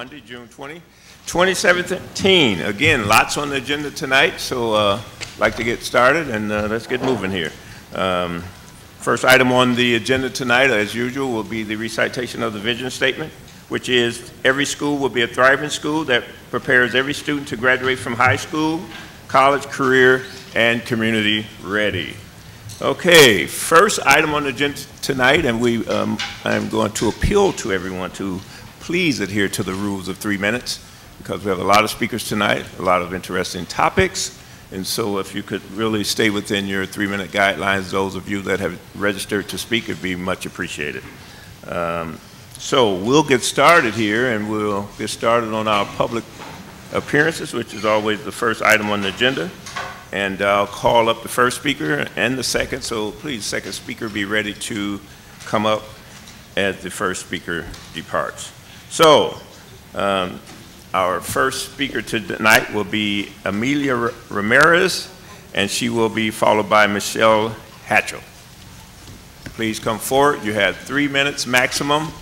Monday, June 20, 2017. Again, lots on the agenda tonight, so I'd like to get started, and let's get moving here. First item on the agenda tonight, as usual, will be the recitation of the vision statement, which is every school will be a thriving school that prepares every student to graduate from high school, college, career, and community ready. Okay, first item on the agenda tonight, and I'm going to appeal to everyone to please adhere to the rules of 3 minutes, because we have a lot of speakers tonight, a lot of interesting topics, and so if you could really stay within your 3-minute guidelines, those of you that have registered to speak, would be much appreciated. So we'll get started here, and we'll get started on our public appearances, which is always the first item on the agenda. And I'll call up the first speaker and the second, so please, second speaker, be ready to come up as the first speaker departs. So, our first speaker tonight will be Amelia Ramirez, and she will be followed by Michelle Hetzel. Please come forward. You have 3 minutes maximum,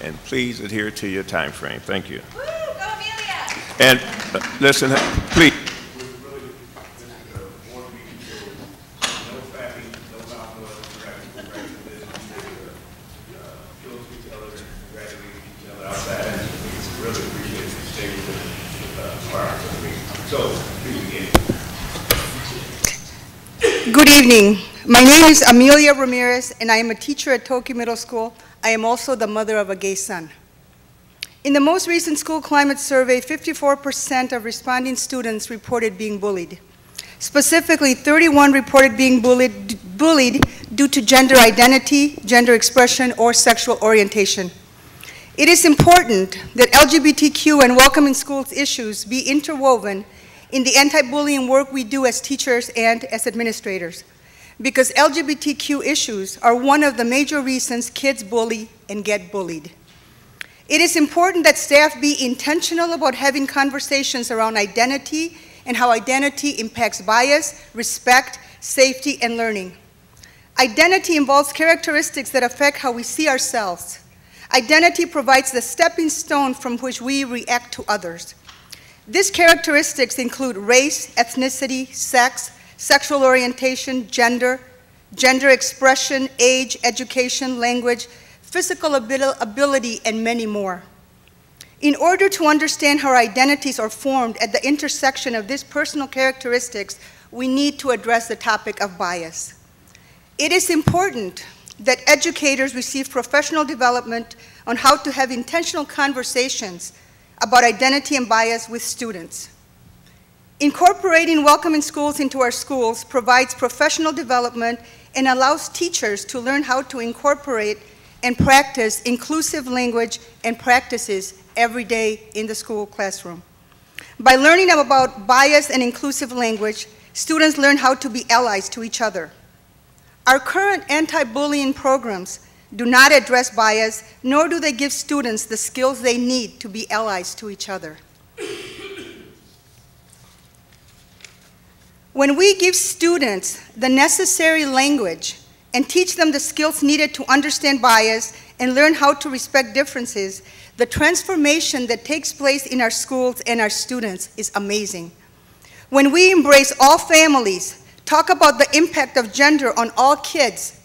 and please adhere to your time frame. Thank you. Woo, go Amelia! And listen, please. Good evening. My name is Amelia Ramirez, and I am a teacher at Tokyo Middle School. I am also the mother of a gay son. In the most recent school climate survey, 54% of responding students reported being bullied. Specifically, 31 reported being bullied due to gender identity, gender expression, or sexual orientation. It is important that LGBTQ and welcoming schools issues be interwoven in the anti-bullying work we do as teachers and as administrators, because LGBTQ issues are one of the major reasons kids bully and get bullied. It is important that staff be intentional about having conversations around identity and how identity impacts bias, respect, safety, and learning. Identity involves characteristics that affect how we see ourselves. Identity provides the stepping stone from which we react to others. These characteristics include race, ethnicity, sex, sexual orientation, gender, gender expression, age, education, language, physical ability, and many more. In order to understand how our identities are formed at the intersection of these personal characteristics, we need to address the topic of bias. It is important that educators receive professional development on how to have intentional conversations about identity and bias with students. Incorporating welcoming schools into our schools provides professional development and allows teachers to learn how to incorporate and practice inclusive language and practices every day in the school classroom. By learning about bias and inclusive language, students learn how to be allies to each other. Our current anti-bullying programs do not address bias, nor do they give students the skills they need to be allies to each other. When we give students the necessary language and teach them the skills needed to understand bias and learn how to respect differences, the transformation that takes place in our schools and our students is amazing. When we embrace all families, talk about the impact of gender on all kids,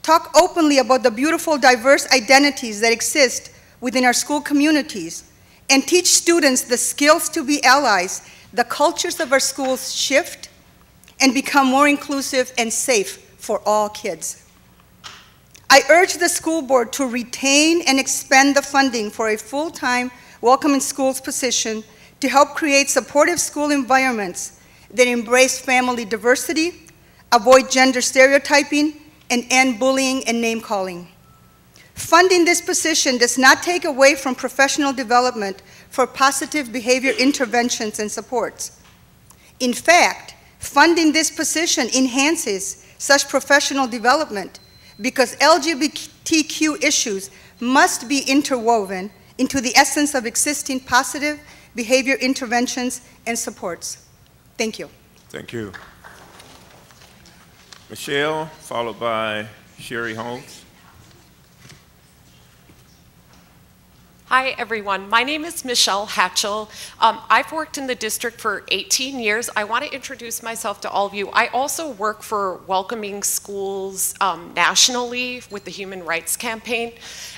talk openly about the beautiful, diverse identities that exist within our school communities, and teach students the skills to be allies, the cultures of our schools shift and become more inclusive and safe for all kids. I urge the school board to retain and expand the funding for a full-time welcoming schools position to help create supportive school environments that embrace family diversity, avoid gender stereotyping, and end bullying and name-calling. Funding this position does not take away from professional development for positive behavior interventions and supports. In fact, funding this position enhances such professional development because LGBTQ issues must be interwoven into the essence of existing positive behavior interventions and supports. Thank you. Thank you. Michelle, followed by Sherry Holmes. Hi, everyone. My name is Michelle Hetzel. I've worked in the district for 18 years. I want to introduce myself to all of you. I also work for Welcoming Schools nationally with the Human Rights Campaign.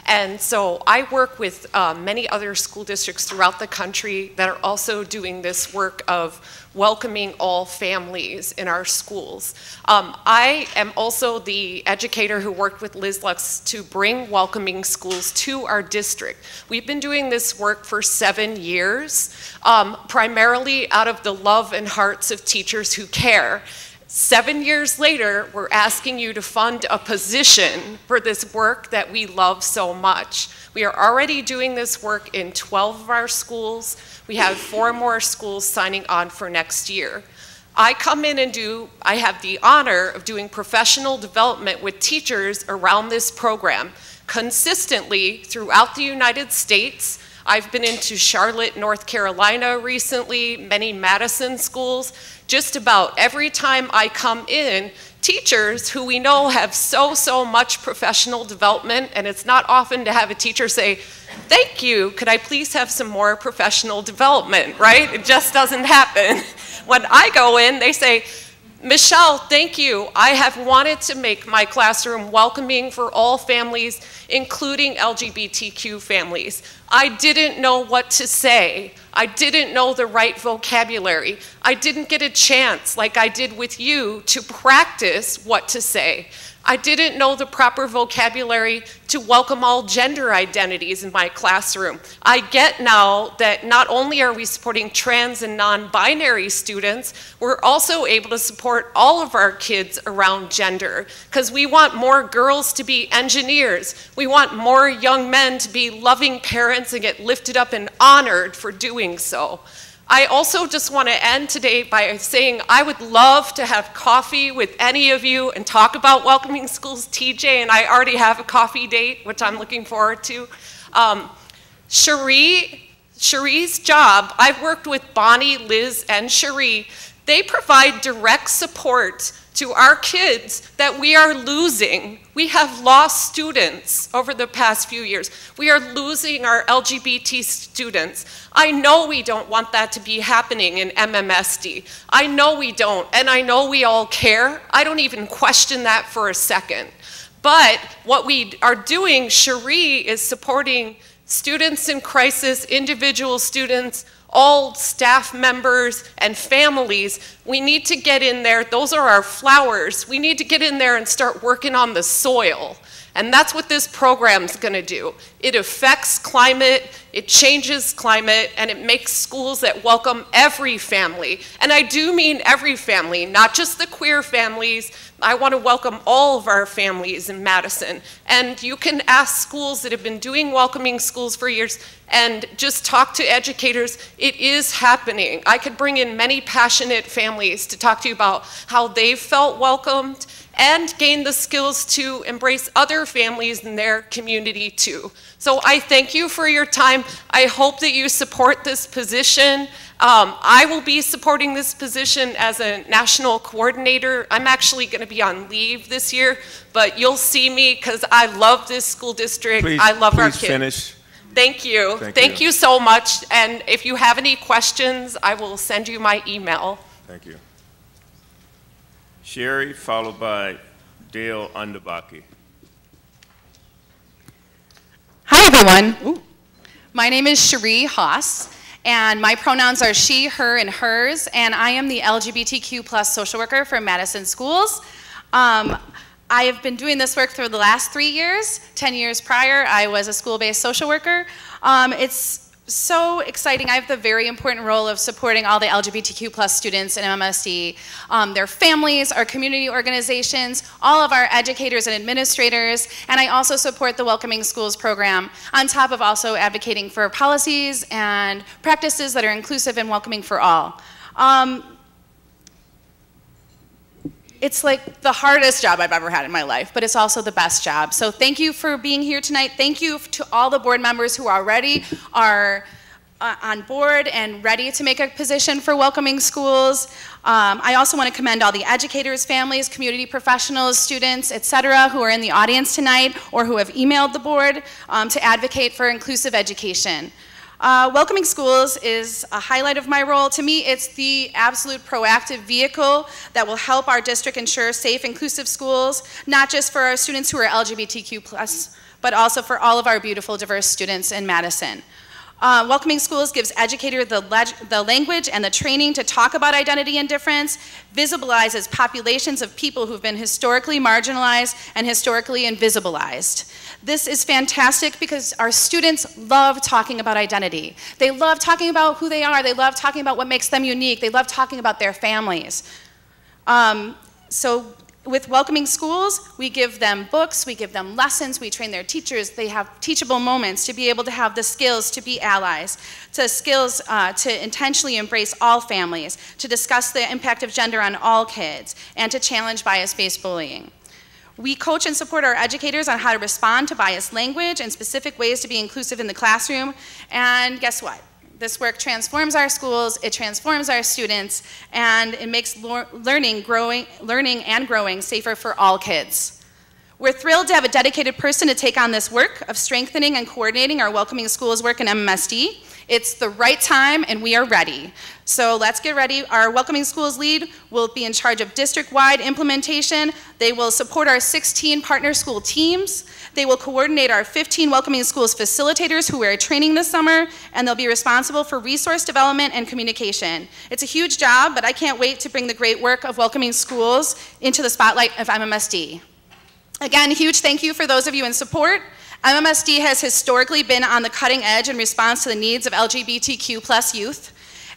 And so I work with many other school districts throughout the country that are also doing this work of welcoming all families in our schools. I am also the educator who worked with Liz Lux to bring Welcoming Schools to our district. We've been doing this work for 7 years, primarily out of the love and hearts of teachers who care. 7 years later, we're asking you to fund a position for this work that we love so much. We are already doing this work in 12 of our schools. We have 4 more schools signing on for next year. I come in and I have the honor of doing professional development with teachers around this program consistently throughout the United States. I've been into Charlotte, North Carolina recently, many Madison schools. Just about every time I come in, teachers who we know have so much professional development, and it's not often to have a teacher say, "Thank you, could I please have some more professional development," right? It just doesn't happen. When I go in, they say, "Michelle, thank you. I have wanted to make my classroom welcoming for all families, including LGBTQ families. I didn't know what to say. I didn't know the right vocabulary. I didn't get a chance, like I did with you, to practice what to say. I didn't know the proper vocabulary to welcome all gender identities in my classroom. I get now that not only are we supporting trans and non-binary students, we're also able to support all of our kids around gender, because we want more girls to be engineers. We want more young men to be loving parents and get lifted up and honored for doing so. I also just want to end today by saying I would love to have coffee with any of you and talk about Welcoming Schools. TJ and I already have a coffee date, which I'm looking forward to. Cherie's job, I've worked with Bonnie, Liz, and Cherie. They provide direct support to our kids that we are losing. We have lost students over the past few years. We are losing our LGBT students. I know we don't want that to be happening in MMSD. I know we don't, and I know we all care. I don't even question that for a second. But what we are doing, Cherie is supporting students in crisis, individual students, all staff members and families. We need to get in there. Those are our flowers. We need to get in there and start working on the soil. And that's what this program's gonna do. It affects climate, it changes climate, and it makes schools that welcome every family. And I do mean every family, not just the queer families. I want to welcome all of our families in Madison. And you can ask schools that have been doing Welcoming Schools for years and just talk to educators. It is happening. I could bring in many passionate families to talk to you about how they've felt welcomed and gain the skills to embrace other families in their community too. So I thank you for your time. I hope that you support this position. I will be supporting this position as a national coordinator. I'm actually going to be on leave this year, but you'll see me because I love this school district. I love our kids. Please finish. Thank you. Thank you so much. And if you have any questions, I will send you my email. Thank you. Sherry, followed by Dale Underbaki. Hi, everyone. Ooh. My name is Cherie Haas, and my pronouns are she, her, and hers, and I am the LGBTQ+ social worker for Madison Schools. I have been doing this work for the last 3 years. 10 years prior, I was a school-based social worker. It's so exciting. I have the very important role of supporting all the LGBTQ+ students in MMSD, their families, our community organizations, all of our educators and administrators, and I also support the Welcoming Schools program, on top of also advocating for policies and practices that are inclusive and welcoming for all. It's like the hardest job I've ever had in my life, but it's also the best job. So thank you for being here tonight. Thank you to all the board members who already are on board and ready to make a position for welcoming schools. I also want to commend all the educators, families, community professionals, students, etc., who are in the audience tonight or who have emailed the board to advocate for inclusive education. Welcoming schools is a highlight of my role. To me, it's the absolute proactive vehicle that will help our district ensure safe, inclusive schools, not just for our students who are LGBTQ+, but also for all of our beautiful, diverse students in Madison. Welcoming schools gives educators the language and the training to talk about identity and difference, visibilizes populations of people who've been historically marginalized and historically invisibilized. This is fantastic because our students love talking about identity. They love talking about who they are. They love talking about what makes them unique. They love talking about their families. So with welcoming schools, we give them books, we give them lessons, we train their teachers. They have teachable moments to be able to have the skills to be allies, to skills to intentionally embrace all families, to discuss the impact of gender on all kids, and to challenge bias-based bullying. We coach and support our educators on how to respond to biased language and specific ways to be inclusive in the classroom. And guess what? This work transforms our schools, it transforms our students, and it makes learning and growing safer for all kids. We're thrilled to have a dedicated person to take on this work of strengthening and coordinating our welcoming schools work in MMSD. It's the right time and we are ready. So let's get ready. Our welcoming schools lead will be in charge of district-wide implementation. They will support our 16 partner school teams. They will coordinate our 15 welcoming schools facilitators who are training this summer, and they'll be responsible for resource development and communication. It's a huge job, but I can't wait to bring the great work of welcoming schools into the spotlight of MMSD. Again, huge thank you for those of you in support. MMSD has historically been on the cutting edge in response to the needs of LGBTQ+ youth,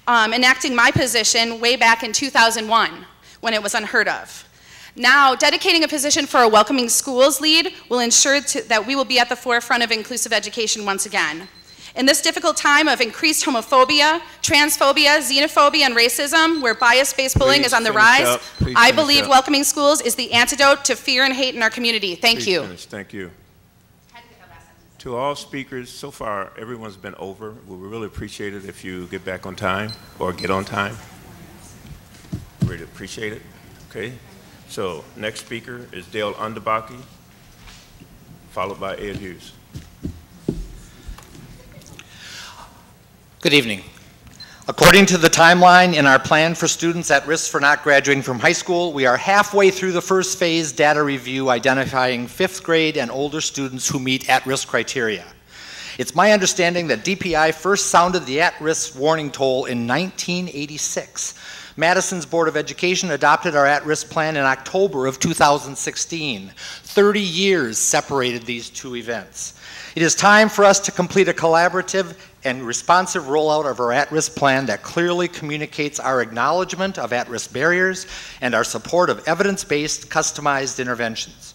enacting my position way back in 2001 when it was unheard of. Now, dedicating a position for a welcoming schools lead will ensure that we will be at the forefront of inclusive education once again. In this difficult time of increased homophobia, transphobia, xenophobia, and racism, where bias-based bullying is on the rise, I believe welcoming schools is the antidote to fear and hate in our community. Thank you. Thank you. To all speakers, so far everyone's been over. We would really appreciate it if you get back on time or get on time. Really appreciate it. Okay. So next speaker is Dale Baki, followed by Ed Hughes. Good evening. According to the timeline in our plan for students at risk for not graduating from high school, we are halfway through the first phase data review identifying 5th grade and older students who meet at-risk criteria. It's my understanding that DPI first sounded the at-risk warning toll in 1986. Madison's Board of Education adopted our at-risk plan in October of 2016. 30 years separated these two events. It is time for us to complete a collaborative and responsive rollout of our at-risk plan that clearly communicates our acknowledgement of at-risk barriers and our support of evidence-based, customized interventions.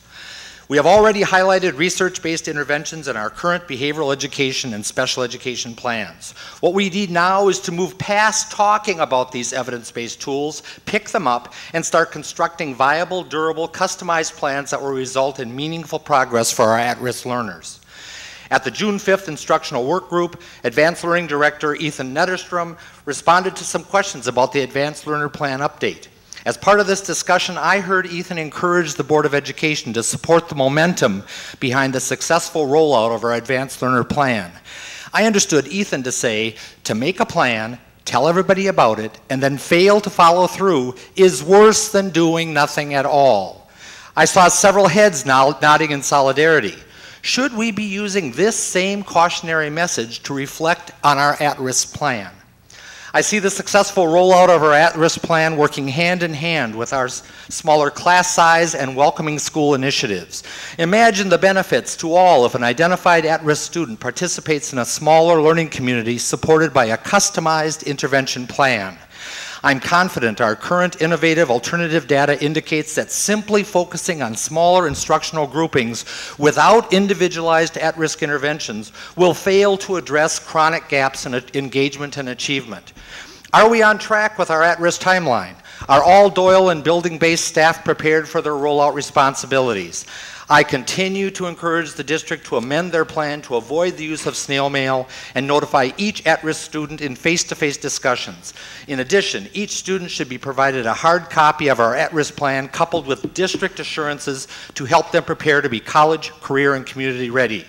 We have already highlighted research-based interventions in our current behavioral education and special education plans. What we need now is to move past talking about these evidence-based tools, pick them up, and start constructing viable, durable, customized plans that will result in meaningful progress for our at-risk learners. At the June 5th Instructional Work Group, Advanced Learning Director Ethan Netterstrom responded to some questions about the Advanced Learner Plan update. As part of this discussion, I heard Ethan encourage the Board of Education to support the momentum behind the successful rollout of our Advanced Learner Plan. I understood Ethan to say, to make a plan, tell everybody about it, and then fail to follow through is worse than doing nothing at all. I saw several heads nodding in solidarity. Should we be using this same cautionary message to reflect on our at-risk plan? I see the successful rollout of our at-risk plan working hand in hand with our smaller class size and welcoming school initiatives. Imagine the benefits to all if an identified at-risk student participates in a smaller learning community supported by a customized intervention plan. I'm confident our current innovative alternative data indicates that simply focusing on smaller instructional groupings without individualized at-risk interventions will fail to address chronic gaps in engagement and achievement. Are we on track with our at-risk timeline? Are all Doyle and building-based staff prepared for their rollout responsibilities? I continue to encourage the district to amend their plan to avoid the use of snail mail and notify each at-risk student in face-to-face discussions. In addition, each student should be provided a hard copy of our at-risk plan coupled with district assurances to help them prepare to be college, career, and community ready.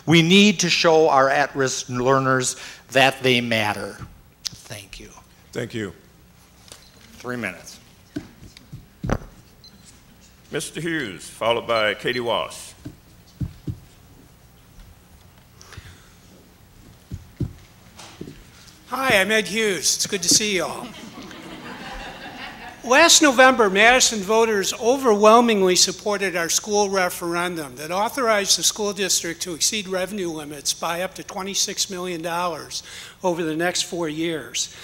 We need to show our at-risk learners that they matter. Thank you. Thank you. 3 minutes. Mr. Hughes, followed by Katie Walsh. Hi, I'm Ed Hughes. It's good to see you all. Last November, Madison voters overwhelmingly supported our school referendum that authorized the school district to exceed revenue limits by up to $26 million over the next 4 years.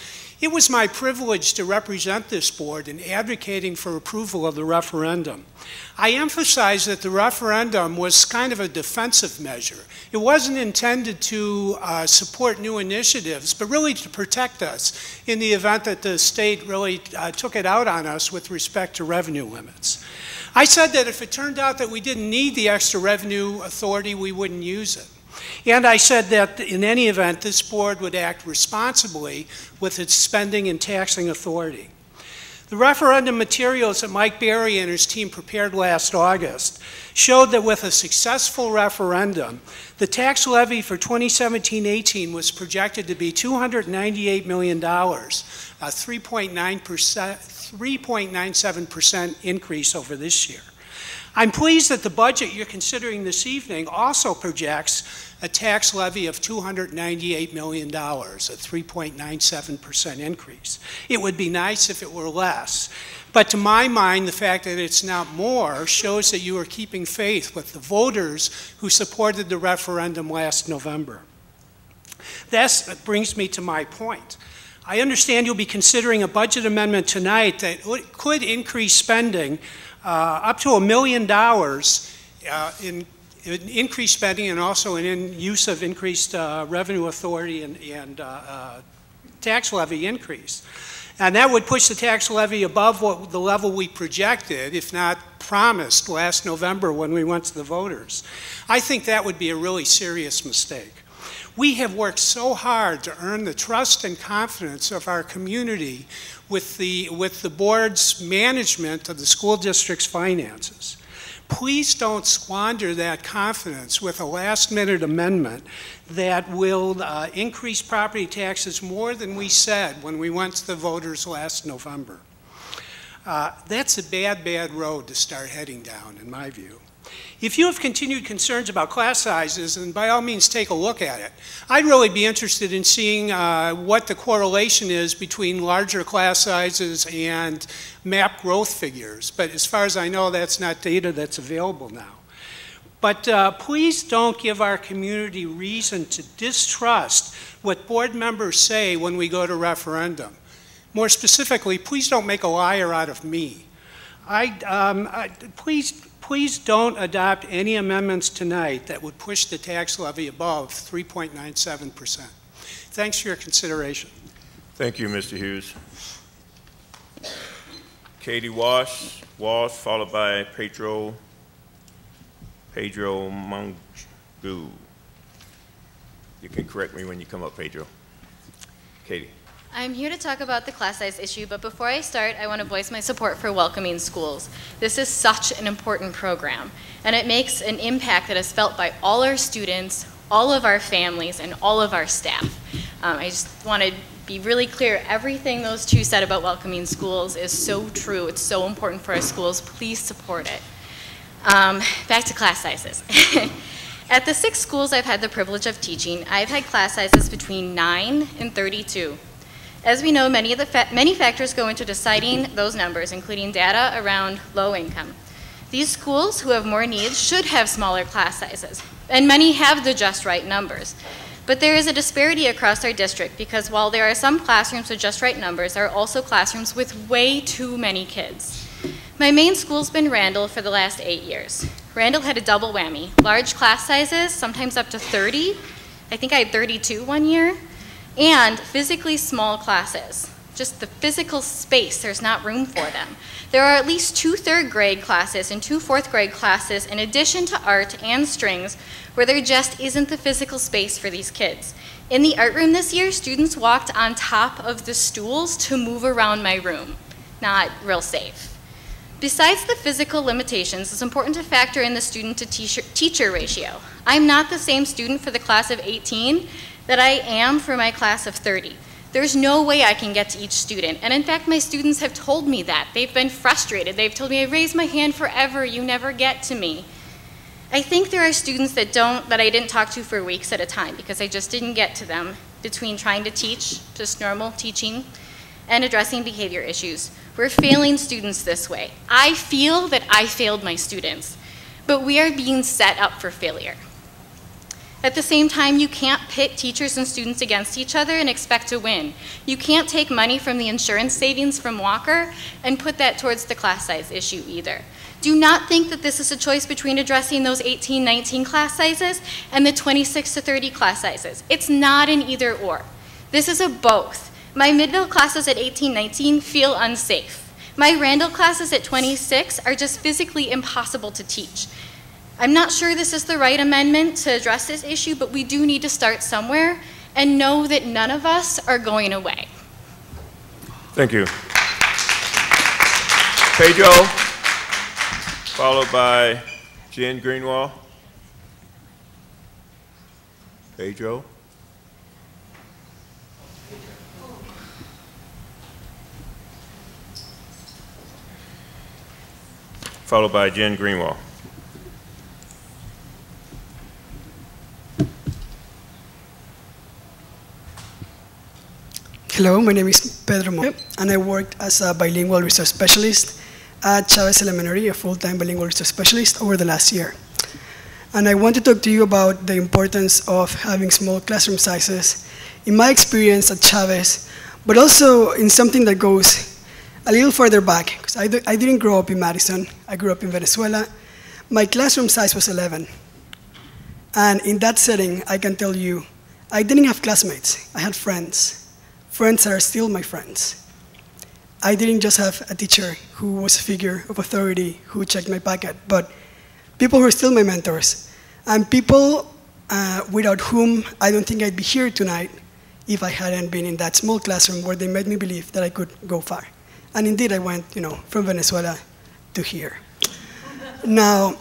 It was my privilege to represent this board in advocating for approval of the referendum. I emphasize that the referendum was kind of a defensive measure. It wasn't intended to support new initiatives, but really to protect us in the event that the state really took it out on us with respect to revenue limits. I said that if it turned out that we didn't need the extra revenue authority, we wouldn't use it. And I said that in any event, this board would act responsibly with its spending and taxing authority. The referendum materials that Mike Berry and his team prepared last August showed that with a successful referendum, the tax levy for 2017-18 was projected to be $298 million, a 3.97% increase over this year. I'm pleased that the budget you're considering this evening also projects a tax levy of $298 million, a 3.97% increase. It would be nice if it were less. But to my mind, the fact that it's not more shows that you are keeping faith with the voters who supported the referendum last November. That brings me to my point. I understand you'll be considering a budget amendment tonight that could increase spending up to $1 million in increased spending and also in use of increased revenue authority and tax levy increase. And that would push the tax levy above the level we projected, if not promised, last November when we went to the voters. I think that would be a really serious mistake. We have worked so hard to earn the trust and confidence of our community with the board's management of the school district's finances. Please don't squander that confidence with a last-minute amendment that will increase property taxes more than we said when we went to the voters last November. That's a bad, bad road to start heading down, in my view. If you have continued concerns about class sizes, then by all means take a look at it. I'd really be interested in seeing what the correlation is between larger class sizes and MAP growth figures. But as far as I know, that's not data that's available now. But please don't give our community reason to distrust what board members say when we go to referendum. More specifically, please don't make a liar out of me. Please don't adopt any amendments tonight that would push the tax levy above 3.97%. Thanks for your consideration. Thank you, Mr. Hughes. Katie Walsh, followed by Pedro Mangu. You can correct me when you come up, Pedro. Katie. I'm here to talk about the class size issue, but before I start, I want to voice my support for welcoming schools. This is such an important program, and it makes an impact that is felt by all our students, all of our families, and all of our staff. I just want to be really clear, everything those two said about welcoming schools is so true. It's so important for our schools. Please support it. Back to class sizes. At the 6 schools I've had the privilege of teaching, I've had class sizes between 9 and 32. As we know, many factors go into deciding those numbers, including data around low income. These schools who have more needs should have smaller class sizes, and many have the just right numbers. But there is a disparity across our district because while there are some classrooms with just right numbers, there are also classrooms with way too many kids. My main school's been Randall for the last 8 years. Randall had a double whammy, large class sizes, sometimes up to 30. I think I had 32 one year. And physically small classes. Just the physical space, there's not room for them. There are at least 2 third grade classes and 2 fourth grade classes in addition to art and strings where there just isn't the physical space for these kids. In the art room this year, students walked on top of the stools to move around my room. Not real safe. Besides the physical limitations, it's important to factor in the student-to-teacher ratio. I'm not the same student for the class of 18 that I am for my class of 30. There's no way I can get to each student. And in fact, my students have told me that. They've been frustrated. They've told me, I raise my hand forever, you never get to me. I think there are students that I didn't talk to for weeks at a time because I just didn't get to them between trying to teach, just normal teaching, and addressing behavior issues. We're failing students this way. I feel that I failed my students, but we are being set up for failure. At the same time, you can't pit teachers and students against each other and expect to win. You can't take money from the insurance savings from Walker and put that towards the class size issue either. Do not think that this is a choice between addressing those 18, 19 class sizes and the 26 to 30 class sizes. It's not an either or. This is a both. My middle classes at 18, 19 feel unsafe. My Randall classes at 26 are just physically impossible to teach. I'm not sure this is the right amendment to address this issue, but we do need to start somewhere and know that none of us are going away. Thank you. Pedro, followed by Jen Greenwald. Pedro. Followed by Jen Greenwald. Hello, my name is Pedro Mo, and I worked as a bilingual research specialist at Chavez Elementary, a full-time bilingual research specialist, over the last year. And I want to talk to you about the importance of having small classroom sizes in my experience at Chavez, but also in something that goes a little further back, because I didn't grow up in Madison. I grew up in Venezuela. My classroom size was 11. And in that setting, I can tell you, I didn't have classmates. I had friends. Friends that are still my friends. I didn't just have a teacher who was a figure of authority who checked my packet, but people who are still my mentors, and people without whom I don't think I'd be here tonight if I hadn't been in that small classroom where they made me believe that I could go far. And indeed, I went, from Venezuela to here. Now,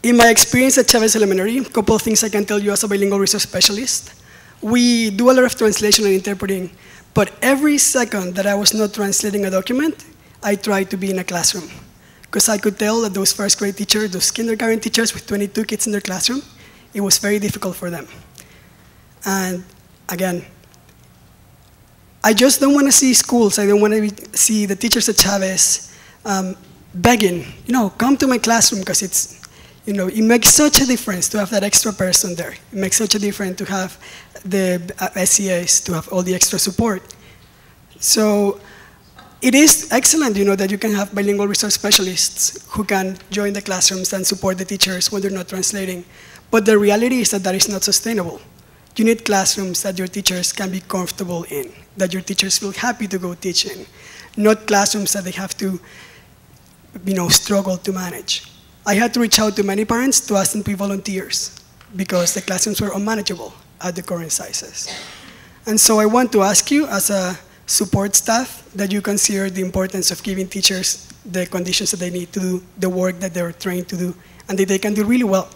in my experience at Chavez Elementary, a couple of things I can tell you as a bilingual research specialist. We do a lot of translation and interpreting, but every second that I was not translating a document, I tried to be in a classroom. Because I could tell that those first grade teachers, those kindergarten teachers with 22 kids in their classroom, it was very difficult for them. And again, I just don't want to see schools, I don't want to see the teachers at Chavez begging, come to my classroom because it's, it makes such a difference to have that extra person there. It makes such a difference to have the SEAs, to have all the extra support. So it is excellent, that you can have bilingual research specialists who can join the classrooms and support the teachers when they're not translating. But the reality is that that is not sustainable. You need classrooms that your teachers can be comfortable in, that your teachers feel happy to go teach in, not classrooms that they have to, struggle to manage. I had to reach out to many parents to ask them to be volunteers because the classrooms were unmanageable at the current sizes. And so I want to ask you, as a support staff, that you consider the importance of giving teachers the conditions that they need to do the work that they're trained to do, and that they can do really well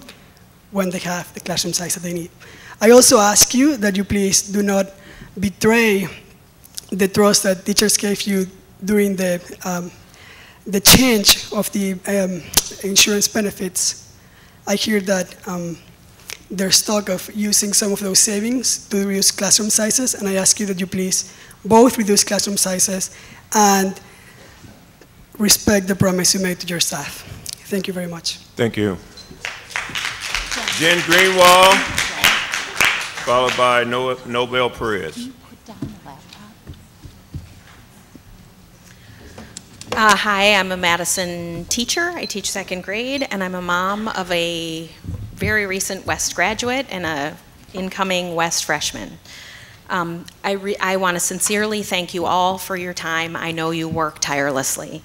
when they have the classroom size that they need. I also ask you that you please do not betray the trust that teachers gave you during the change of the insurance benefits. I hear that there's talk of using some of those savings to reduce classroom sizes, and I ask you that you please both reduce classroom sizes and respect the promise you made to your staff. Thank you very much. Thank you. Jen Greenwald, followed by Noelle Perez. Hi, I'm a Madison teacher. I teach second grade, and I'm a mom of a very recent West graduate and a incoming West freshman. I want to sincerely thank you all for your time. I know you work tirelessly.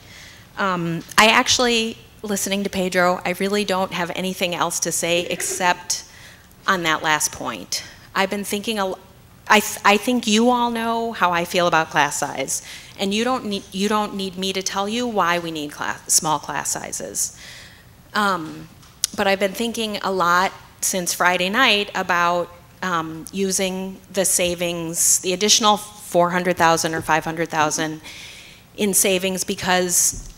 I actually, listening to Pedro, I really don't have anything else to say except on that last point. I've been thinking, I think you all know how I feel about class size, and you don't need me to tell you why we need small class sizes. But I've been thinking a lot since Friday night about using the savings, the additional $400,000 or $500,000 in savings because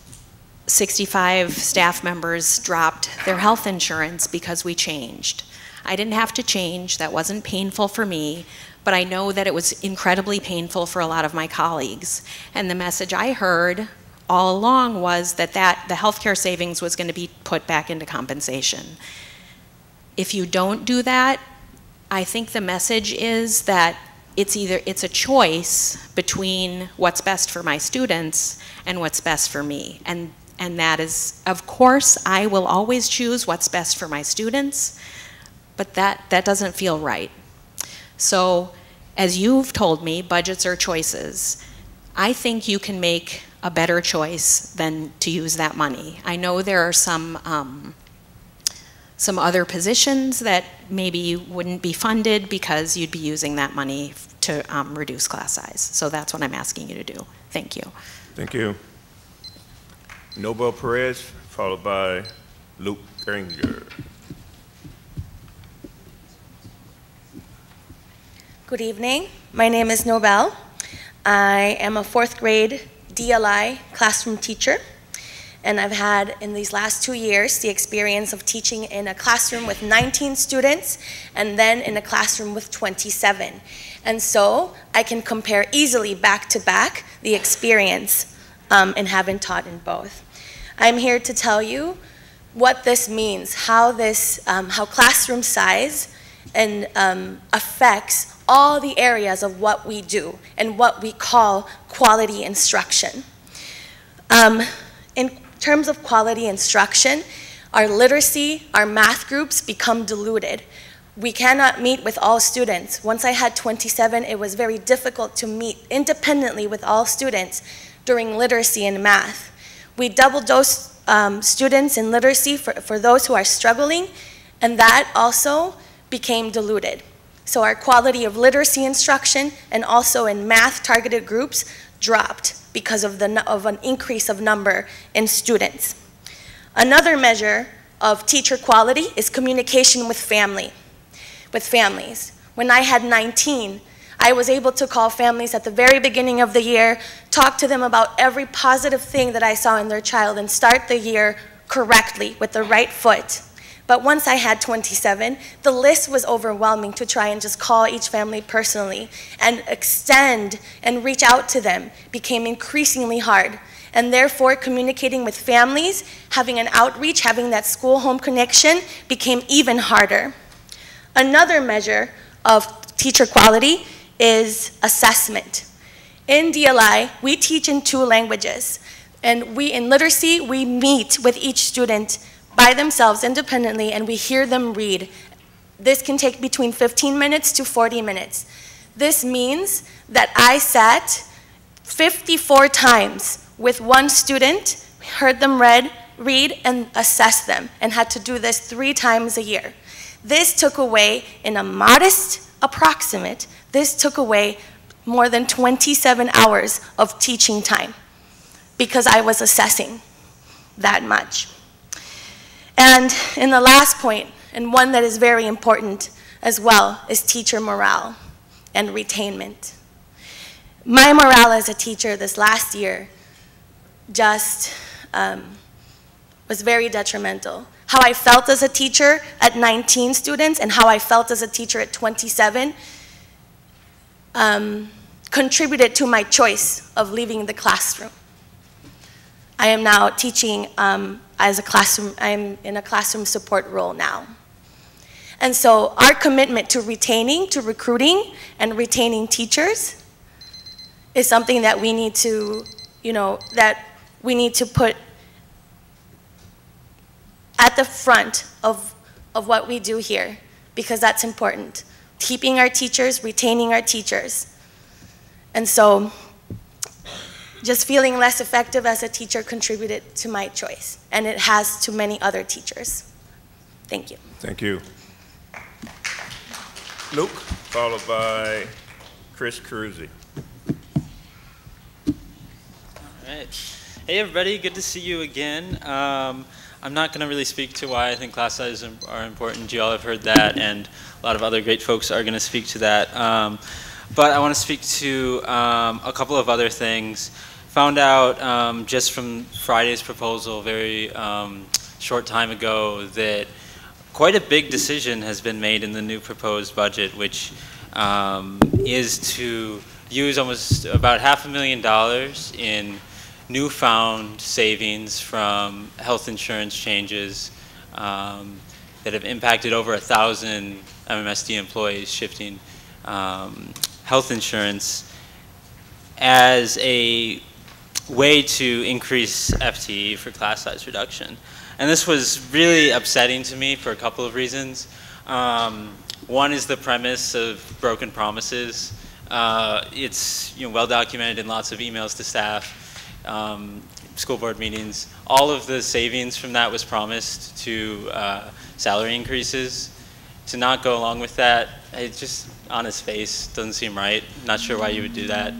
65 staff members dropped their health insurance because we changed. I didn't have to change, that wasn't painful for me, but I know that it was incredibly painful for a lot of my colleagues. And the message I heard all along was that the healthcare savings was going to be put back into compensation. If you don't do that, I think the message is that it's a choice between what's best for my students and what's best for me. And that is, of course, I will always choose what's best for my students, but that doesn't feel right. So, as you've told me, budgets are choices. I think you can make a better choice than to use that money. I know there are some other positions that maybe wouldn't be funded because you'd be using that money to reduce class size. So that's what I'm asking you to do. Thank you. Thank you. Noelle Perez, followed by Luke Geringer. Good evening. My name is Noelle. I am a 4th grade DLI classroom teacher, and I've had in these last 2 years the experience of teaching in a classroom with 19 students and then in a classroom with 27. And so I can compare easily back to back the experience in having taught in both. I'm here to tell you what this means, how classroom size affects all the areas of what we do and what we call quality instruction. In terms of quality instruction, our literacy, our math groups become diluted. We cannot meet with all students. Once I had 27, it was very difficult to meet independently with all students during literacy and math. We double dose students in literacy for those who are struggling, and that also became diluted. So our quality of literacy instruction and also in math targeted groups dropped because of an increase of number in students. Another measure of teacher quality is communication with families. When I had 19, I was able to call families at the very beginning of the year, talk to them about every positive thing that I saw in their child, and start the year correctly with the right foot. But once I had 27, the list was overwhelming to try and just call each family personally and extend and reach out to them became increasingly hard. And therefore, communicating with families, having an outreach, having that school-home connection became even harder. Another measure of teacher quality is assessment. In DLI, we teach in 2 languages. And in literacy, we meet with each student by themselves independently, and we hear them read. This can take between 15 minutes to 40 minutes. This means that I sat 54 times with one student, heard them read, and assessed them, and had to do this 3 times a year. This took away, in a modest approximate, this took away more than 27 hours of teaching time because I was assessing that much. And in the last point, and one that is very important as well, is teacher morale and retainment. My morale as a teacher this last year just was very detrimental. How I felt as a teacher at 19 students and how I felt as a teacher at 27 contributed to my choice of leaving the classroom. I am now teaching I'm in a classroom support role now. And so our commitment to recruiting and retaining teachers is something that we need to, put at the front of what we do here, because that's important. keeping our teachers, retaining our teachers. And so just feeling less effective as a teacher contributed to my choice, and it has to many other teachers. Thank you. Thank you. Luke, followed by Chris Carusi. All right. Hey everybody, good to see you again. I'm not going to really speak to why I think class sizes are important. You all have heard that, and a lot of other great folks are going to speak to that. But I want to speak to a couple of other things. Found out just from Friday's proposal very short time ago that quite a big decision has been made in the new proposed budget, which is to use almost about $500,000 in newfound savings from health insurance changes that have impacted over 1,000 MMSD employees shifting health insurance as a way to increase FTE for class size reduction. And this was really upsetting to me for a couple of reasons. One is the premise of broken promises. It's well documented in lots of emails to staff, school board meetings. All of the savings from that was promised to salary increases. To not go along with that, it just on its face doesn't seem right. Not sure why you would do that.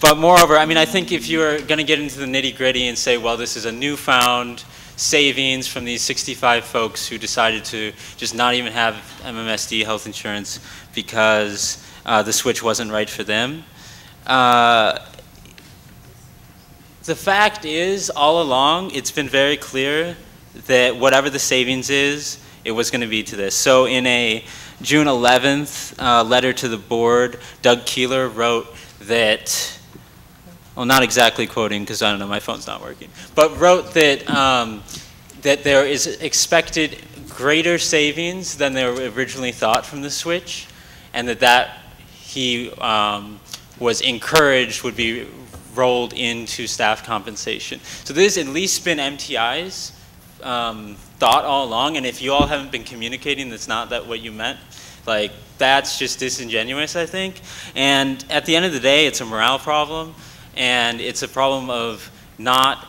But moreover, I mean, I think if you're going to get into the nitty-gritty and say, well, this is a newfound savings from these 65 folks who decided to just not even have MMSD health insurance because the switch wasn't right for them. The fact is, all along, it's been very clear that whatever the savings is, it was going to be to this. So in a June 11th letter to the board, Doug Keeler wrote that, well, not exactly quoting because I don't know, my phone's not working, but wrote that, that there is expected greater savings than they were originally thought from the switch, and that he was encouraged would be rolled into staff compensation. So there's at least been MTI's thought all along, and if you all haven't been communicating that's not that what you meant, like that's just disingenuous, I think. And at the end of the day, it's a morale problem, and it's a problem of not,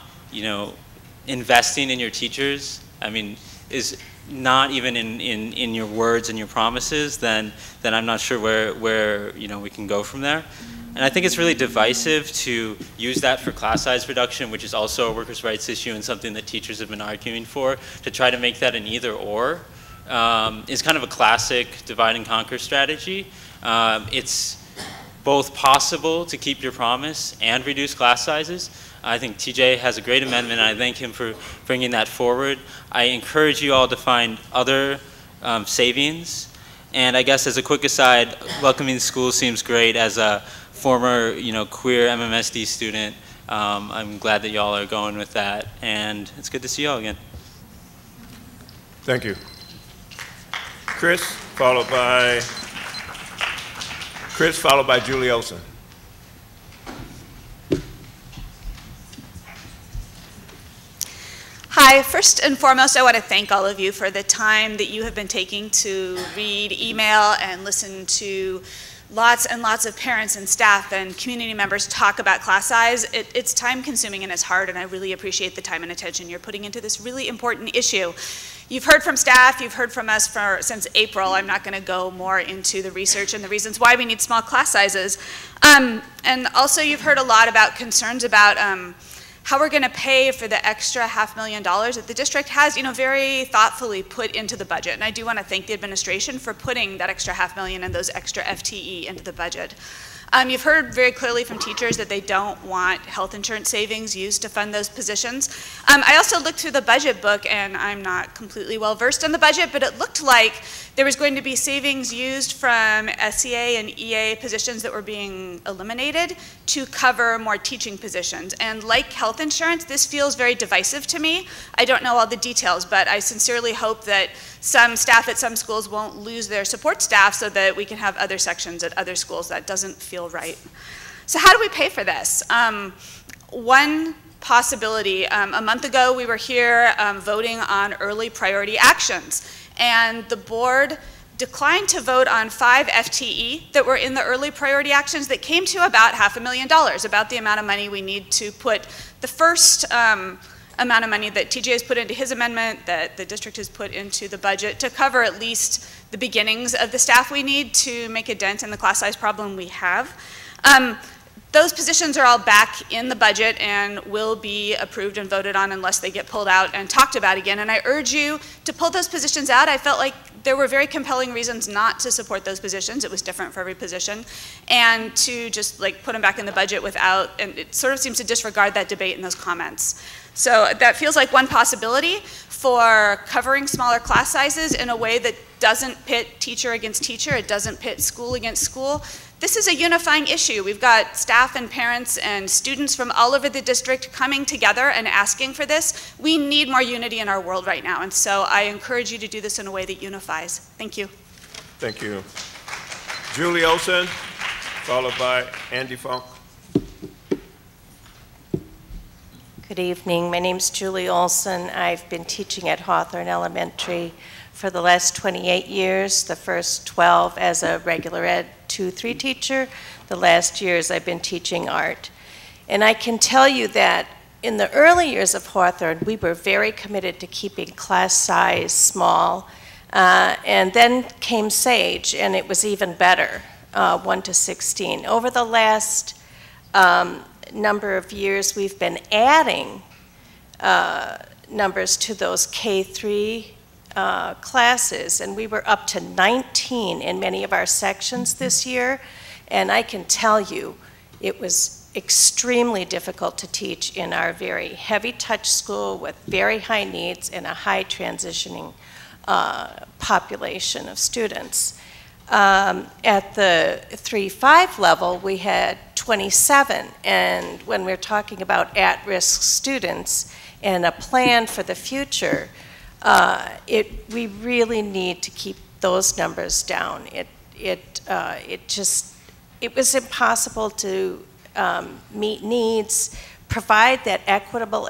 investing in your teachers. I mean, is not even in your words and your promises, then I'm not sure where we can go from there. And I think it's really divisive to use that for class size reduction, which is also a workers' rights issue and something that teachers have been arguing for, to try to make that an either or. Is kind of a classic divide and conquer strategy. It's both possible to keep your promise and reduce class sizes. I think TJ has a great amendment, and I thank him for bringing that forward. I encourage you all to find other savings. And I guess as a quick aside, welcoming school seems great. As a former, queer MMSD student, I'm glad that y'all are going with that, and it's good to see y'all again. Thank you. Chris, followed by Julie Olson. Hi, first and foremost, I want to thank all of you for the time that you have been taking to read email and listen to lots and lots of parents and staff and community members talk about class size. It's time consuming and it's hard, and I really appreciate the time and attention you're putting into this really important issue. You've heard from staff, you've heard from us since April. I'm not going to go more into the research and the reasons why we need small class sizes. And also you've heard a lot about concerns about how we're going to pay for the extra $500,000 that the district has, very thoughtfully put into the budget. And I do want to thank the administration for putting that extra $500,000 and those extra FTE into the budget. You've heard very clearly from teachers that they don't want health insurance savings used to fund those positions. I also looked through the budget book, and I'm not completely well versed in the budget, but it looked like there was going to be savings used from SEA and EA positions that were being eliminated to cover more teaching positions. And like health insurance, this feels very divisive to me. I don't know all the details, but I sincerely hope that some staff at some schools won't lose their support staff so that we can have other sections at other schools. That doesn't feel right. So how do we pay for this? One possibility, a month ago we were here voting on early priority actions, and the board declined to vote on 5 FTE that were in the early priority actions that came to about $500,000, about the amount of money we need to put the first amount of money that TJ has put into his amendment, that the district has put into the budget to cover at least the beginnings of the staff we need to make a dent in the class size problem we have. Those positions are all back in the budget and will be approved and voted on unless they get pulled out and talked about again. And I urge you to pull those positions out. I felt like there were very compelling reasons not to support those positions. It was different for every position. And to just like put them back in the budget without, and it sort of seems to disregard that debate in those comments. So that feels like one possibility for covering smaller class sizes in a way that doesn't pit teacher against teacher, it doesn't pit school against school. This is a unifying issue. We've got staff and parents and students from all over the district coming together and asking for this. We need more unity in our world right now, and so I encourage you to do this in a way that unifies. Thank you. Thank you. Julie Olson, followed by Andy Funk. Good evening. My name is Julie Olson. I've been teaching at Hawthorne Elementary for the last 28 years, the first 12 as a regular ed 2-3 teacher. The last years I've been teaching art. And I can tell you that in the early years of Hawthorne, we were very committed to keeping class size small. And then came Sage, and it was even better, 1 to 16. Over the last number of years, we've been adding numbers to those K-3 classes, and we were up to 19 in many of our sections this year, and I can tell you it was extremely difficult to teach in our very heavy touch school with very high needs and a high transitioning population of students. At the 3-5 level, we had 27, and when we're talking about at-risk students and a plan for the future, we really need to keep those numbers down. It was impossible to meet needs, provide that equitable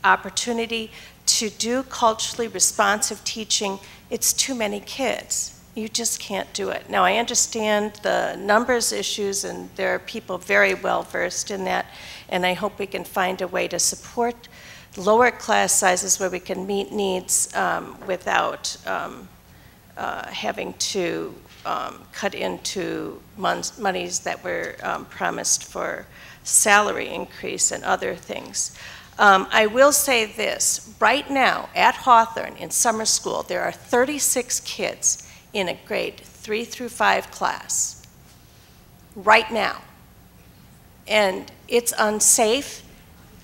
opportunity to do culturally responsive teaching. It's too many kids. You just can't do it. Now, I understand the numbers issues, and there are people very well versed in that, and I hope we can find a way to support lower class sizes where we can meet needs without having to cut into monies that were promised for salary increase and other things. I will say this, right now at Hawthorne in summer school, there are 36 kids in a grade 3 through 5 class, right now. And it's unsafe.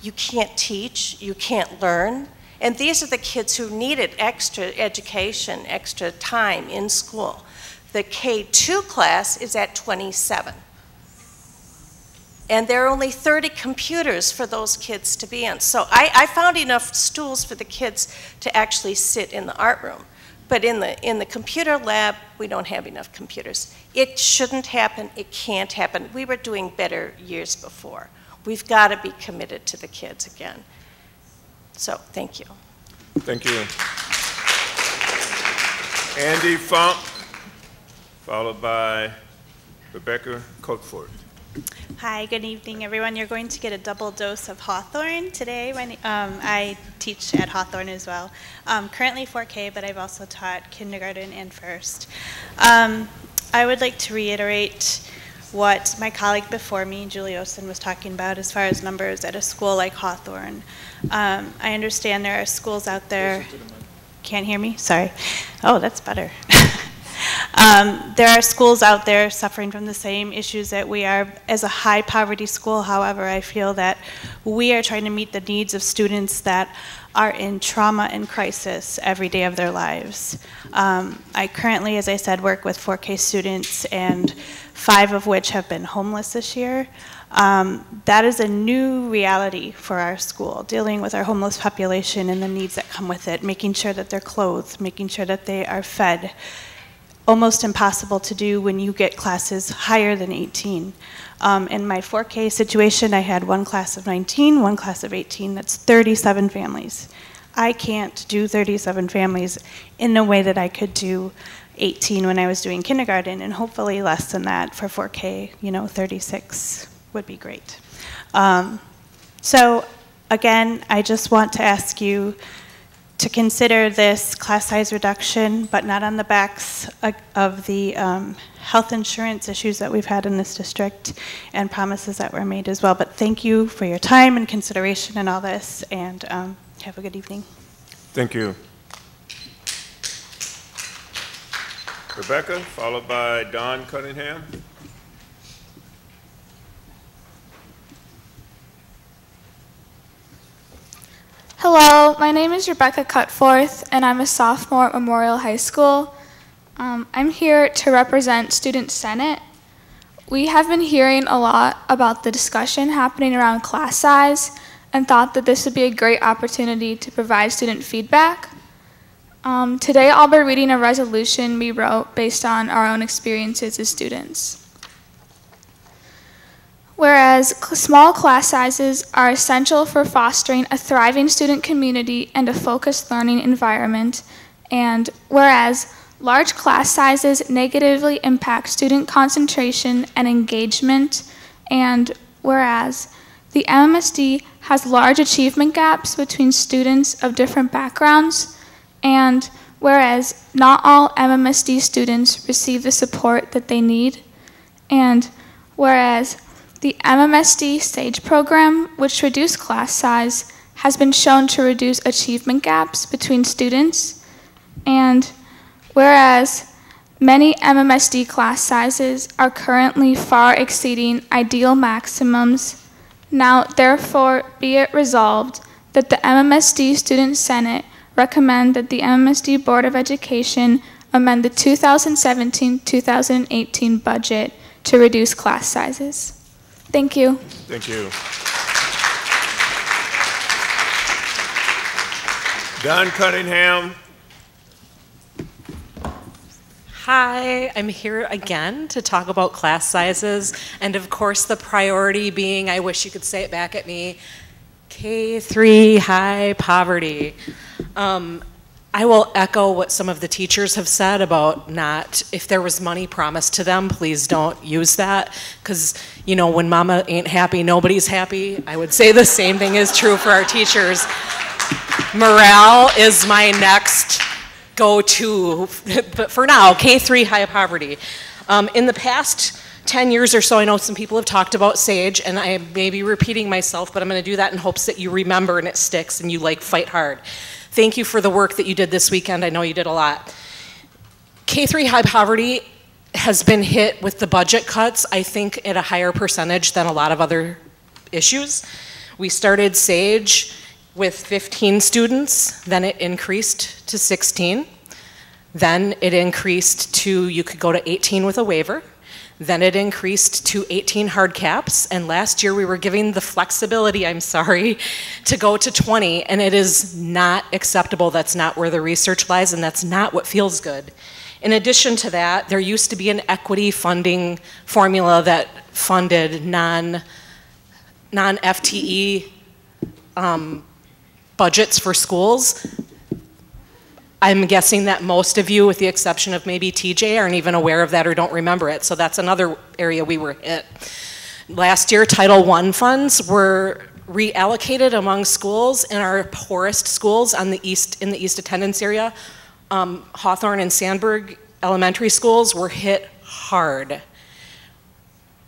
You can't teach, you can't learn. And these are the kids who needed extra education, extra time in school. The K2 class is at 27. And there are only 30 computers for those kids to be in. So I found enough stools for the kids to actually sit in the art room. But in the computer lab, we don't have enough computers. It shouldn't happen, it can't happen. We were doing better years before. We've got to be committed to the kids again. So, thank you. Thank you. Andy Funk, followed by Rebecca Cutforth. Hi, good evening, everyone. You're going to get a double dose of Hawthorne today. I teach at Hawthorne as well. Currently 4K, but I've also taught kindergarten and first. I would like to reiterate what my colleague before me, Julie Olson, was talking about as far as numbers at a school like Hawthorne. I understand there are schools out there. Can't hear me? Sorry. Oh, that's better. There are schools out there suffering from the same issues that we are as a high poverty school. However, I feel that we are trying to meet the needs of students that are in trauma and crisis every day of their lives. I currently, as I said, work with 4K students, and 5 of which have been homeless this year. That is a new reality for our school, dealing with our homeless population and the needs that come with it, making sure that they're clothed, making sure that they are fed. Almost impossible to do when you get classes higher than 18. In my 4K situation, I had one class of 19, one class of 18. That's 37 families. I can't do 37 families in the way that I could do 18 when I was doing kindergarten, and hopefully less than that for 4K. 36 would be great. So again, I just want to ask you to consider this class size reduction, but not on the backs of the health insurance issues that we've had in this district and promises that were made as well. But thank you for your time and consideration and all this, and have a good evening. Thank you. Rebecca, followed by Don Cunningham. Hello, my name is Rebecca Cutforth, and I'm a sophomore at Memorial High School. I'm here to represent Student Senate. We have been hearing a lot about the discussion happening around class size and thought that this would be a great opportunity to provide student feedback. Today I'll be reading a resolution we wrote based on our own experiences as students. Whereas small class sizes are essential for fostering a thriving student community and a focused learning environment, and whereas large class sizes negatively impact student concentration and engagement, and whereas the MMSD has large achievement gaps between students of different backgrounds, and whereas not all MMSD students receive the support that they need, and whereas the MMSD SAGE program, which reduced class size, has been shown to reduce achievement gaps between students, and whereas many MMSD class sizes are currently far exceeding ideal maximums, now therefore be it resolved that the MMSD Student Senate recommend that the MMSD Board of Education amend the 2017-2018 budget to reduce class sizes. Thank you. Thank you. Don Cunningham. Hi, I'm here again to talk about class sizes, and of course the priority being, I wish you could say it back at me, K-3 high poverty. I will echo what some of the teachers have said about not, if there was money promised to them, please don't use that, because when mama ain't happy, nobody's happy. I would say the same thing is true for our teachers. Morale is my next go-to, but for now, K-3 high poverty. In the past 10 years or so, I know some people have talked about SAGE, and I may be repeating myself, but I'm going to do that in hopes that you remember and it sticks and you fight hard. Thank you for the work that you did this weekend. I know you did a lot. K-3 high poverty has been hit with the budget cuts, I think, at a higher percentage than a lot of other issues. We started SAGE with 15 students, then it increased to 16. Then it increased to, you could go to 18 with a waiver. Then it increased to 18 hard caps, and last year we were giving the flexibility, I'm sorry, to go to 20, and it is not acceptable. That's not where the research lies, and that's not what feels good. In addition to that, there used to be an equity funding formula that funded non-FTE budgets for schools. I'm guessing that most of you, with the exception of maybe TJ, aren't even aware of that or don't remember it. So that's another area we were hit. Last year, Title I funds were reallocated among schools, in our poorest schools in the east attendance area. Hawthorne and Sandburg elementary schools were hit hard.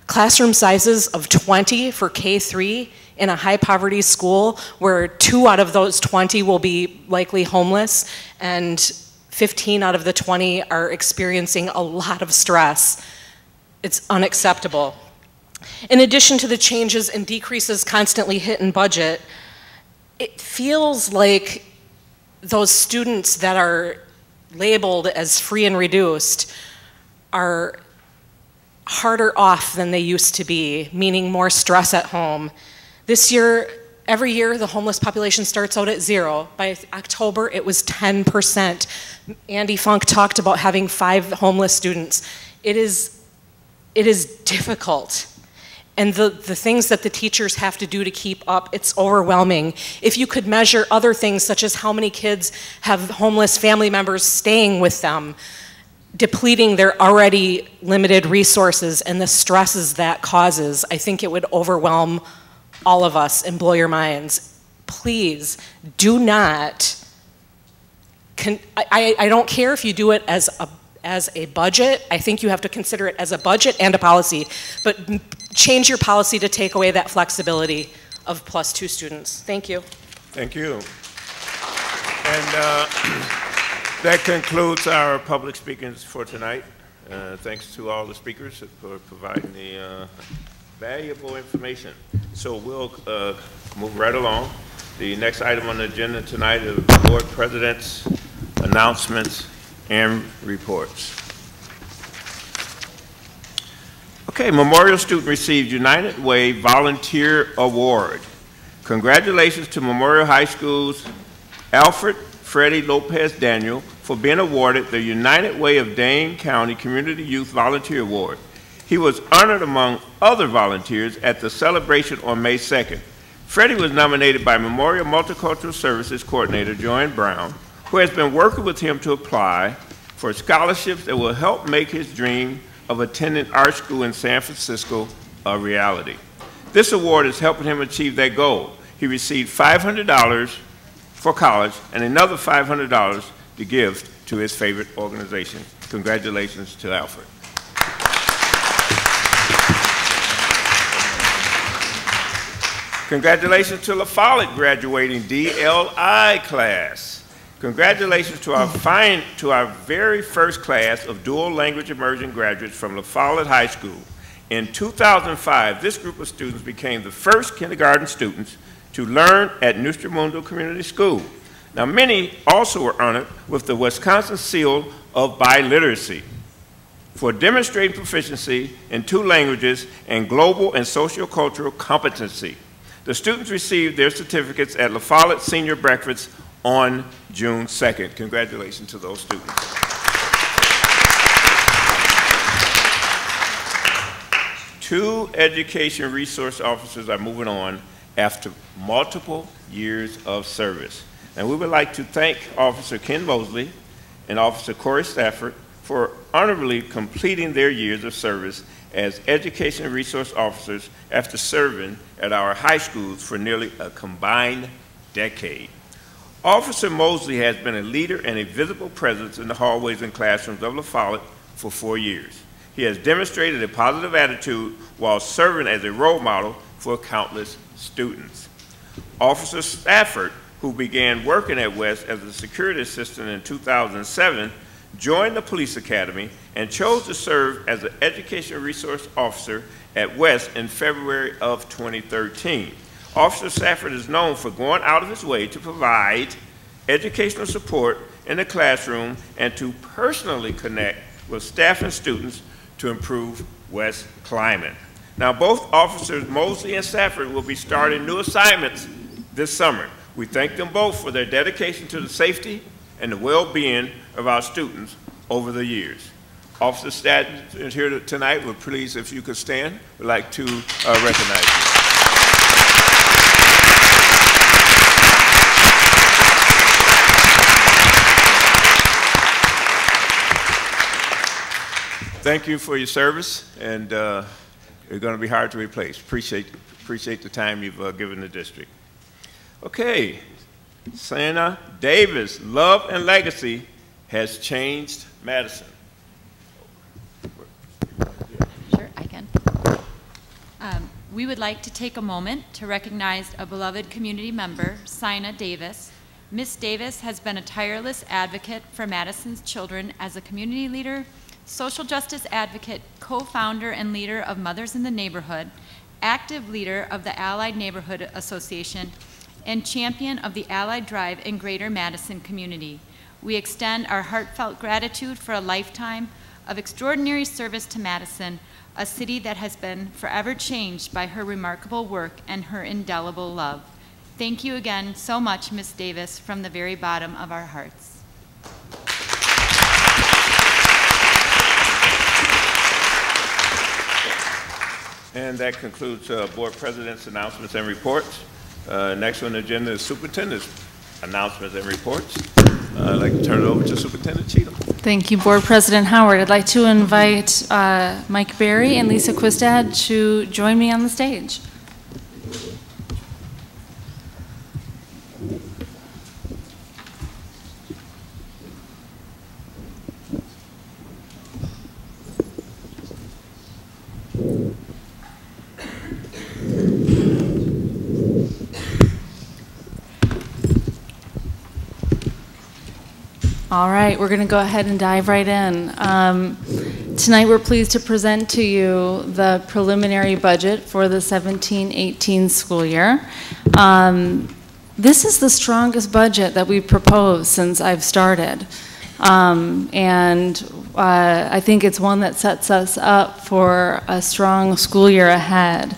Classroom sizes of 20 for K-3 in a high poverty school, where 2 out of those 20 will be likely homeless, and 15 out of the 20 are experiencing a lot of stress. It's unacceptable. In addition to the changes and decreases constantly hit in budget, it feels like those students that are labeled as free and reduced are harder off than they used to be, meaning more stress at home. This year, every year, the homeless population starts out at 0. By October, it was 10%. Andy Funk talked about having 5 homeless students. It is difficult. And the things that the teachers have to do to keep up, it's overwhelming. If you could measure other things, such as how many kids have homeless family members staying with them, depleting their already limited resources and the stresses that causes, I think it would overwhelm all of us and blow your minds. Please do not, I don't care if you do it as a budget. I think you have to consider it as a budget and a policy, but change your policy to take away that flexibility of +2 students. Thank you. Thank you. And that concludes our public speakings for tonight. Thanks to all the speakers for providing the valuable information. So we'll move right along. The next item on the agenda tonight is board president's announcements and reports. Okay, Memorial student received United Way Volunteer Award. Congratulations to Memorial High School's Alfred Freddie Lopez Daniel for being awarded the United Way of Dane County Community Youth Volunteer Award. He was honored among other volunteers at the celebration on May 2nd. Freddie was nominated by Memorial Multicultural Services Coordinator Joanne Brown, who has been working with him to apply for scholarships that will help make his dream of attending art school in San Francisco a reality. This award is helping him achieve that goal. He received $500 for college and another $500 to give to his favorite organization. Congratulations to Alfred. Congratulations to La Follette graduating DLI class. Congratulations to our very first class of dual language immersion graduates from La Follette High School. In 2005, this group of students became the first kindergarten students to learn at Nustramundo Community School. Now, many also were honored with the Wisconsin Seal of Biliteracy for demonstrating proficiency in 2 languages and global and sociocultural competency. The students received their certificates at La Follette Senior Breakfast on June 2nd. Congratulations to those students. Two education resource officers are moving on after multiple years of service. And we would like to thank Officer Ken Mosley and Officer Corey Stafford for honorably completing their years of service as education resource officers after serving at our high schools for nearly a combined decade. Officer Mosley has been a leader and a visible presence in the hallways and classrooms of La Follette for 4 years. He has demonstrated a positive attitude while serving as a role model for countless students. Officer Stafford, who began working at West as a security assistant in 2007, joined the police academy and chose to serve as an education resource officer at West in February of 2013. Officer Stafford is known for going out of his way to provide educational support in the classroom and to personally connect with staff and students to improve West climate. Now, both Officers Mosley and Stafford will be starting new assignments this summer. We thank them both for their dedication to the safety and the well-being of our students over the years. Officer Stafford is here tonight. We're pleased if you could stand. We'd like to recognize you. Thank you for your service, and you're going to be hard to replace. Appreciate the time you've given the district. Okay, Sienna Davis, love and legacy has changed Madison. Sure, I can. We would like to take a moment to recognize a beloved community member, Sienna Davis. Miss Davis has been a tireless advocate for Madison's children as a community leader, social justice advocate, co-founder and leader of Mothers in the Neighborhood, active leader of the Allied Neighborhood Association, and champion of the Allied Drive in Greater Madison community. We extend our heartfelt gratitude for a lifetime of extraordinary service to Madison, a city that has been forever changed by her remarkable work and her indelible love. Thank you again so much, Miss Davis, from the very bottom of our hearts. And that concludes Board President's announcements and reports. Next on the agenda is Superintendent's announcements and reports. I'd like to turn it over to Superintendent Cheatham. Thank you, Board President Howard. I'd like to invite Mike Berry and Lisa Quistad to join me on the stage. All right, we're going to go ahead and dive right in. Tonight we're pleased to present to you the preliminary budget for the 17-18 school year. This is the strongest budget that we've proposed since I've started. I think it's one that sets us up for a strong school year ahead.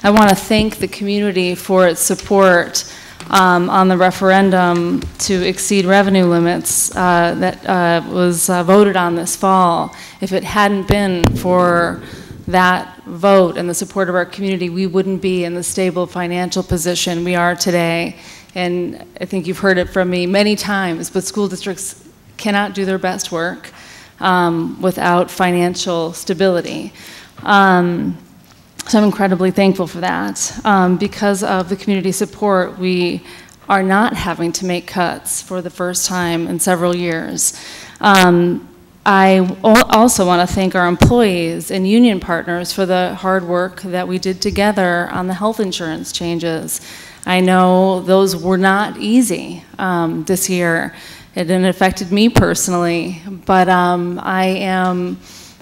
I want to thank the community for its support on the referendum to exceed revenue limits that was voted on this fall. If it hadn't been for that vote and the support of our community, we wouldn't be in the stable financial position we are today. And I think you've heard it from me many times, but school districts cannot do their best work without financial stability. So I'm incredibly thankful for that. Because of the community support, we are not having to make cuts for the first time in several years. I also want to thank our employees and union partners for the hard work that we did together on the health insurance changes. I know those were not easy this year. It affected me personally, but I am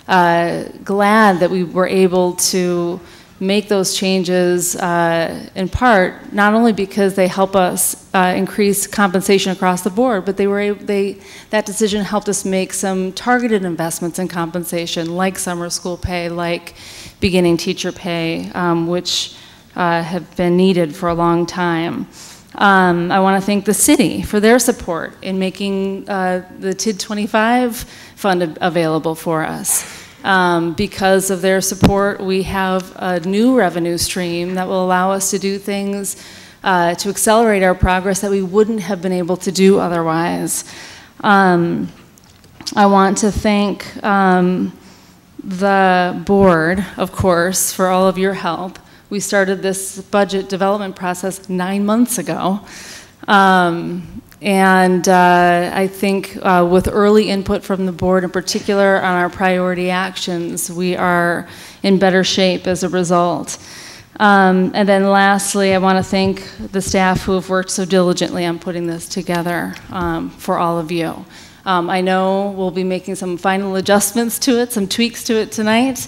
glad that we were able to make those changes in part, not only because they help us increase compensation across the board, but that decision helped us make some targeted investments in compensation, like summer school pay, like beginning teacher pay, which have been needed for a long time. I want to thank the city for their support in making the TID 25 fund available for us. Because of their support, we have a new revenue stream that will allow us to do things to accelerate our progress that we wouldn't have been able to do otherwise. I want to thank the board, of course, for all of your help. We started this budget development process 9 months ago. I think with early input from the board, in particular on our priority actions, we are in better shape as a result. And then lastly, I want to thank the staff who have worked so diligently on putting this together for all of you. I know we'll be making some final adjustments to it, some tweaks to it tonight,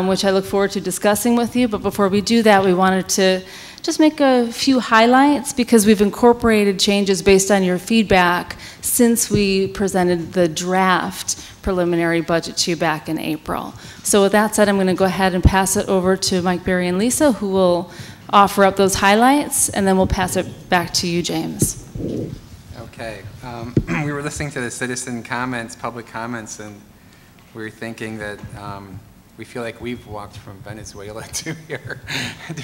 which I look forward to discussing with you. But before we do that, we wanted to just make a few highlights because we've incorporated changes based on your feedback since we presented the draft preliminary budget to you back in April. So with that said, I'm going to go ahead and pass it over to Mike Berry and Lisa, who will offer up those highlights, and then we'll pass it back to you, James. Okay. We were listening to the citizen comments, public comments, and we were thinking that we feel like we've walked from Venezuela to here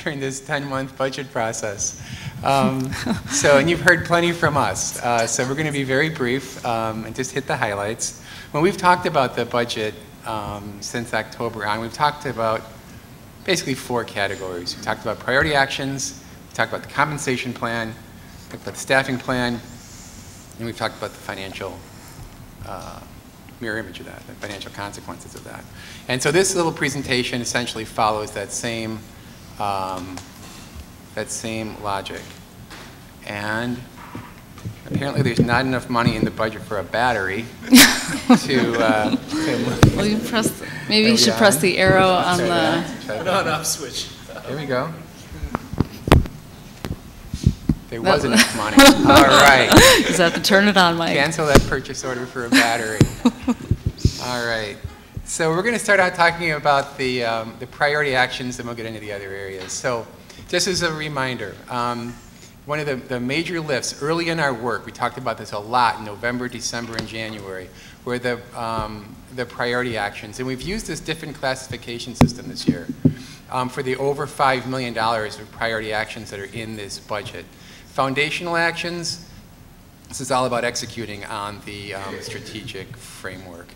during this 10-month budget process. And you've heard plenty from us. So we're going to be very brief and just hit the highlights. When we've talked about the budget since October on, we've talked about basically 4 categories. We talked about priority actions, we talked about the compensation plan, we talked about the staffing plan, and we've talked about the financial mirror image of that, the financial consequences of that. And so this little presentation essentially follows that same logic. And apparently there's not enough money in the budget for a battery to Will you press, maybe you should press the arrow on the... On-off switch. Here we go. There was enough money. All right. Just have to turn it on, Mike. Cancel that purchase order for a battery. All right. So we're going to start out talking about the priority actions, and we'll get into the other areas. So just as a reminder, one of the major lifts early in our work, we talked about this a lot in November, December, and January, were the priority actions. And we've used this different classification system this year for the over $5 million of priority actions that are in this budget. Foundational actions, This is all about executing on the strategic framework.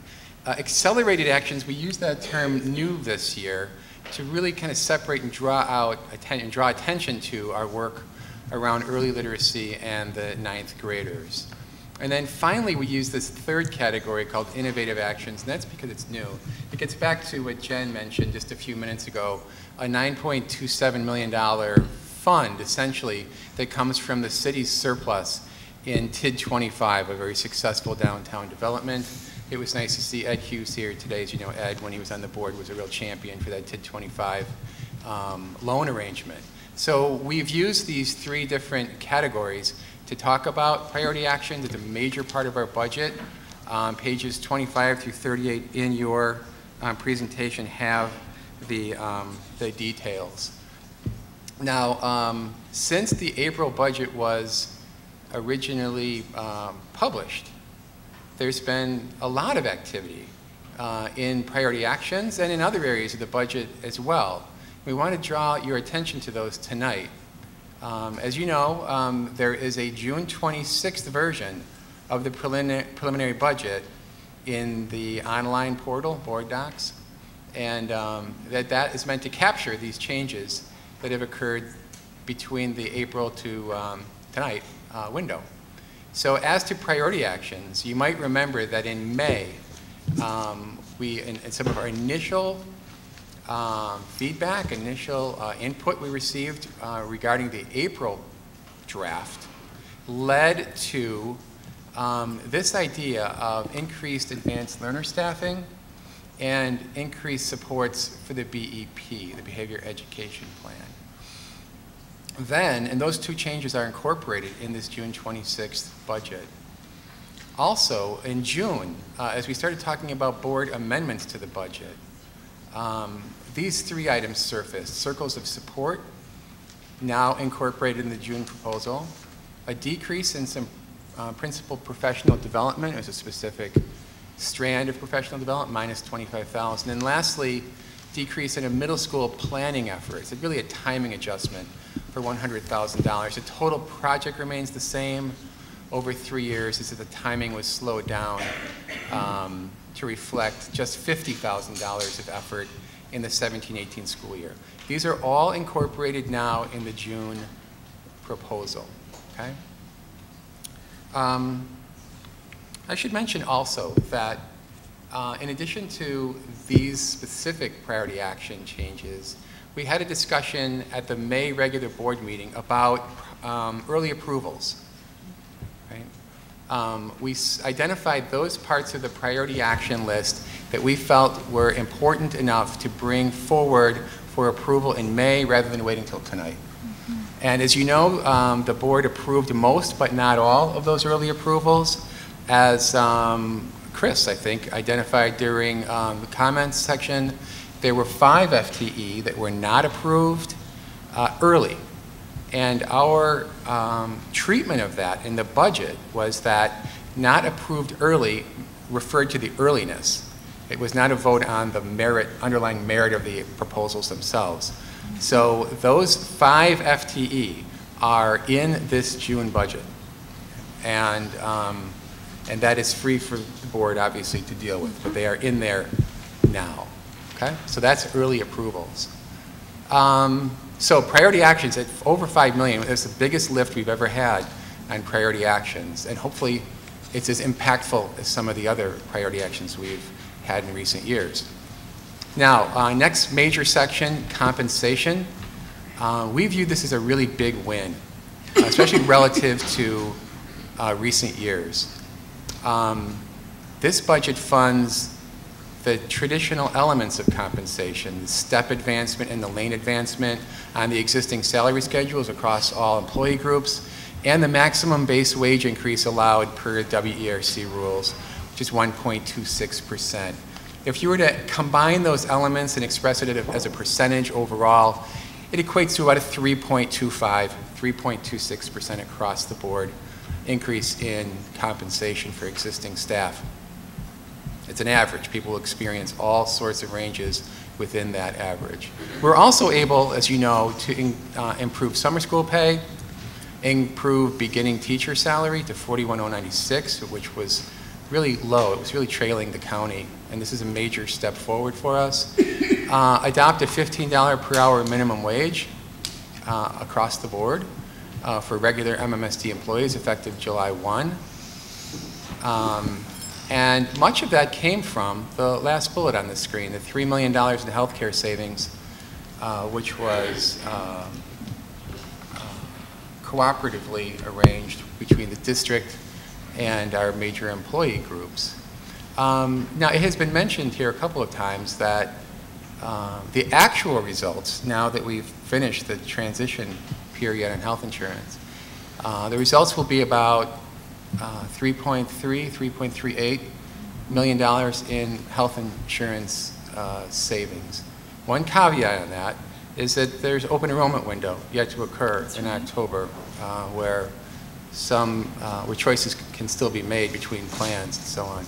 Accelerated actions, we use that term new this year to really kind of separate and draw attention to our work around early literacy and the 9th graders. And then finally, we use this third category called innovative actions, and that's because it's new. It gets back to what Jen mentioned just a few minutes ago, a $9.27 million fund, essentially, that comes from the city's surplus in TID 25, a very successful downtown development. It was nice to see Ed Hughes here today. As you know, Ed, when he was on the board, was a real champion for that TID 25 loan arrangement. So we've used these three different categories to talk about priority actions. It's a major part of our budget. Pages 25 through 38 in your presentation have the details. Now, since the April budget was originally published, there's been a lot of activity in priority actions and in other areas of the budget as well. We want to draw your attention to those tonight. As you know, there is a June 26th version of the preliminary budget in the online portal, Board Docs, and that is meant to capture these changes that have occurred between the April to tonight window. So as to priority actions, you might remember that in May, in some of our initial feedback, initial input we received regarding the April draft led to this idea of increased advanced learner staffing and increased supports for the BEP, the Behavior Education Plan. Then, and those two changes are incorporated in this June 26th budget. Also, in June, as we started talking about board amendments to the budget, these three items surfaced: circles of support, now incorporated in the June proposal, a decrease in some principal professional development as a specific strand of professional development, minus $25,000, and lastly, decrease in a middle school planning effort. It's really a timing adjustment for $100,000. The total project remains the same over 3 years. It's that the timing was slowed down to reflect just $50,000 of effort in the 17-18 school year. These are all incorporated now in the June proposal, okay? I should mention also that in addition to these specific priority action changes, we had a discussion at the May regular board meeting about early approvals. Right? We identified those parts of the priority action list that we felt were important enough to bring forward for approval in May rather than waiting until tonight. And as you know, the board approved most but not all of those early approvals, as Chris, I think, identified during the comments section. There were 5 FTE that were not approved early. And our treatment of that in the budget was that not approved early referred to the earliness. It was not a vote on the merit, underlying merit of the proposals themselves. So those 5 FTE are in this June budget. And that is free for the board, obviously, to deal with, but they are in there now. Okay? So that's early approvals. So priority actions at over $5 million, that's the biggest lift we've ever had on priority actions, and hopefully it's as impactful as some of the other priority actions we've had in recent years. Now, next major section, compensation. We view this as a really big win, especially relative to recent years. This budget funds the traditional elements of compensation, the step advancement and the lane advancement on the existing salary schedules across all employee groups, and the maximum base wage increase allowed per WERC rules, which is 1.26%. If you were to combine those elements and express it as a percentage overall, it equates to about a 3.25, 3.26% across the board increase in compensation for existing staff. It's an average. People will experience all sorts of ranges within that average. We're also able, as you know, to improve summer school pay improved beginning teacher salary to $41,096, which was really low. It was really trailing the county, and this is a major step forward for us. Adopt a $15 per hour minimum wage across the board for regular MMSD employees effective July 1. And much of that came from the last bullet on the screen, the $3 million in healthcare savings, which was cooperatively arranged between the district and our major employee groups. Now, it has been mentioned here a couple of times that the actual results, now that we've finished the transition period on health insurance, the results will be about $3.38 million in health insurance savings. One caveat on that is that there's open enrollment window yet to occur in October where choices can still be made between plans and so on.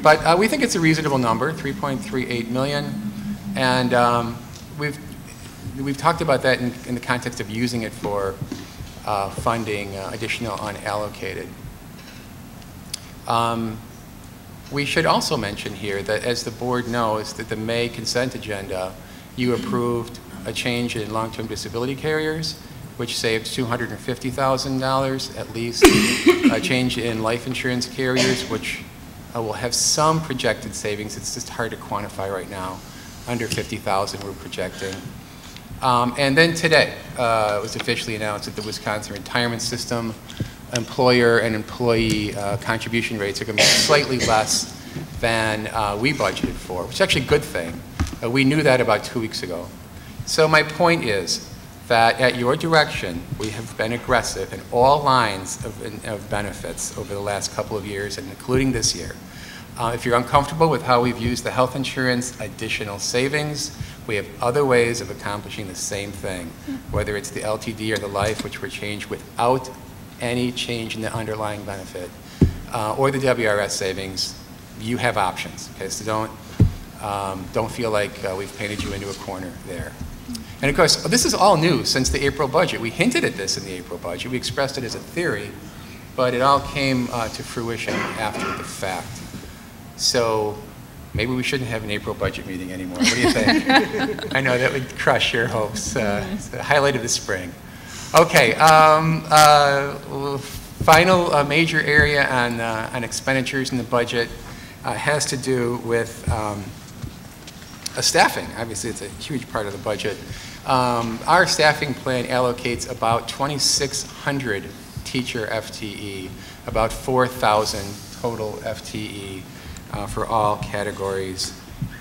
But we think it's a reasonable number, 3.38 million, and we've talked about that in the context of using it for funding additional unallocated. We should also mention here that, as the board knows, that the May consent agenda, you approved a change in long-term disability carriers, which saved $250,000 at least, a change in life insurance carriers, which will have some projected savings. It's just hard to quantify right now. Under 50,000 we're projecting. And then today, it was officially announced that the Wisconsin retirement system employer and employee contribution rates are going to be slightly less than we budgeted for, which is actually a good thing. We knew that about 2 weeks ago. So my point is that at your direction, we have been aggressive in all lines of benefits over the last couple of years, and including this year. If you're uncomfortable with how we've used the health insurance additional savings, we have other ways of accomplishing the same thing, whether it's the LTD or the life, which were changed without any change in the underlying benefit, or the WRS savings. You have options, okay? So don't feel like we've painted you into a corner there. And of course, this is all new since the April budget. We hinted at this in the April budget. We expressed it as a theory, but it all came to fruition after the fact. So maybe we shouldn't have an April budget meeting anymore. What do you think? I know that would crush your hopes. It's the highlight of the spring. Okay, final major area on expenditures in the budget has to do with staffing. Obviously, it's a huge part of the budget. Our staffing plan allocates about 2,600 teacher FTE, about 4,000 total FTE for all categories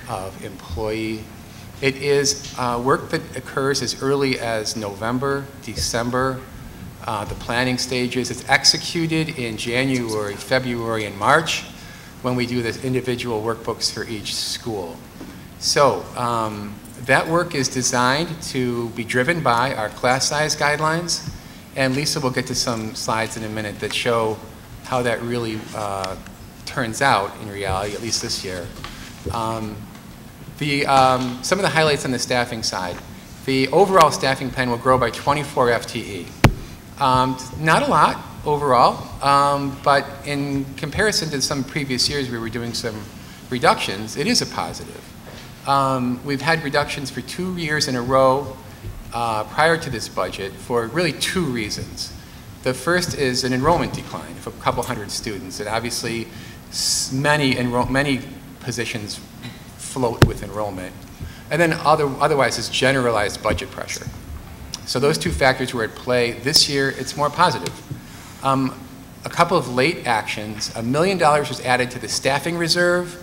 of employee. It is work that occurs as early as November, December, the planning stages. It's executed in January, February, and March when we do the individual workbooks for each school. So that work is designed to be driven by our class size guidelines, and Lisa will get to some slides in a minute that show how that really turns out in reality, at least this year. Some of the highlights on the staffing side. The overall staffing plan will grow by 24 FTE. Not a lot overall, but in comparison to some previous years we were doing some reductions, it is a positive. We've had reductions for 2 years in a row prior to this budget for really 2 reasons. The first is an enrollment decline of a couple hundred students, and obviously many positions float with enrollment. And then otherwise it's generalized budget pressure. So those 2 factors were at play. This year it's more positive. A couple of late actions, $1 million was added to the staffing reserve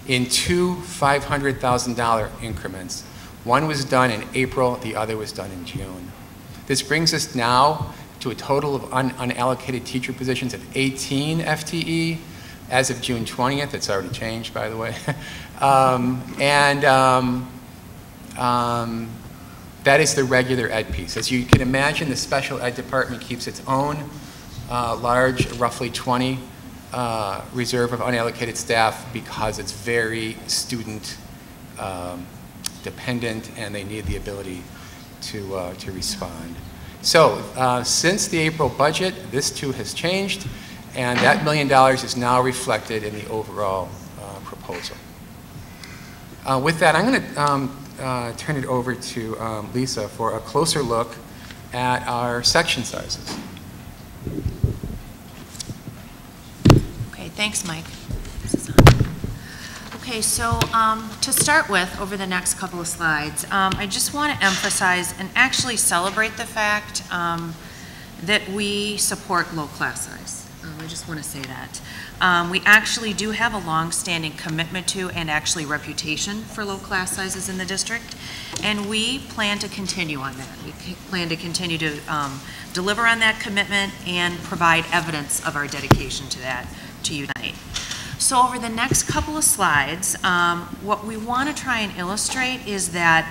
in 2 $500,000 increments. One was done in April, the other was done in June. This brings us now to a total of unallocated teacher positions of 18 FTE. As of June 20th, it's already changed, by the way. That is the regular ed piece. As you can imagine, the special ed department keeps its own large, roughly 20 reserve of unallocated staff because it's very student dependent and they need the ability to respond. So since the April budget, this too has changed, and that $1 million is now reflected in the overall proposal. With that, I'm going to turn it over to Lisa for a closer look at our section sizes. Okay, thanks, Mike. Okay, so to start with, over the next couple of slides, I just want to emphasize and actually celebrate the fact that we support low class size. I just want to say that. We actually do have a long-standing commitment to and actually reputation for low class sizes in the district, and we plan to continue on that. We plan to continue to deliver on that commitment and provide evidence of our dedication to that to you tonight. So over the next couple of slides, what we want to try and illustrate is that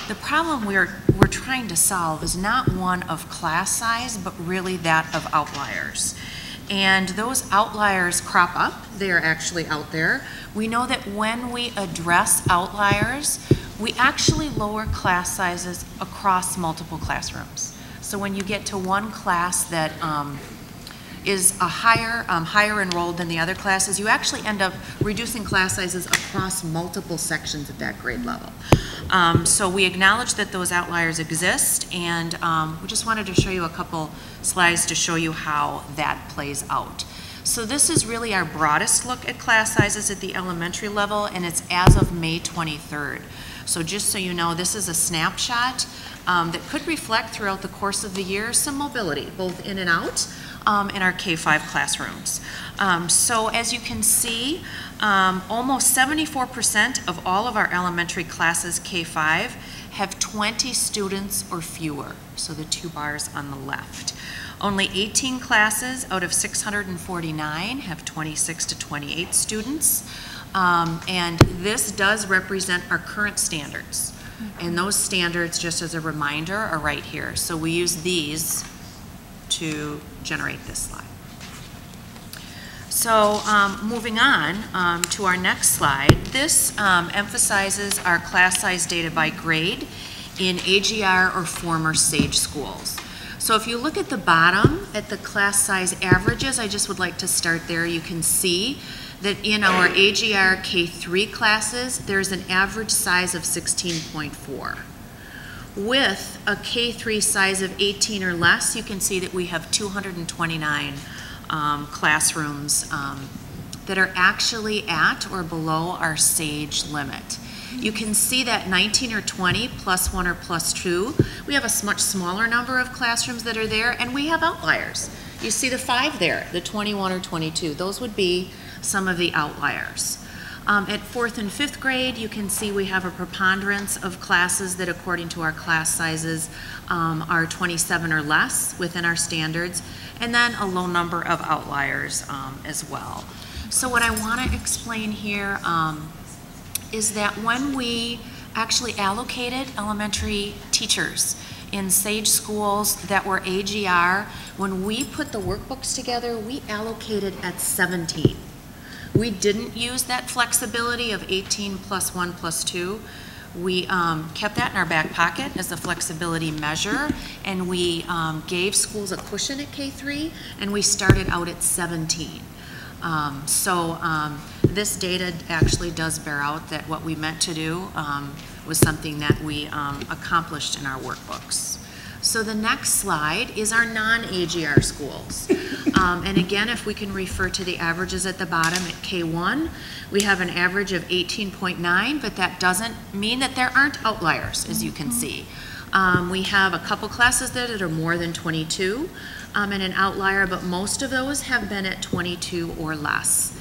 the problem we're trying to solve is not one of class size, but really that of outliers. And those outliers crop up. They are actually out there. We know that when we address outliers, we actually lower class sizes across multiple classrooms. So when you get to one class that is a higher enrolled than the other classes, you actually end up reducing class sizes across multiple sections at that grade level. So we acknowledge that those outliers exist, and we just wanted to show you a couple slides to show you how that plays out. So this is really our broadest look at class sizes at the elementary level, and it's as of May 23rd. So just so you know, this is a snapshot that could reflect throughout the course of the year some mobility, both in and out, in our K-5 classrooms. So as you can see, almost 74% of all of our elementary classes K-5 have 20 students or fewer, so the two bars on the left. Only 18 classes out of 649 have 26 to 28 students, and this does represent our current standards. And those standards, just as a reminder, are right here. So we use these to generate this slide. So moving on to our next slide, this emphasizes our class size data by grade in AGR or former SAGE schools. So if you look at the bottom at the class size averages, I just would like to start there. You can see that in our AGR K3 classes, there's an average size of 16.4. With a K3 size of 18 or less, you can see that we have 229 classrooms that are actually at or below our SAGE limit. You can see that 19 or 20 plus 1 or plus 2, we have a much smaller number of classrooms that are there, and we have outliers. You see the 5 there, the 21 or 22. Those would be some of the outliers. At 4th and 5th grade, you can see we have a preponderance of classes that, according to our class sizes, are 27 or less within our standards, and then a low number of outliers as well. So what I want to explain here is that when we actually allocated elementary teachers in SAGE schools that were AGR, when we put the workbooks together, we allocated at 17. We didn't use that flexibility of 18 plus 1 plus 2. We kept that in our back pocket as a flexibility measure, and we gave schools a cushion at K3, and we started out at 17. This data actually does bear out that what we meant to do was something that we accomplished in our workbooks. So the next slide is our non-AGR schools. And again, if we can refer to the averages at the bottom at K1, we have an average of 18.9, but that doesn't mean that there aren't outliers, as you can see. We have a couple classes there that are more than 22 and an outlier, but most of those have been at 22 or less.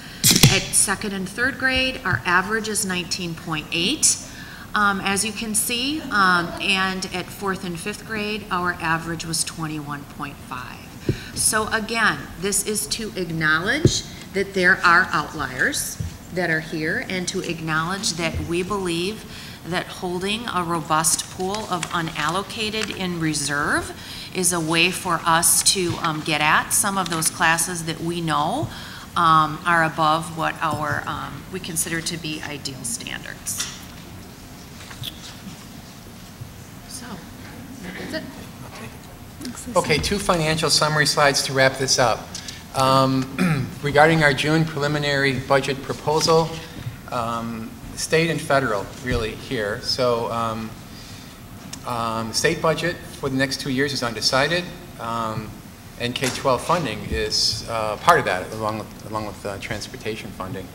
At 2nd and 3rd grade, our average is 19.8. As you can see, and at 4th and 5th grade, our average was 21.5. So again, this is to acknowledge that there are outliers that are here, and to acknowledge that we believe that holding a robust pool of unallocated in reserve is a way for us to get at some of those classes that we know are above what our we consider to be ideal standards. So, that's it. Okay, 2 financial summary slides to wrap this up. Regarding our June preliminary budget proposal, state and federal really here. So state budget for the next 2 years is undecided, and K-12 funding is part of that, along with transportation funding.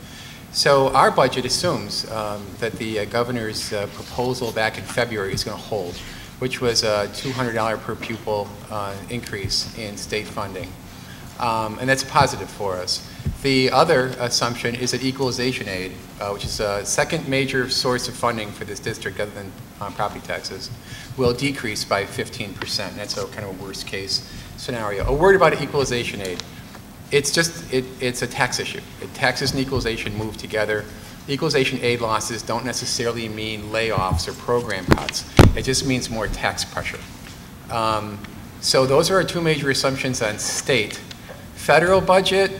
So our budget assumes that the governor's proposal back in February is going to hold, which was a $200 per pupil increase in state funding. And that's positive for us. The other assumption is that equalization aid, which is a second major source of funding for this district other than property taxes, will decrease by 15%. That's a kind of a worst case scenario. A word about equalization aid. It's a tax issue. Taxes and equalization move together. Equalization aid losses don't necessarily mean layoffs or program cuts. It just means more tax pressure. So those are our 2 major assumptions on state. Federal budget,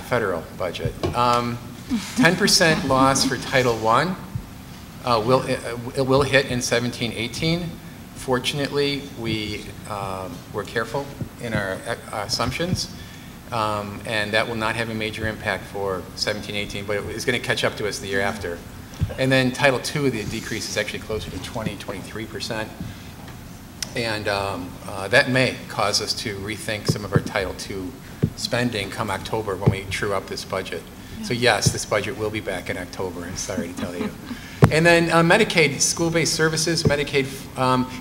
federal budget. 10% loss for Title I it will hit in 17-18. Fortunately, we were careful in our assumptions, and that will not have a major impact for 17-18, but it's going to catch up to us the year after. And then Title II, the decrease is actually closer to 20-23%. And that may cause us to rethink some of our Title II spending come October when we true up this budget. So yes, this budget will be back in October, I'm sorry to tell you. And then Medicaid, school-based services, Medicaid,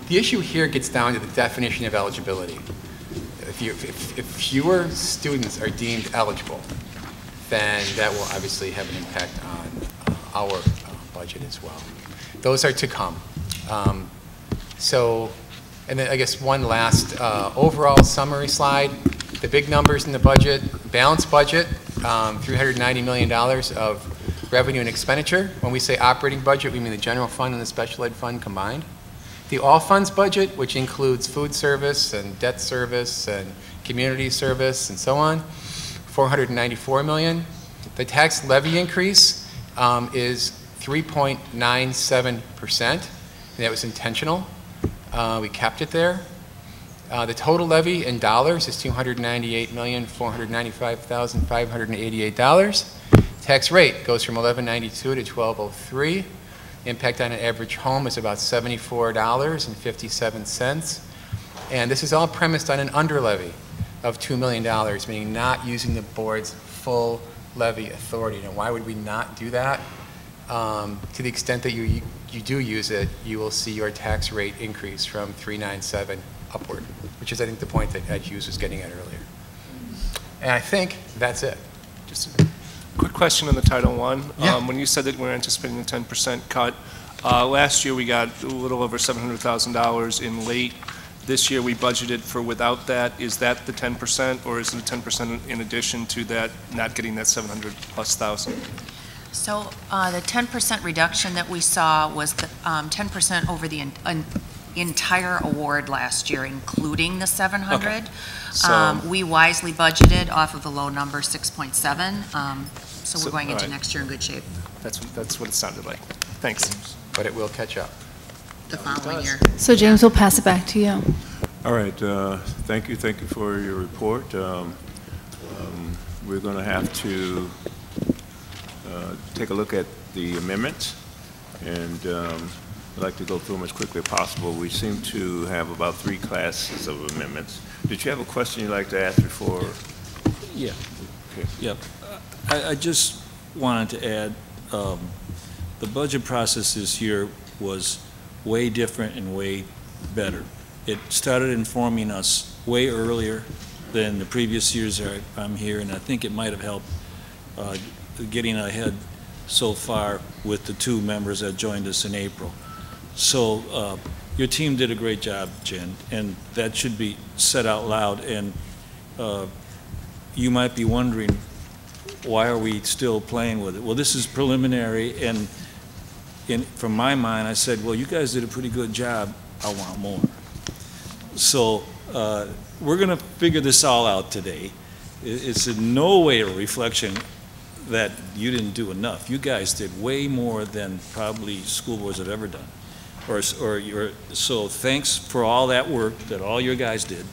the issue here gets down to the definition of eligibility. If fewer students are deemed eligible, then that will obviously have an impact on our budget as well. Those are to come. And then I guess one last overall summary slide. The big numbers in the budget, balanced budget, $390 million of revenue and expenditure. When we say operating budget, we mean the general fund and the special ed fund combined. The all funds budget, which includes food service and debt service and community service and so on, $494 million. The tax levy increase is 3.97%, and that was intentional. We kept it there. The total levy in dollars is $298,495,588. Tax rate goes from $11.92 to $12.03. Impact on an average home is about $74.57. And this is all premised on an under levy of $2 million, meaning not using the board's full levy authority. Now, why would we not do that? To the extent that you do use it, you will see your tax rate increase from 397 upward, which is, I think, the point that Ed Hughes was getting at earlier. And I think that's it. Just a quick question on the Title I. Yeah. When you said that we're anticipating a 10% cut, last year we got a little over $700,000 in late. This year we budgeted for without that. Is that the 10%, or is it 10% in addition to that, not getting that 700,000+? So the 10% reduction that we saw was the 10% over the entire award last year, including the 700. Okay. So, we wisely budgeted off of the low number, 6.7. So we're going into next year in good shape. That's what it sounded like. Thanks. But it will catch up. The following year. So James, we'll pass it back to you. All right. Thank you for your report. We're going to have to take a look at the amendments, and I'd like to go through them as quickly as possible. We seem to have about 3 classes of amendments. Did you have a question you'd like to ask before? Yeah. Okay. Yep. I just wanted to add, the budget process this year was way different and way better. It started informing us way earlier than the previous years I'm here, and I think it might have helped getting ahead so far with the 2 members that joined us in April. So your team did a great job, Jen, and that should be said out loud. And you might be wondering, why are we still playing with it? Well, this is preliminary, and from my mind, I said, well, you guys did a pretty good job. I want more. So we're going to figure this all out today. It's in no way a reflection that you didn't do enough. You guys did way more than probably school boards have ever done. So thanks for all that work that all your guys did.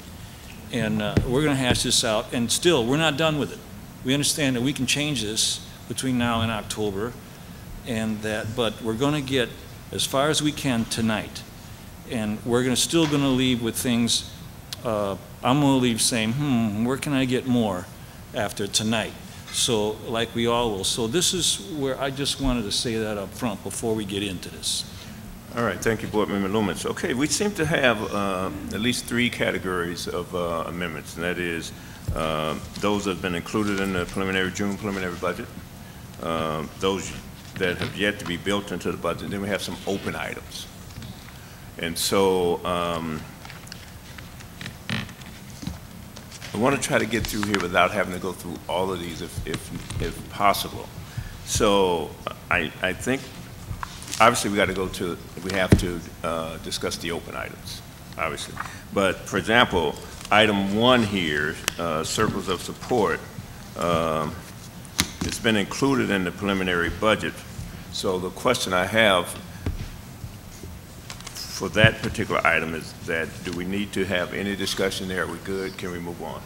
And we're going to hash this out. And still, we're not done with it. We understand that we can change this between now and October, but we're going to get as far as we can tonight. And we're still going to leave with things. I'm going to leave saying, where can I get more after tonight? So, like we all will. So this is where I just wanted to say that up front before we get into this. All right, thank you, Board Member Lumens. Okay, we seem to have at least 3 categories of amendments, and that is those that have been included in the June preliminary budget, those that have yet to be built into the budget, then we have some open items. And so I want to try to get through here without having to go through all of these if possible. So I think obviously we have to discuss the open items, obviously. But for example, item 1 here, circles of support, it's been included in the preliminary budget. So the question I have for that particular item is that, do we need to have any discussion there? Are we good? Can we move on?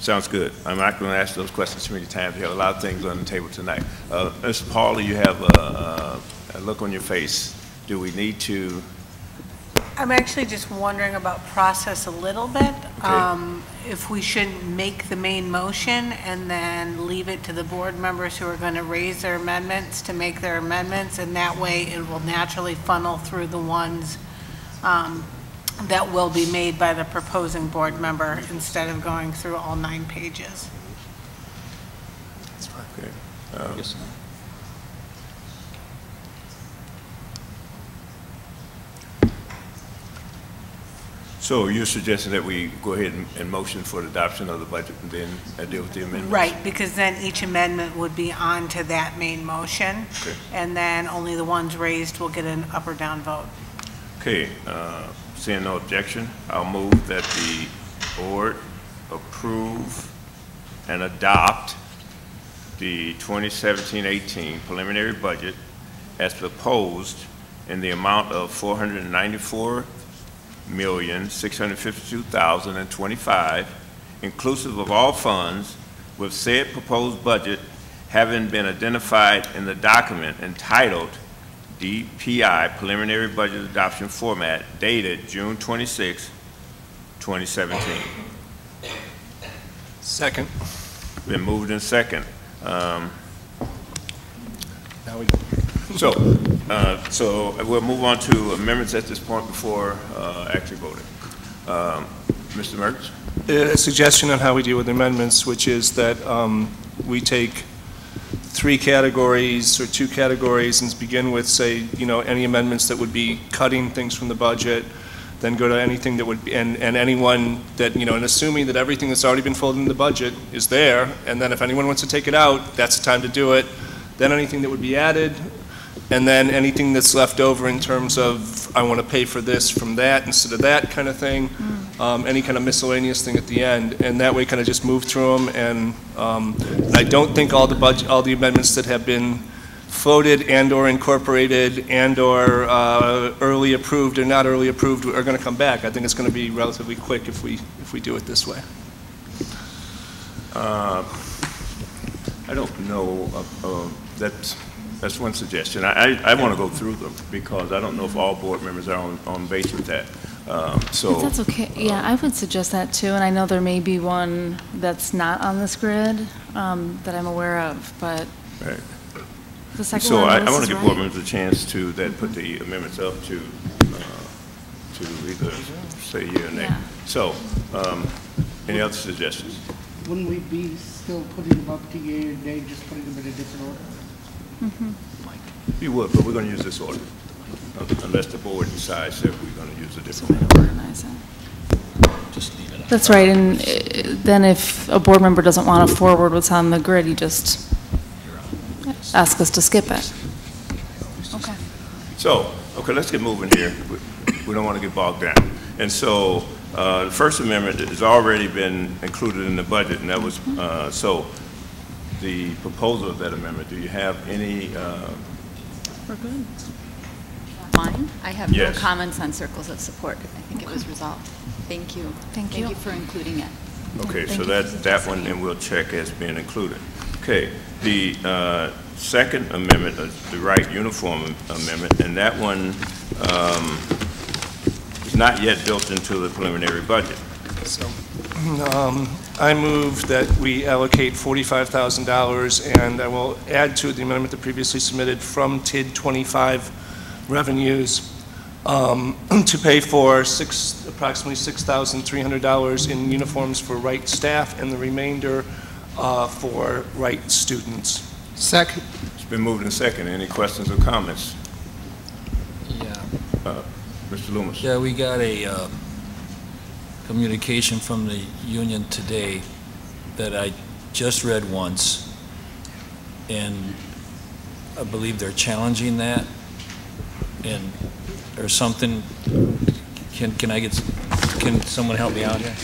Sounds good. I'm not going to ask those questions too many times. We have a lot of things on the table tonight. Mr. Paula, you have a look on your face. Do we need to? I'm actually just wondering about process a little bit. Okay. If we should make the main motion and then leave it to the board members who are going to raise their amendments to make their amendments, and that way it will naturally funnel through the ones that will be made by the proposing board member instead of going through all 9 pages. That's right. Okay. Yes. So you're suggesting that we go ahead and motion for the adoption of the budget and then deal with the amendments? Right, because then each amendment would be on to that main motion, okay. And then only the ones raised will get an up or down vote. Okay, seeing no objection, I'll move that the board approve and adopt the 2017-18 preliminary budget as proposed in the amount of $494,652,025, inclusive of all funds, with said proposed budget having been identified in the document entitled DPI Preliminary Budget Adoption Format dated June 26, 2017. Second. Been moved in second. Now we So we'll move on to amendments at this point before actually voting. Mr. Mertz? A suggestion on how we deal with amendments, which is that we take 3 categories or 2 categories and begin with, say, any amendments that would be cutting things from the budget, then go to anything that would be, and anyone that, and assuming that everything that's already been folded in the budget is there, and then if anyone wants to take it out, that's the time to do it. Then anything that would be added, and then anything that's left over in terms of, I want to pay for this from that instead of that kind of thing, any kind of miscellaneous thing at the end, and that way kind of just move through them. And I don't think all the amendments that have been voted and or incorporated and or early approved or not early approved are going to come back. I think it's going to be relatively quick if we do it this way. I don't know. That's one suggestion. I want to go through them because I don't know if all board members are on base with that. So if that's okay, yeah, I would suggest that too. And I know there may be one that's not on this grid that I'm aware of, but right. The second so one I want to give right. board members a chance to put the amendments up to either say yeah or nay. Yeah. So any other suggestions? Wouldn't we be still putting them up to yea or nay, just putting them in a different order? Mm-hmm. You would, but we're going to use this order, unless the board decides that we're going to use a different order. Just leave it. That's right. And then if a board member doesn't want to forward what's on the grid, you just ask us to skip it. Okay. So, okay, let's get moving here. We don't want to get bogged down. And so the First Amendment has already been included in the budget, and that was, so the proposal of that amendment, do you have any? We're good. fine. I have no Yes. comments on circles of support. I think it was resolved. Thank you. Thank you. Thank you for including it. Okay, Thank so you. that one, then we'll check as being included. Okay, the second amendment, the right uniform amendment, and that one is not yet built into the preliminary budget. So, I move that we allocate $45,000, and I will add to the amendment that previously submitted from TID 25 revenues to pay for approximately $6,300 in uniforms for right staff and the remainder for right students. Second. It's been moved and second. Any questions or comments? Yeah. Mr. Loomis. Yeah, we got a communication from the union today that I just read once, and I believe they're challenging that, and there's something, can someone help me out here?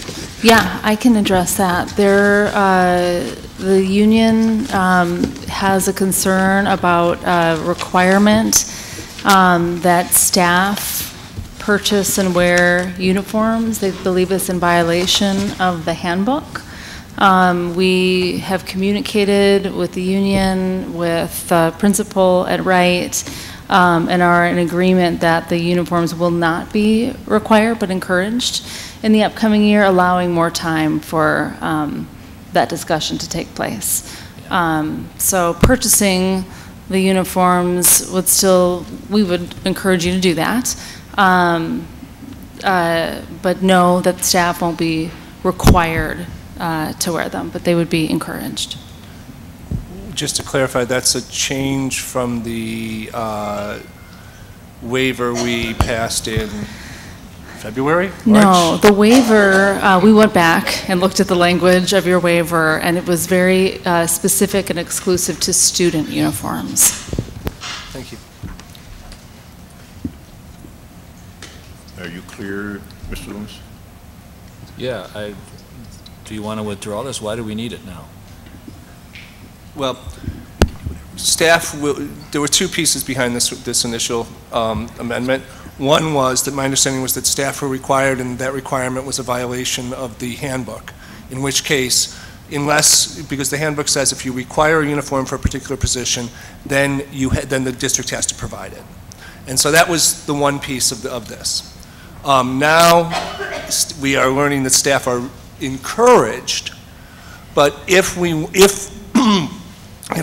Yeah, I can address that. The union has a concern about a requirement that staff purchase and wear uniforms. They believe it's in violation of the handbook. We have communicated with the union, with the principal at Wright, and are in agreement that the uniforms will not be required but encouraged in the upcoming year, allowing more time for that discussion to take place. So purchasing the uniforms we would encourage you to do that. But know that staff won't be required to wear them, but they would be encouraged. Just to clarify, that's a change from the waiver we passed in February? No, March? the waiver, we went back and looked at the language of your waiver, and it was very specific and exclusive to student uniforms. Thank you. Are you clear, Mr. Loomis? Yeah, do you want to withdraw this? Why do we need it now? Well, there were two pieces behind this initial amendment. One was that my understanding was that staff were required, and that requirement was a violation of the handbook, in which case, because the handbook says if you require a uniform for a particular position, then the district has to provide it. And so that was the one piece of this. Now we are learning that staff are encouraged, but if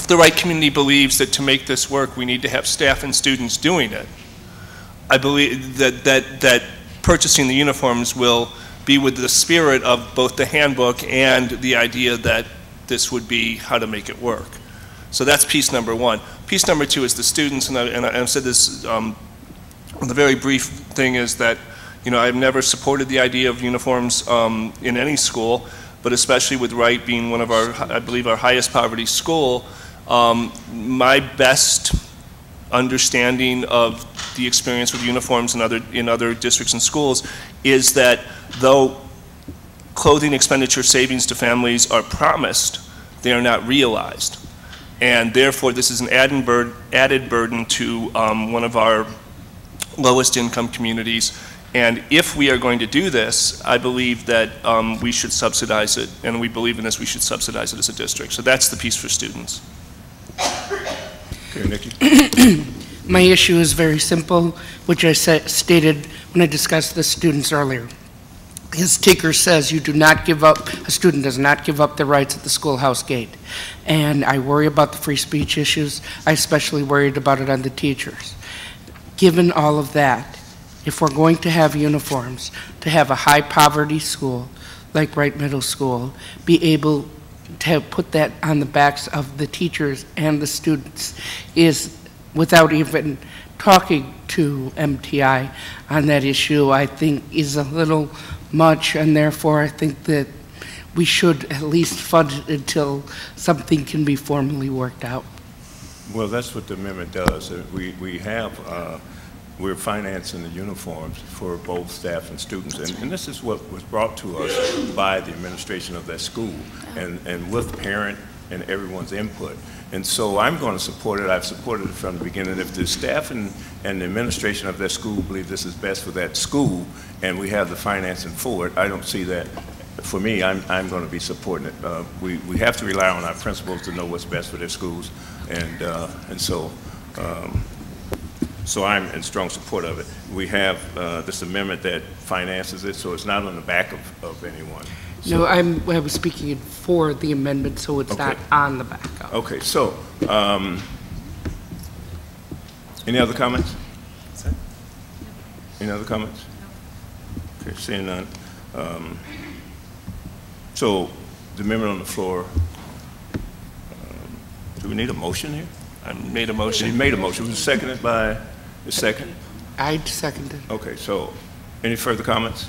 the right community believes that to make this work we need to have staff and students doing it, I believe that purchasing the uniforms will be with the spirit of both the handbook and the idea that this would be how to make it work. So that's piece number one. Piece number two is the students, and I've said this, the very brief thing is that, I've never supported the idea of uniforms in any school, but especially with Wright being one of I believe our highest poverty school, my best understanding of the experience with uniforms in other districts and schools is that though clothing expenditure savings to families are promised, they are not realized. And therefore, this is an added burden to one of our lowest income communities. And if we are going to do this, I believe that we should subsidize it, and we believe in this, we should subsidize it as a district. So that's the piece for students. Okay, Nikki. My issue is very simple, which I stated when I discussed the students earlier. His ticker says a student does not give up their rights at the schoolhouse gate. And I worry about the free speech issues. I especially worried about it on the teachers. Given all of that, if we're going to have uniforms, to have a high poverty school like Wright Middle School, be able to put that on the backs of the teachers and the students is, without even talking to MTI on that issue, I think is a little much, and therefore I think that we should at least fund it until something can be formally worked out. Well, that's what the amendment does. We're financing the uniforms for both staff and students, and this is what was brought to us by the administration of that school, and with parent and everyone's input. And so I'm going to support it. I've supported it from the beginning. If the staff and the administration of that school believe this is best for that school, and we have the financing for it, I don't see that. For me, I'm going to be supporting it. We have to rely on our principals to know what's best for their schools, and so I'm in strong support of it. We have this amendment that finances it, so it's not on the back of anyone. So, no, I was speaking for the amendment, so it's not on the back of. Okay, so any other comments? Any other comments? Okay, seeing none. So the amendment on the floor, do we need a motion here? I made a motion. You made a motion. Was it seconded by the second? I seconded. Okay, so any further comments?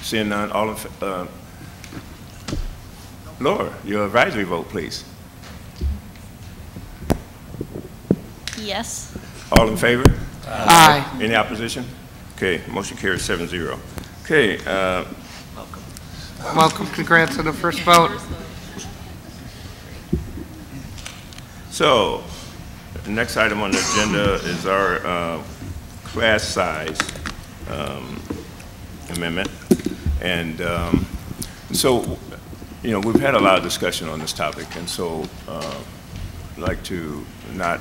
Seeing none, all in Laura, your advisory vote, please. Yes. All in favor? Aye. Any opposition? Okay, motion carries 7-0. Okay. Welcome. Congrats on the first vote. So, the next item on the agenda is our class size amendment. And so, you know, we've had a lot of discussion on this topic, and so I'd like to not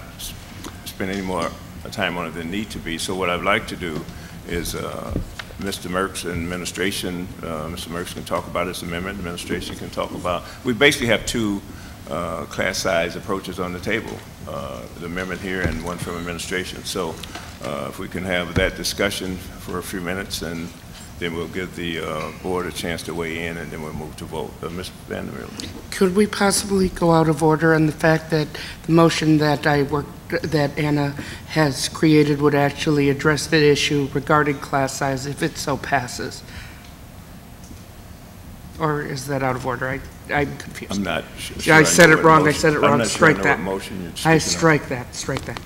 spend any more time on it than need to be. So what I'd like to do is Mr. Merck's administration, Mr. Merck's can talk about his amendment, the administration can talk about, we basically have two class size approaches on the table, the amendment here and one from administration. So if we can have that discussion for a few minutes, and then we'll give the board a chance to weigh in, and then we'll move to vote. Ms. Vanderbilt. Could we possibly go out of order on the fact that the motion that that Anna has created would actually address the issue regarding class size if it so passes? Or is that out of order? I'm confused. I'm not sure. Yeah, I said it wrong. I said it wrong. I'm not sure Strike that. I strike that. Strike that.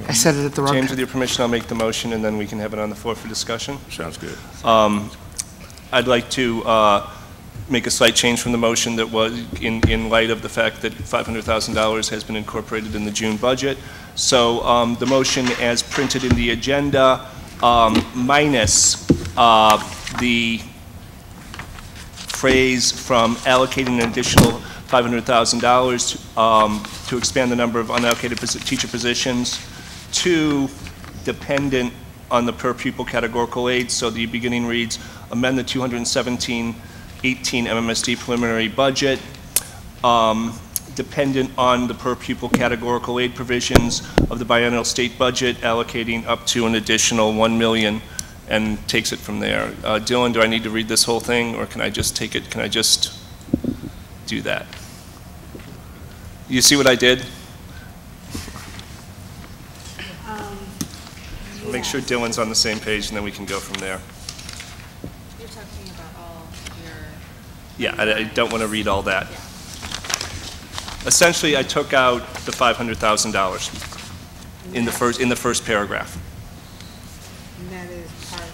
I said it at the wrong time. James, with your permission, I'll make the motion, and then we can have it on the floor for discussion. Sounds good. I'd like to make a slight change from the motion that was in light of the fact that $500,000 has been incorporated in the June budget. So the motion as printed in the agenda, minus the phrase from allocating an additional $500,000 to expand the number of unallocated teacher positions to dependent on the per pupil categorical aid. So the beginning reads, amend the 2017-18 MMSD preliminary budget, dependent on the per pupil categorical aid provisions of the biennial state budget, allocating up to an additional $1 million, and takes it from there. Dylan, do I need to read this whole thing, or can I just take it? Can I just do that? You see what I did? Make sure Dylan's on the same page, and then we can go from there. You're talking about all your... Yeah, I don't want to read all that. Yeah. Essentially, I took out the $500,000 in the first paragraph. And that is part of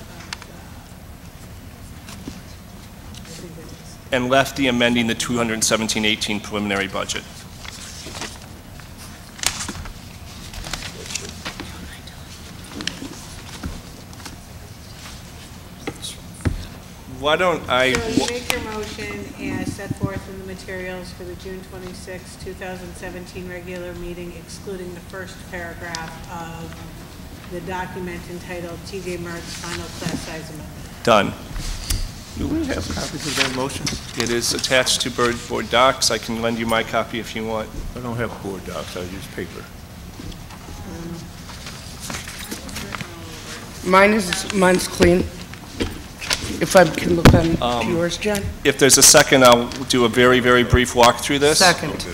and left the amending the 2017-18 preliminary budget. Why don't I... So you make your motion as set forth in the materials for the June 26, 2017 regular meeting, excluding the first paragraph of the document entitled T.J. Merck's final class size amendment. Done. Do we have copies of that motion? It is attached to board docs. I can lend you my copy if you want. I don't have board docs. I use paper. Mine's clean. If I can look on yours, John? If there's a second, I'll do a very, very brief walk through this. Second.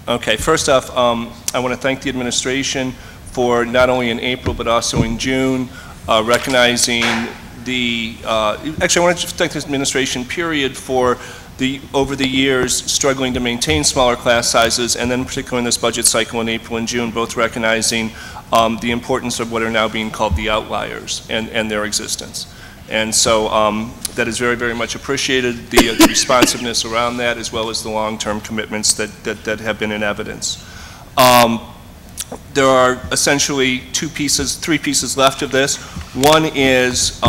Okay, first off, I want to thank the administration for not only in April but also in June recognizing the, actually I want to thank this administration period for over the years struggling to maintain smaller class sizes, and then particularly in this budget cycle in April and June, both recognizing the importance of what are now being called the outliers and their existence. And so that is very, very much appreciated, the responsiveness around that, as well as the long-term commitments that have been in evidence. There are essentially three pieces left of this. One is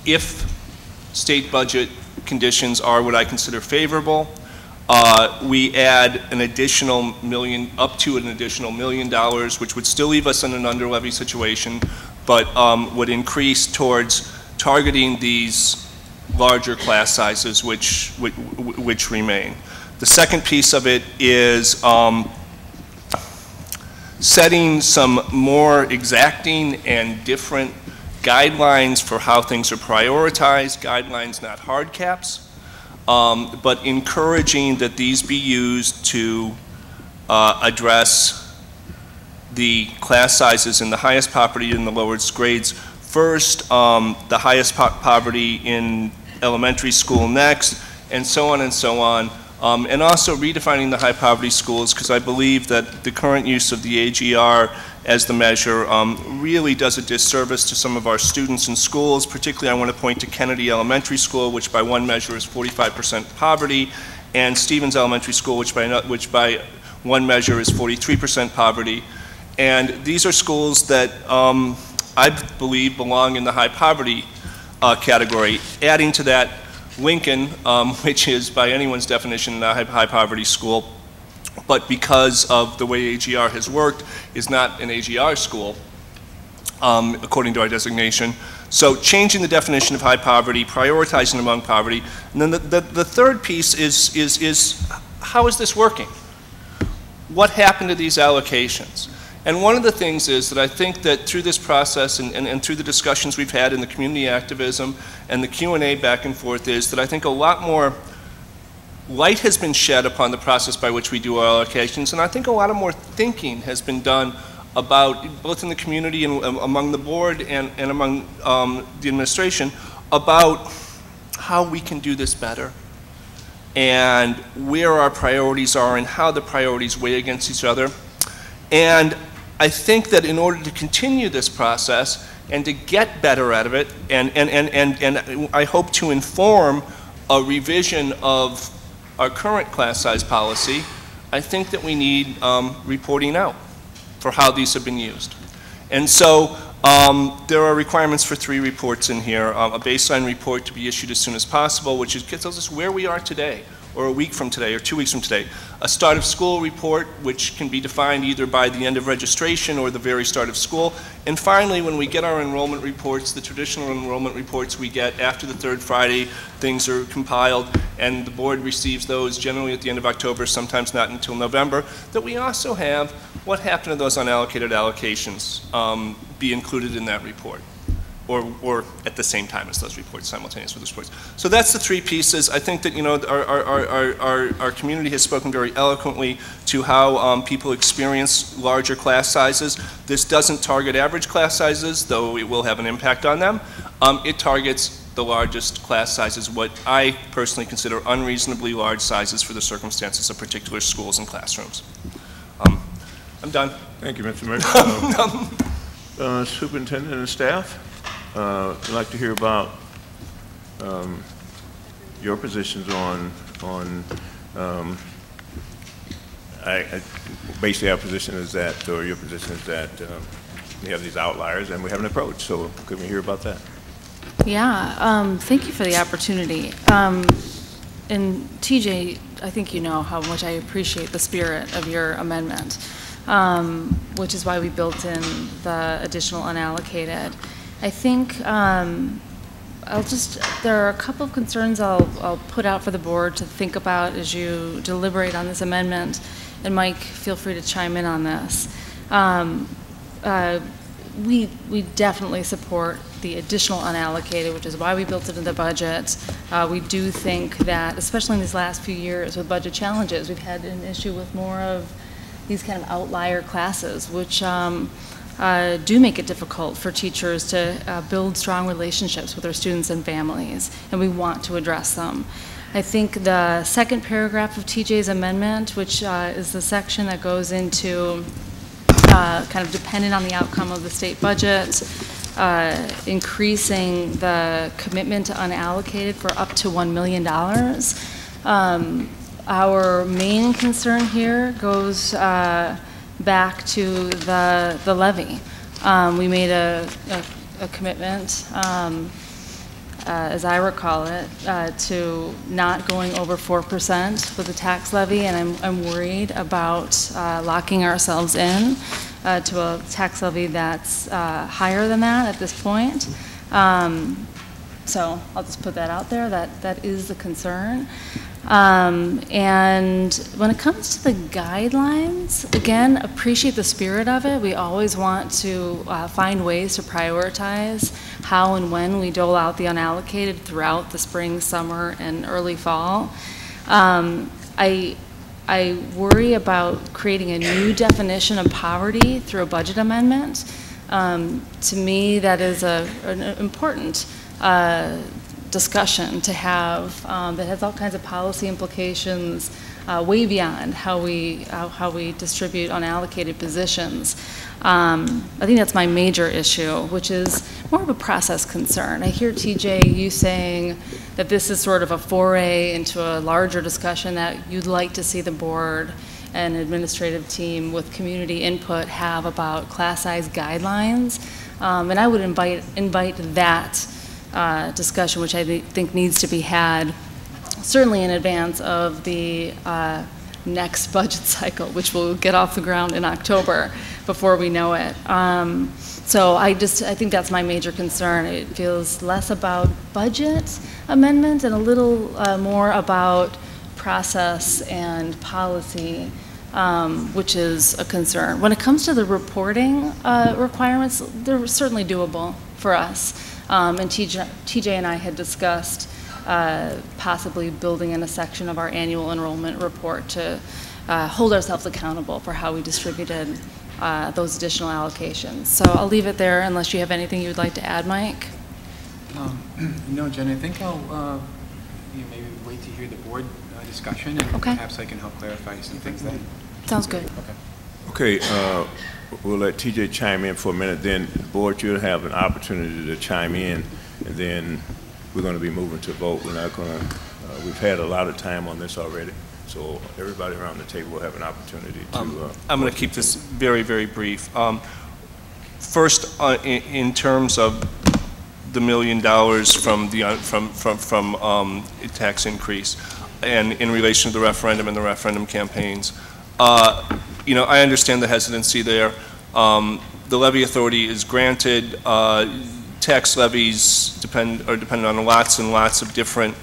if state budget conditions are what I consider favorable, we add an additional up to an additional $1 million, which would still leave us in an under levy situation, but would increase towards targeting these larger class sizes which remain. The second piece of it is setting some more exacting and different guidelines for how things are prioritized, guidelines, not hard caps, but encouraging that these be used to address the class sizes in the highest poverty and the lowest grades first, the highest poverty in elementary school next, and so on and so on. And also redefining the high poverty schools, because I believe that the current use of the AGR as the measure really does a disservice to some of our students in schools. Particularly, I want to point to Kennedy Elementary School, which by one measure is 45% poverty, and Stevens Elementary School, which by one measure is 43% poverty. And these are schools that I believe belong in the high poverty category. Adding to that, Lincoln, which is by anyone's definition a high poverty school, but because of the way AGR has worked, is not an AGR school, according to our designation. So changing the definition of high poverty, prioritizing among poverty, and then the third piece is how is this working? What happened to these allocations? And one of the things is that I think that through this process and through the discussions we've had in the community activism and the Q&A back and forth is that I think a lot more light has been shed upon the process by which we do our allocations, and I think a lot of more thinking has been done about, both in the community and among the board and among the administration, about how we can do this better and where our priorities are and how the priorities weigh against each other. And I think that in order to continue this process and to get better out of it, and I hope to inform a revision of our current class size policy, I think that we need reporting out for how these have been used. And so there are requirements for 3 reports in here. A baseline report to be issued as soon as possible, which tells us where we are today, or a week from today, or 2 weeks from today. A start of school report, which can be defined either by the end of registration or the very start of school. And finally, when we get our enrollment reports, the traditional enrollment reports we get after the 3rd Friday, things are compiled, and the board receives those generally at the end of October, sometimes not until November, that we also have what happened to those unallocated allocations be included in that report. Or at the same time as those reports, simultaneous with those reports. So that's the 3 pieces. I think that, you know, our community has spoken very eloquently to how people experience larger class sizes. This doesn't target average class sizes, though it will have an impact on them. It targets the largest class sizes, what I personally consider unreasonably large sizes for the circumstances of particular schools and classrooms. I'm done. Thank you, Mr. Murphy. Superintendent and staff? I'd like to hear about your positions on basically our position is that, or your position is that we have these outliers and we have an approach. So could we hear about that? Yeah, thank you for the opportunity. And TJ, I think you know how much I appreciate the spirit of your amendment, which is why we built in the additional unallocated. I think there are a couple of concerns I'll put out for the board to think about as you deliberate on this amendment. And Mike, feel free to chime in on this. We definitely support the additional unallocated, which is why we built it in the budget. We do think that, especially in these last few years with budget challenges, we've had an issue with more of these kind of outlier classes, which do make it difficult for teachers to build strong relationships with their students and families, and we want to address them. I think the second paragraph of TJ's amendment, which is the section that goes into kind of dependent on the outcome of the state budget, increasing the commitment to unallocated for up to $1 million. Our main concern here goes back to the levy. We made a commitment, as I recall it, to not going over 4% with the tax levy, and I'm worried about locking ourselves in to a tax levy that's higher than that at this point. So I'll just put that out there, that is the concern. And when it comes to the guidelines, again, appreciate the spirit of it. We always want to find ways to prioritize how and when we dole out the unallocated throughout the spring, summer, and early fall. I worry about creating a new definition of poverty through a budget amendment. To me, that is an important discussion to have that has all kinds of policy implications way beyond how we distribute unallocated positions. I think that's my major issue, which is more of a process concern. I hear TJ, you saying that this is sort of a foray into a larger discussion that you'd like to see the board and administrative team with community input have about class size guidelines, and I would invite that discussion, which I think needs to be had certainly in advance of the next budget cycle, which will get off the ground in October before we know it. So I think that's my major concern. It feels less about budget amendments and a little more about process and policy, which is a concern. When it comes to the reporting requirements, they're certainly doable for us. And TJ and I had discussed possibly building in a section of our annual enrollment report to hold ourselves accountable for how we distributed those additional allocations. So I'll leave it there unless you have anything you would like to add, Mike. No, Jen, I think I'll maybe wait to hear the board discussion, and perhaps I can help clarify some things then. Sounds good. Okay, we'll let TJ chime in for a minute, then the board, you'll have an opportunity to chime in, and then we're going to be moving to vote. We're not going to, we've had a lot of time on this already, so everybody around the table will have an opportunity to. I'm going to keep this very, very brief. First, in terms of the $1 million from the tax increase, and in relation to the referendum and the referendum campaigns, you know, I understand the hesitancy there. The levy authority is granted. Tax levies are dependent on lots and lots of different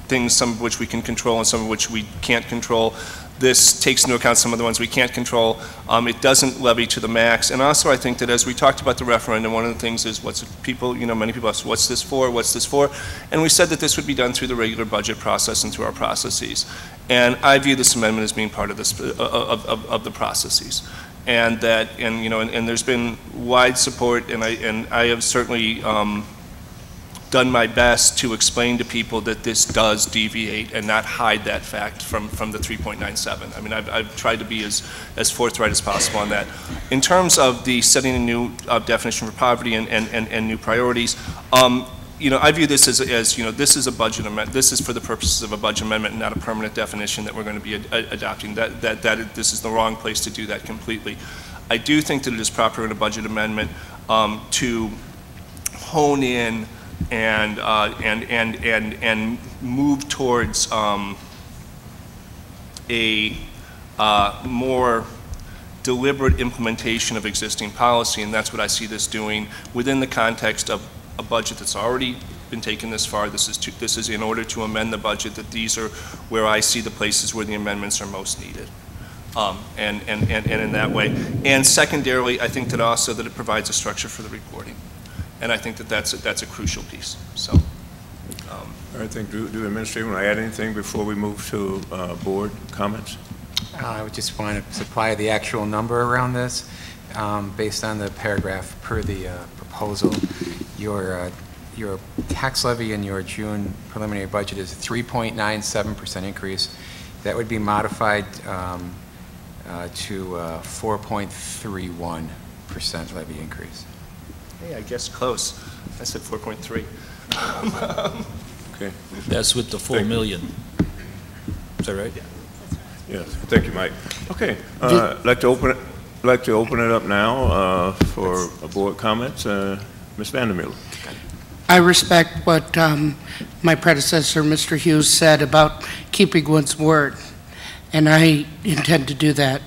things, some of which we can control and some of which we can't control. This takes into account some of the ones we can't control. It doesn't levy to the max. And also I think that as we talked about the referendum, one of the things is many people ask, what's this for, what's this for? And we said that this would be done through the regular budget process and through our processes. And I view this amendment as being part of this, of the processes. And that, and there's been wide support, and I have certainly done my best to explain to people that this does deviate and not hide that fact from the 3.97. I mean, I've tried to be as forthright as possible on that. In terms of the setting a new definition for poverty and new priorities, I view this as this is a budget amendment. This is for the purposes of a budget amendment and not a permanent definition that we're going to be adopting. This is the wrong place to do that completely. I do think that it is proper in a budget amendment to hone in and move towards a more deliberate implementation of existing policy, and that's what I see this doing within the context of a budget that's already been taken this far. This is in order to amend the budget, that these are where I see the places where the amendments are most needed, and in that way. And secondarily, I think that also that it provides a structure for the reporting. And I think that that's a crucial piece. So, I think, do the administrator want to add anything before we move to board comments? I would just want to supply the actual number around this. Based on the paragraph per the proposal, your tax levy in your June preliminary budget is a 3.97% increase. That would be modified to 4.31% levy increase. Hey, I guess close. I said 4.3. Okay. That's with the full million. Is that right? Yes, thank you, Mike. Okay, I'd like to open it up now for board comments. Ms. Vandermeulen. I respect what my predecessor, Mr. Hughes, said about keeping one's word, and I intend to do that.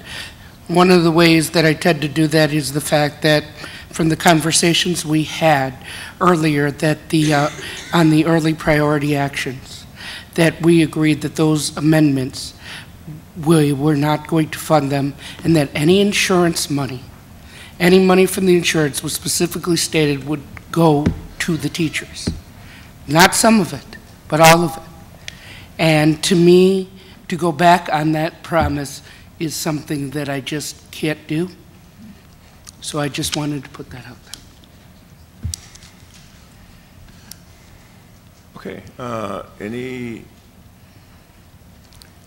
One of the ways that I tend to do that is the fact that from the conversations we had earlier that on the early priority actions, that we agreed that those amendments, we were not going to fund them, and that any insurance money, any money from the insurance was specifically stated would go to the teachers. Not some of it, but all of it. And to me, to go back on that promise is something that I just can't do. So I just wanted to put that out there. Okay, any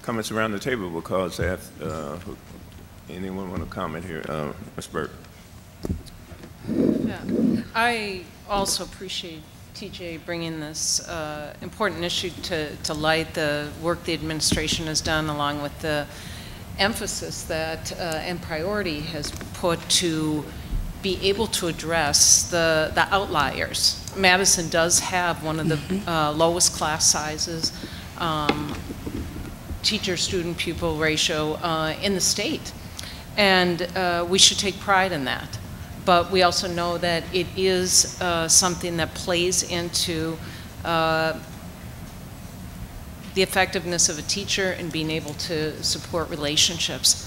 comments around the table? Because anyone want to comment here? Ms. Burke. Yeah. I also appreciate TJ bringing this important issue to light, the work the administration has done, along with the emphasis that and priority has put to be able to address the outliers. Madison does have one of the lowest class sizes, teacher-student pupil ratio in the state, and we should take pride in that. But we also know that it is something that plays into the effectiveness of a teacher and being able to support relationships.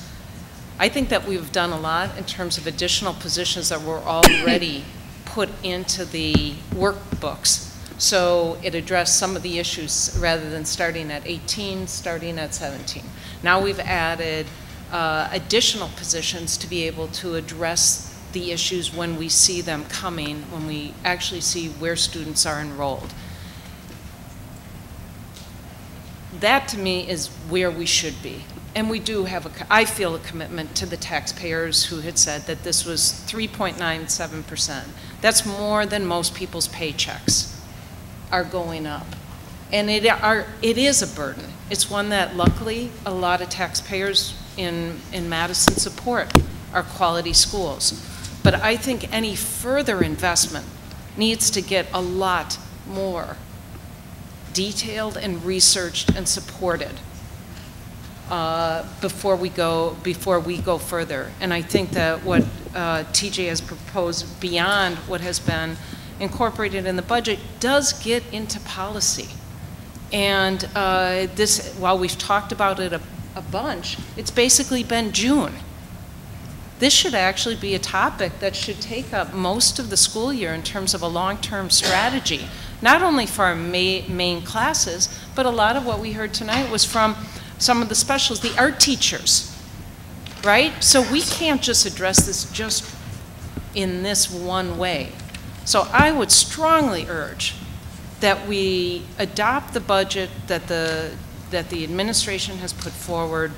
I think that we've done a lot in terms of additional positions that were already put into the workbooks. So it addressed some of the issues rather than starting at 18, starting at 17. Now we've added additional positions to be able to address the issues when we see them coming, when we actually see where students are enrolled. That to me is where we should be. And we do have I feel a commitment to the taxpayers who had said that this was 3.97%. That's more than most people's paychecks are going up. And it is a burden. It's one that luckily a lot of taxpayers in Madison support our quality schools. But I think any further investment needs to get a lot more detailed and researched and supported before we go further. And I think that what TJ has proposed beyond what has been incorporated in the budget does get into policy. And this, while we've talked about it a bunch, it's basically been June. This should actually be a topic that should take up most of the school year in terms of a long-term strategy, not only for our main classes, but a lot of what we heard tonight was from some of the specials, the art teachers, right? So we can't just address this just in this one way. So I would strongly urge that we adopt the budget that the administration has put forward,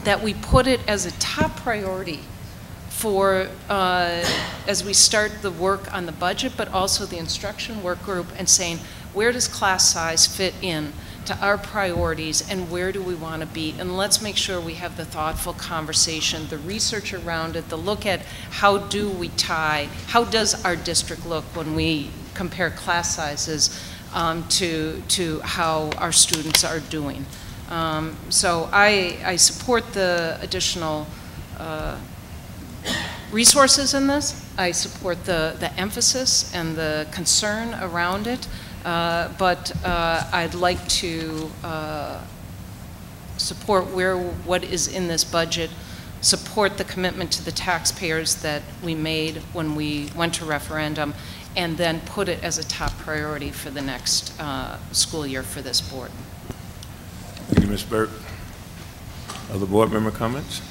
that we put it as a top priority for as we start the work on the budget, but also the instruction work group, and saying, where does class size fit in to our priorities and where do we want to be? And let's make sure we have the thoughtful conversation, the research around it, the look at how do we tie, how does our district look when we compare class sizes to how our students are doing. So I support the additional resources in this. I support the emphasis and the concern around it, but I'd like to support what is in this budget, support the commitment to the taxpayers that we made when we went to referendum, and then put it as a top priority for the next school year for this board. Thank you, Ms. Burke. Other board member comments?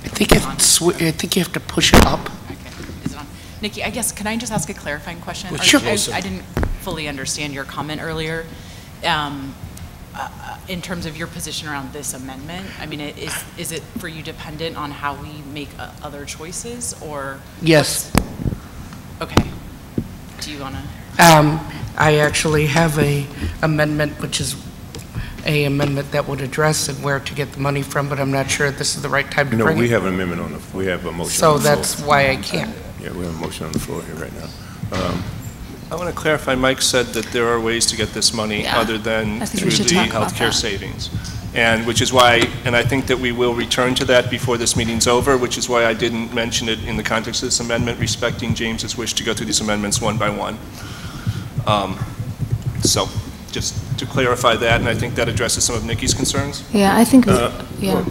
I think you have to push it up. Okay. Is it on? Nikki, I guess, can I just ask a clarifying question? Sure. I didn't fully understand your comment earlier. in terms of your position around this amendment? I mean, is it for you dependent on how we make other choices, or? Yes. Okay. Do you want to? I actually have a amendment, which is a amendment that would address and where to get the money from, but I'm not sure this is the right time to bring it. No, we have an amendment on the, we have a motion So on the floor. that's why I can't. Yeah, we have a motion on the floor here right now. I want to clarify, Mike said that there are ways to get this money other than through the healthcare savings. And which is why, and I think that we will return to that before this meeting's over, which is why I didn't mention it in the context of this amendment, respecting James's wish to go through these amendments one by one. So, just to clarify that, and I think that addresses some of Nikki's concerns. Yeah, I think, yeah.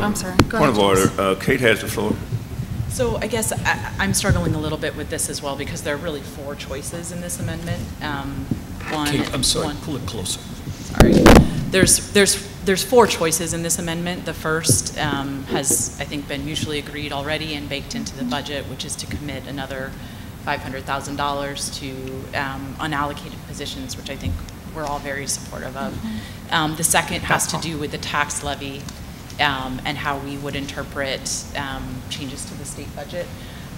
I'm sorry. Go Point ahead, of order. Kate has the floor. So I guess I'm struggling a little bit with this as well, because there are really 4 choices in this amendment. Kate, I'm sorry, pull it closer. Sorry. There's 4 choices in this amendment. The first has, I think, been mutually agreed already and baked into the budget, which is to commit another $500,000 to unallocated positions, which I think we're all very supportive of. The second has to do with the tax levy and how we would interpret changes to the state budget.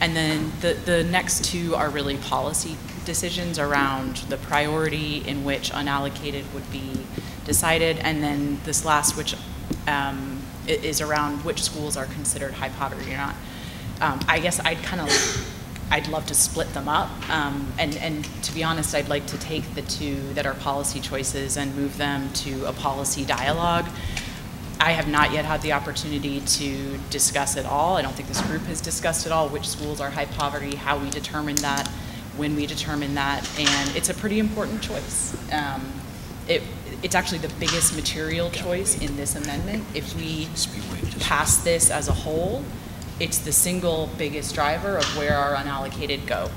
And then the next 2 are really policy decisions around the priority in which unallocated would be decided, and then this last, which is around which schools are considered high poverty or not. I guess I'd love to split them up, and to be honest, I'd like to take the 2 that are policy choices and move them to a policy dialogue. I have not yet had the opportunity to discuss it all. I don't think this group has discussed at all which schools are high poverty, how we determine that, when we determine that, and it's a pretty important choice. It's actually the biggest material choice in this amendment. If we pass this as a whole, it's the single biggest driver of where our unallocated go.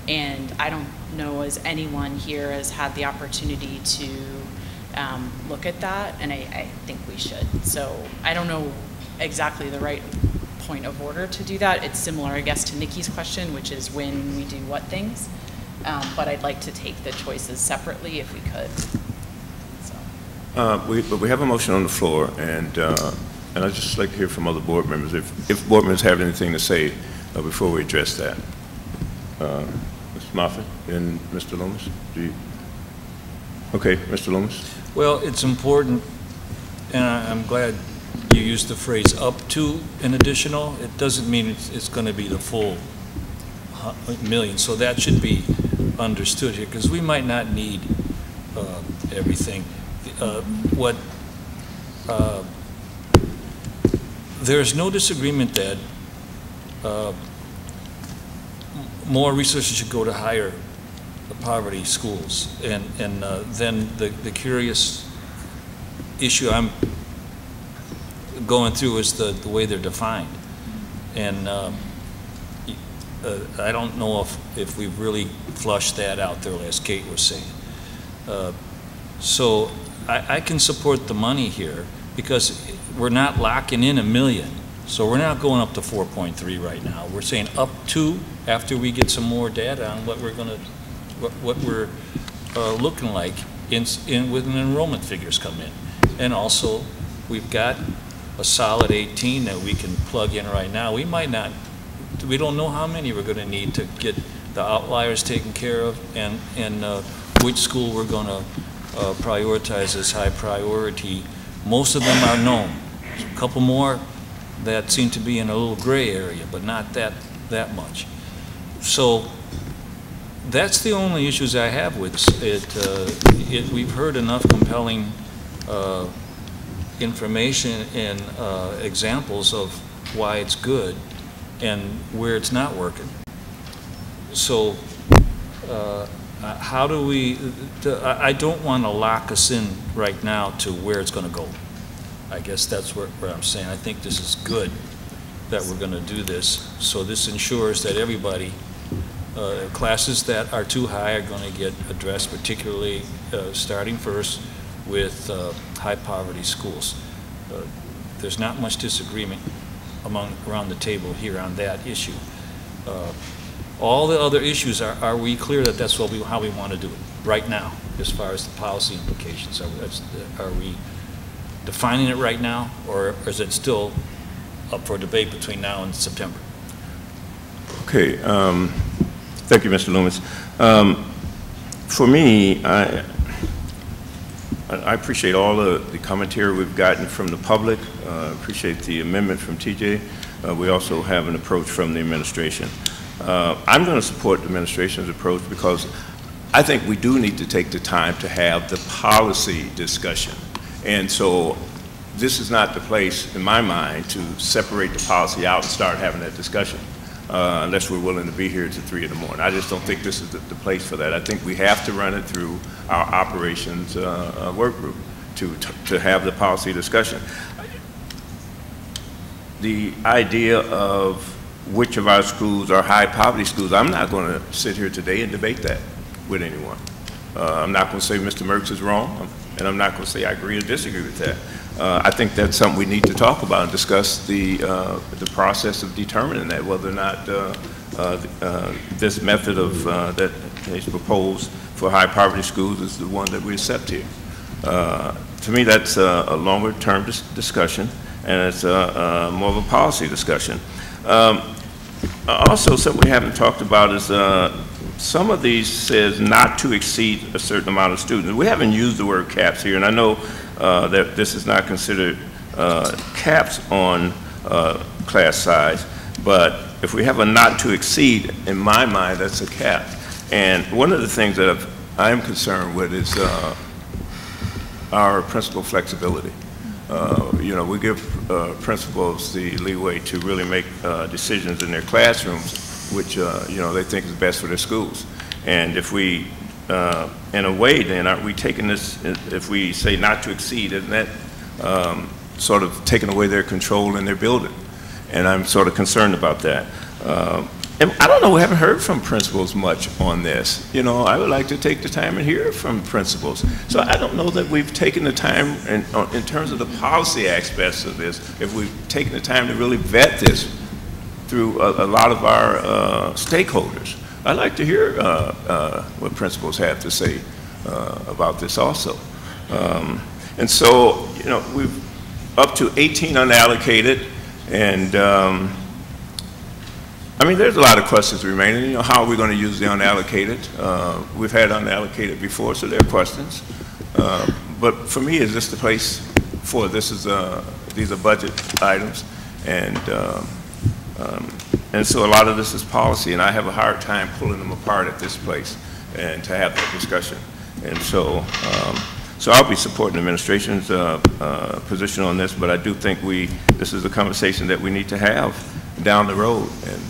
And I don't know as anyone here has had the opportunity to look at that, and I think we should. So I don't know exactly the right point of order to do that. It's similar, I guess, to Nikki's question, which is when we do what things. But I'd like to take the choices separately if we could. So. But we have a motion on the floor, and I'd just like to hear from other board members, if board members have anything to say before we address that. Mr. Moffitt and Mr. Loomis, Okay, Mr. Loomis. Well, it's important, and I'm glad you used the phrase up to an additional. It doesn't mean it's going to be the full million, so that should be understood here, because we might not need everything. There's no disagreement that more resources should go to higher poverty schools, and then the curious issue I'm going through is the way they're defined, and I don't know if we've really flushed that out there, as Kate was saying. So I can support the money here because we're not locking in $1 million. So we're not going up to 4.3 right now. We're saying up to after we get some more data on what we're going to, what we're looking like when enrollment figures come in. And also, we've got a solid 18 that we can plug in right now. We might not, we don't know how many we're going to need to get the outliers taken care of, and which school we're going to prioritize as high priority. Most of them are known. A couple more that seem to be in a little gray area, but not that much. So that's the only issues I have with it. We've heard enough compelling information and examples of why it's good and where it's not working. So how do we, I don't want to lock us in right now to where it's going to go. I guess that's what I'm saying. I think this is good that we're going to do this. So this ensures that everybody, classes that are too high are going to get addressed, particularly starting first with high poverty schools. There's not much disagreement around the table here on that issue. All the other issues, are we clear that that's how we want to do it right now, as far as the policy implications? Are we defining it right now, or is it still up for debate between now and September? Okay, thank you, Mr. Loomis. For me, I appreciate all the commentary we've gotten from the public. Appreciate the amendment from TJ. We also have an approach from the administration. I'm going to support the administration's approach because I think we do need to take the time to have the policy discussion. And so this is not the place, in my mind, to separate the policy out and start having that discussion unless we're willing to be here till 3 in the morning. I just don't think this is the place for that. I think we have to run it through our operations work group to have the policy discussion. The idea of which of our schools are high poverty schools, I'm not going to sit here today and debate that with anyone. I'm not going to say Mr. Merckx is wrong, and I'm not going to say I agree or disagree with that. I think that's something we need to talk about and discuss the process of determining that, whether or not this method of that is proposed for high poverty schools is the one that we accept here. To me, that's a longer term discussion, and it's more of a policy discussion. Also, something we haven't talked about is some of these says not to exceed a certain amount of students. We haven't used the word caps here, and I know that this is not considered caps on class size, but if we have a not to exceed, in my mind, that's a cap. And one of the things that I'm concerned with is our principal flexibility. You know, we give principals the leeway to really make decisions in their classrooms, which you know, they think is best for their schools. And if we, in a way, then aren't we taking this? If we say not to exceed, isn't that sort of taking away their control in their building? And I'm sort of concerned about that. And I don't know, we haven't heard from principals much on this. You know, I would like to take the time and hear from principals. So I don't know that we've taken the time, in terms of the policy aspects of this, if we've taken the time to really vet this through a lot of our stakeholders. I'd like to hear what principals have to say about this also. And so, you know, we've up to 18 unallocated, and I mean, there's a lot of questions remaining. You know, how are we going to use the unallocated? We've had unallocated before, so there are questions. But for me, is this the place for this? These are budget items, and so a lot of this is policy, and I have a hard time pulling them apart at this place and to have that discussion. And so, so I'll be supporting the administration's position on this, but I do think this is a conversation that we need to have down the road. And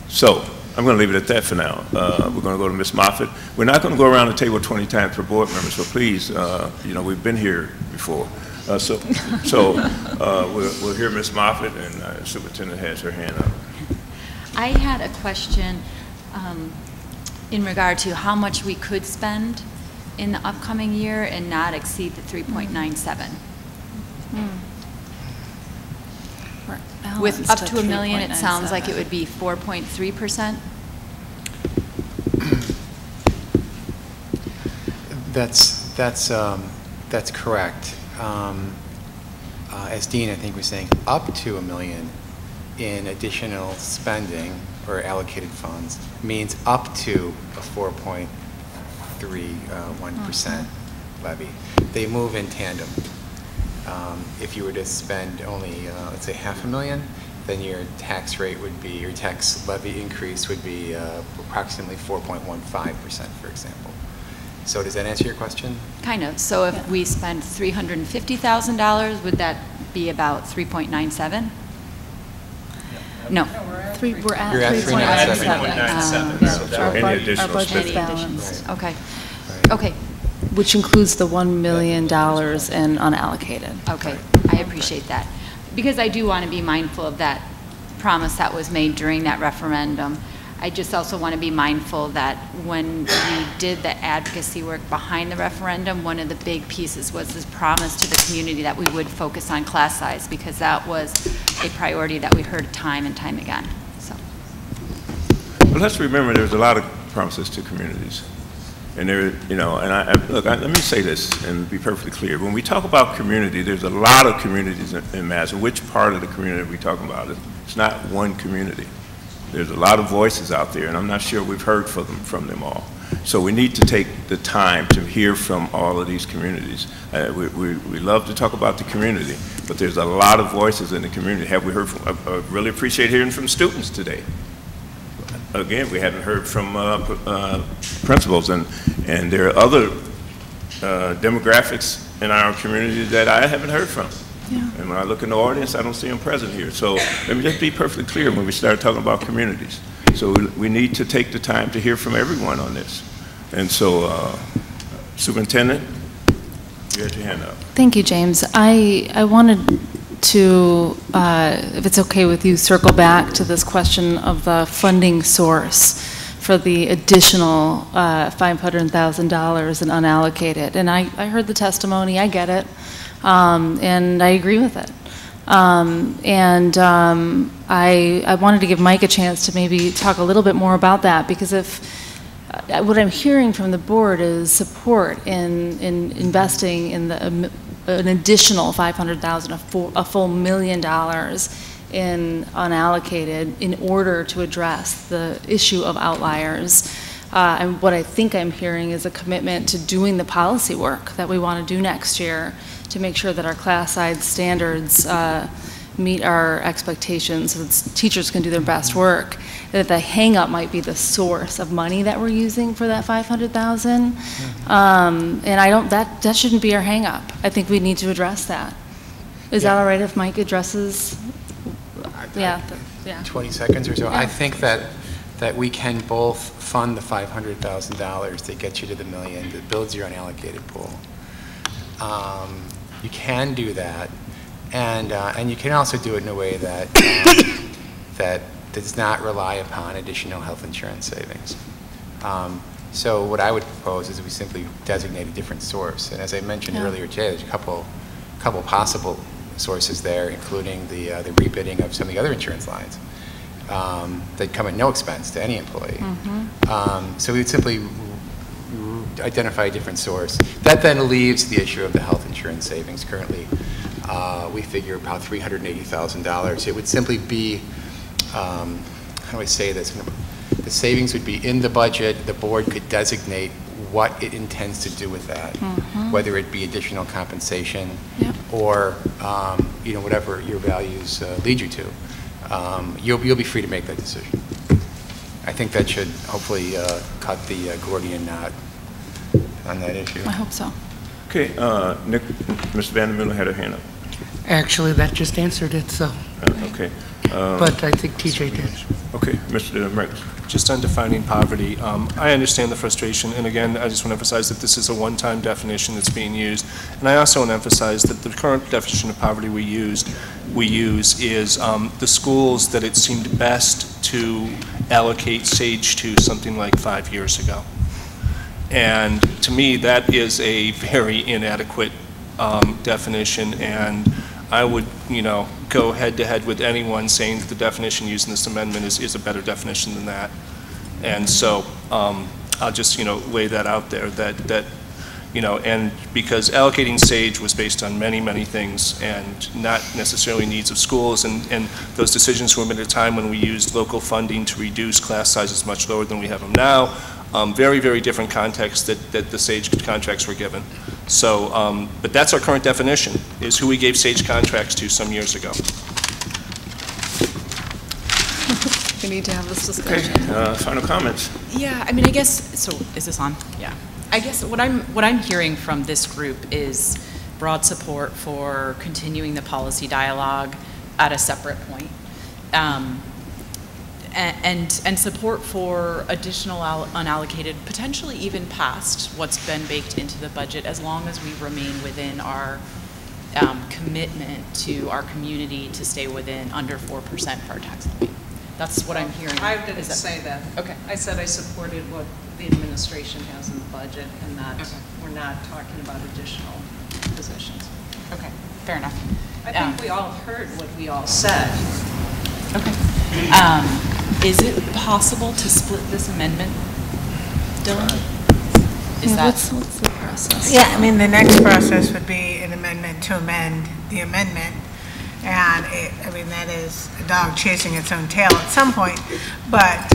so I'm going to leave it at that for now. We're going to go to Ms. Moffitt. We're not going to go around the table 20 times per board member, so please, you know, we've been here before. We'll hear Ms. Moffitt, and the superintendent has her hand up. I had a question in regard to how much we could spend in the upcoming year and not exceed the 3.97. With up to $1 million, it sounds like it would be 4.3%. That's correct. As Dean, I think, was saying, up to $1 million in additional spending or allocated funds means up to a 4.31% levy. They move in tandem. If you were to spend only, let's say, $500,000, then your tax rate would be, your tax levy increase would be approximately 4.15%, for example. So does that answer your question? Kind of. So if we spend $350,000, would that be about 3.97? No. We're at 3.97. So any additional budget balance. Okay. Right. Okay. Which includes the $1 million in unallocated. Okay, I appreciate that. Because I do want to be mindful of that promise that was made during that referendum. I just also want to be mindful that when we did the advocacy work behind the referendum, one of the big pieces was this promise to the community that we would focus on class size, because that was a priority that we heard time and time again. So. Well, let's remember there's a lot of promises to communities. And there, you know, and look, let me say this and be perfectly clear. When we talk about community, there's a lot of communities in Madison. Which part of the community are we talking about? It's not one community. There's a lot of voices out there, and I'm not sure we've heard from them all. So we need to take the time to hear from all of these communities. We love to talk about the community, but there's a lot of voices in the community. Have we heard from, I really appreciate hearing from students today. Again, we haven't heard from principals, and there are other demographics in our community that I haven't heard from. Yeah. And when I look in the audience, I don't see them present here. So let me just be perfectly clear when we start talking about communities. So we need to take the time to hear from everyone on this. And so, Superintendent, you had your hand up. Thank you, James. I wanted to, if it's okay with you, circle back to this question of the funding source for the additional $500,000 in unallocated. And I heard the testimony, I get it, and I agree with it. I wanted to give Mike a chance to maybe talk a little bit more about that, because what I'm hearing from the board is support in investing in an additional $500,000, a full $1 million in unallocated in order to address the issue of outliers. And what I think I'm hearing is a commitment to doing the policy work that we want to do next year to make sure that our class size standards meet our expectations so that teachers can do their best work. That the hang-up might be the source of money that we're using for that $500,000. And that shouldn't be our hang-up. I think we need to address that. Is that all right if Mike addresses? Yeah. 20 seconds or so. Yeah. I think that we can both fund the $500,000 that gets you to the $1 million, that builds your unallocated pool. You can do that, and you can also do it in a way that that does not rely upon additional health insurance savings. So what I would propose is we simply designate a different source. And as I mentioned earlier today, there's a couple possible sources there, including the rebidding of some of the other insurance lines that come at no expense to any employee. So we would simply identify a different source. That then leaves the issue of the health insurance savings. Currently, we figure about $380,000. It would simply be, how do I say this? The savings would be in the budget. The board could designate what it intends to do with that, whether it be additional compensation or whatever your values lead you to. You'll be free to make that decision. I think that should hopefully cut the Gordian knot on that issue. I hope so. Okay, Nick, Mr. Vandermeulen had her hand up. Actually, that just answered it, so. Okay. But I think TJ did. Okay, Mr. Mertz. Just on defining poverty, I understand the frustration, and again, I just want to emphasize that this is a one-time definition that's being used, and I also want to emphasize that the current definition of poverty we use is the schools that it seemed best to allocate SAGE to something like 5 years ago. And to me, that is a very inadequate definition, and I would, go head-to-head with anyone saying that the definition used in this amendment is a better definition than that. And so I'll just, lay that out there, that and because allocating SAGE was based on many, many things and not necessarily needs of schools, and those decisions were made at a time when we used local funding to reduce class sizes much lower than we have them now. Very, very different context that the SAGE contracts were given. So, but that's our current definition, is who we gave SAGE contracts to some years ago. We need to have this discussion. Okay, final comments. Yeah, I mean, I guess, so is this on? Yeah. I guess what I'm hearing from this group is broad support for continuing the policy dialogue at a separate point. And support for additional unallocated, potentially even past what's been baked into the budget, as long as we remain within our commitment to our community to stay within under 4% for our tax levy. That's what I'm hearing. I didn't Is that- say that. Okay. I said I supported what the administration has in the budget and that we're not talking about additional positions. Okay, fair enough. I think we all heard what we all said. Okay. Is it possible to split this amendment, Dylan? Is that? What's the process? Yeah, I mean, the next process would be an amendment to amend the amendment. And I mean, that is a dog chasing its own tail at some point. But,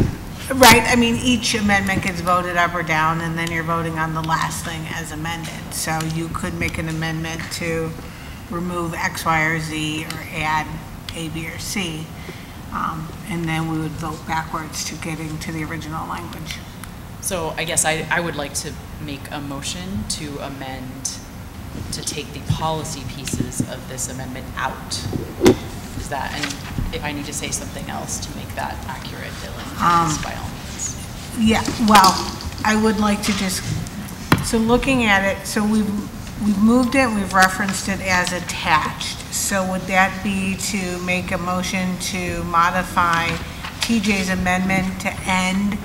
right, I mean, each amendment gets voted up or down, and then you're voting on the last thing as amended. So you could make an amendment to remove X, Y, or Z, or add A, B, or C. And then we would vote backwards to getting to the original language. So I guess I would like to make a motion to amend, to take the policy pieces of this amendment out. Is that, and if I need to say something else to make that accurate, Dylan, please, by all means. Yeah, well, I would like to just, so looking at it, so we've moved it, we've referenced it as attached. So would that be to make a motion to modify TJ's amendment to end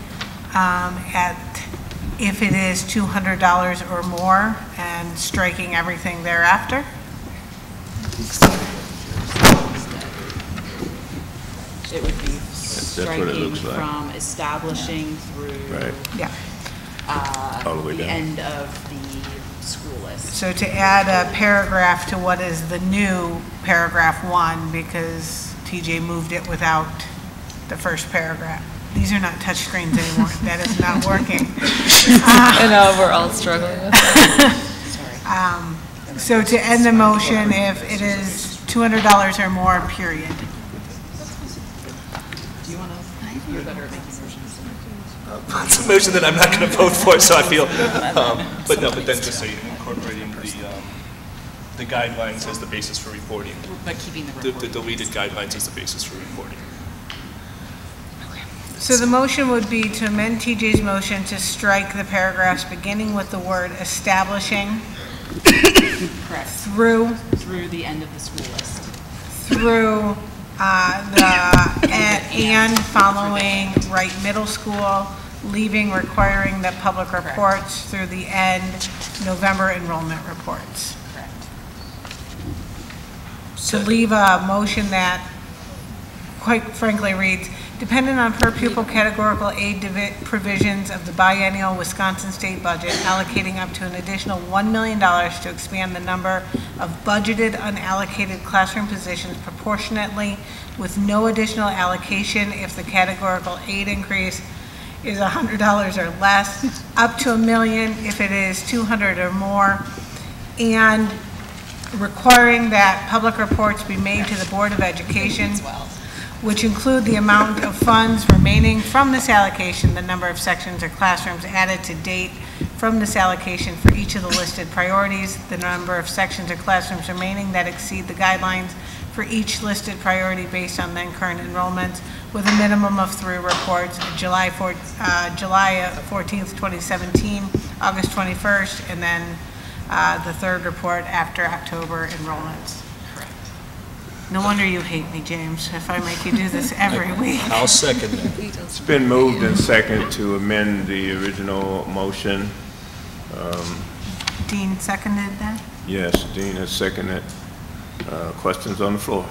at if it is $200 or more and striking everything thereafter? It would be That's what it striking looks like. from establishing through All the way the down. end of the school list. So to add a paragraph to what is the new paragraph 1, because TJ moved it without the first paragraph. These are not touch screens anymore. That is not working. I know, we're all struggling with that. So to end the motion, if it is $200 or more, period. Do you want to, you're better at making motions. It's a motion that I'm not going to vote for, so I feel, but no, but then just so you're incorporating the guidelines as the basis for reporting. But keeping the reporting. The deleted guidelines as the basis for reporting. So the motion would be to amend TJ's motion to strike the paragraphs beginning with the word establishing Correct. through the end of the school list. Through and following right middle school, leaving requiring that public reports through the end November enrollment reports. Correct. To leave a motion that quite frankly reads, dependent on per pupil categorical aid provisions of the biennial Wisconsin state budget, allocating up to an additional $1 million to expand the number of budgeted unallocated classroom positions proportionately with no additional allocation if the categorical aid increase is $100 or less, up to $1 million if it is $200 or more, and requiring that public reports be made to the Board of Education, which include the amount of funds remaining from this allocation, the number of sections or classrooms added to date from this allocation for each of the listed priorities, the number of sections or classrooms remaining that exceed the guidelines for each listed priority based on then current enrollments, with a minimum of 3 reports, July 14th, 2017, August 21st, and then the 3rd report after October enrollments. No wonder you hate me, James, if I make you do this every week. I'll second that. It's been moved and second to amend the original motion. Dean seconded that? Yes, Dean has seconded. Questions on the floor?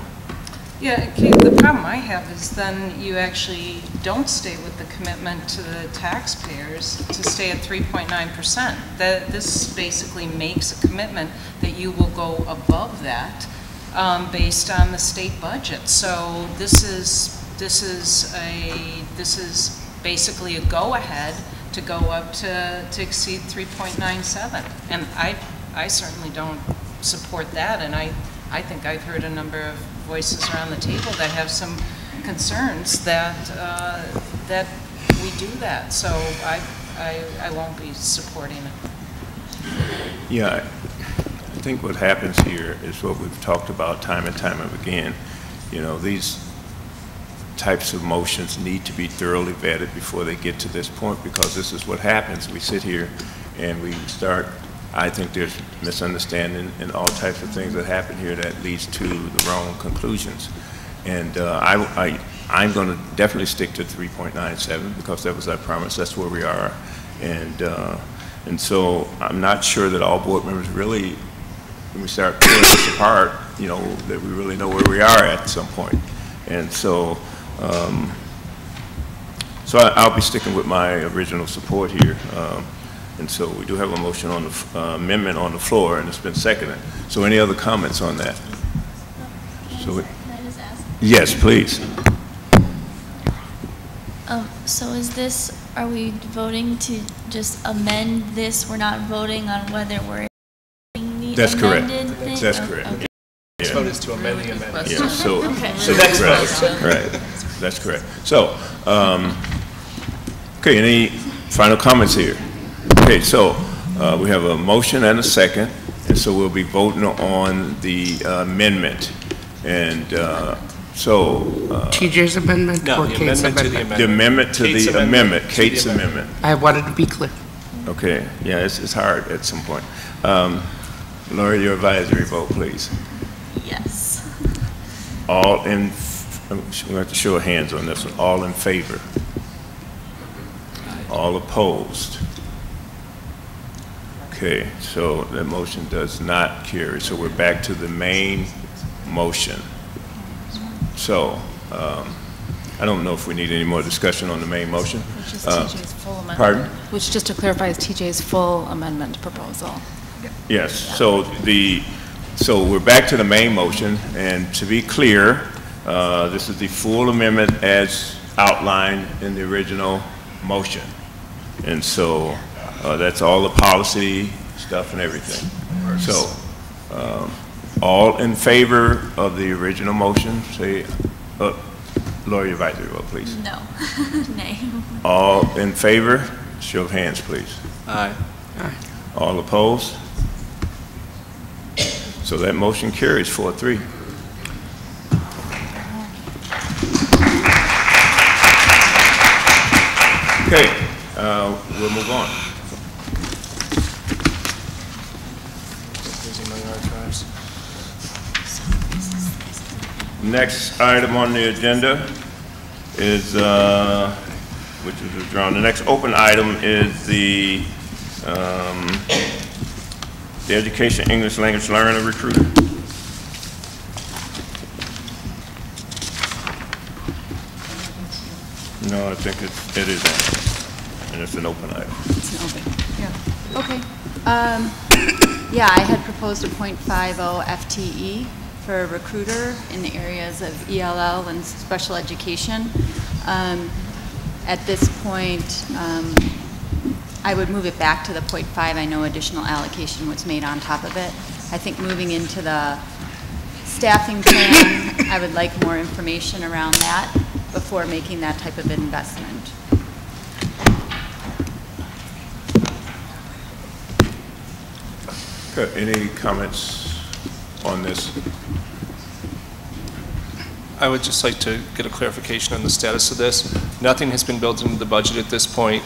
Yeah, Kate, the problem I have is then you actually don't stay with the commitment to the taxpayers to stay at 3.9%. This basically makes a commitment that you will go above that based on the state budget. So this is basically a go-ahead to go up to exceed 3.97. And I certainly don't support that, and I think I've heard a number of voices around the table that have some concerns that that we do that. So I won't be supporting it. Yeah, I think what happens here is what we've talked about time and time again. You know, these types of motions need to be thoroughly vetted before they get to this point, because this is what happens. We sit here and we start, I think there's misunderstanding and all types of things that happen here that leads to the wrong conclusions. And I'm going to definitely stick to 3.97 because that was our promise. That's where we are. And so I'm not sure that all board members really, when we start pulling this apart, you know, that we really know where we are at some point. And so, I'll be sticking with my original support here. And so we do have a motion on the amendment on the floor, and it's been seconded. So any other comments on that? So, Can I just ask? yes, please. So is this, are we voting to just amend this? We're not voting on whether we're the That's correct. amended thing? That's Oh, correct. okay. This vote is to amend the amendment. Yeah, so, Okay. so that's right. That's correct. So, okay, any final comments here? Okay, so we have a motion and a second, and so we'll be voting on the amendment. And TJ's amendment No, or the Kate's amendment to the amendment? the amendment to Kate's the amendment, Kate's amendment. I wanted to be clear. Okay, yeah, it's hard at some point. Laura, your advisory vote, please. Yes. All in, we have to show of hands on this one. All in favor? All opposed? Okay, so that motion does not carry. So we're back to the main motion. So, I don't know if we need any more discussion on the main motion. Which is TJ's full amendment. Pardon? Which, just to clarify, is TJ's full amendment proposal. Yes, so so we're back to the main motion, and to be clear, this is the full amendment as outlined in the original motion. And so that's all the policy stuff and everything. So all in favor of the original motion, say, Laura, your advisory vote, please. No. Nay. All in favor, show of hands, please. Aye. Aye. All opposed? So that motion carries 4-3. Okay, we'll move on. Next item on the agenda is, which is withdrawn. The next open item is the Education English Language Learner Recruiter. No, I think it is on, and it's an open item. It's an open, yeah. Okay. Yeah, I had proposed a .50 FTE for a recruiter in the areas of ELL and special education. At this point, I would move it back to the .5. I know additional allocation was made on top of it. I think moving into the staffing plan, I would like more information around that before making that type of investment. Okay, any comments on this? I would just like to get a clarification on the status of this. Nothing has been built into the budget at this point.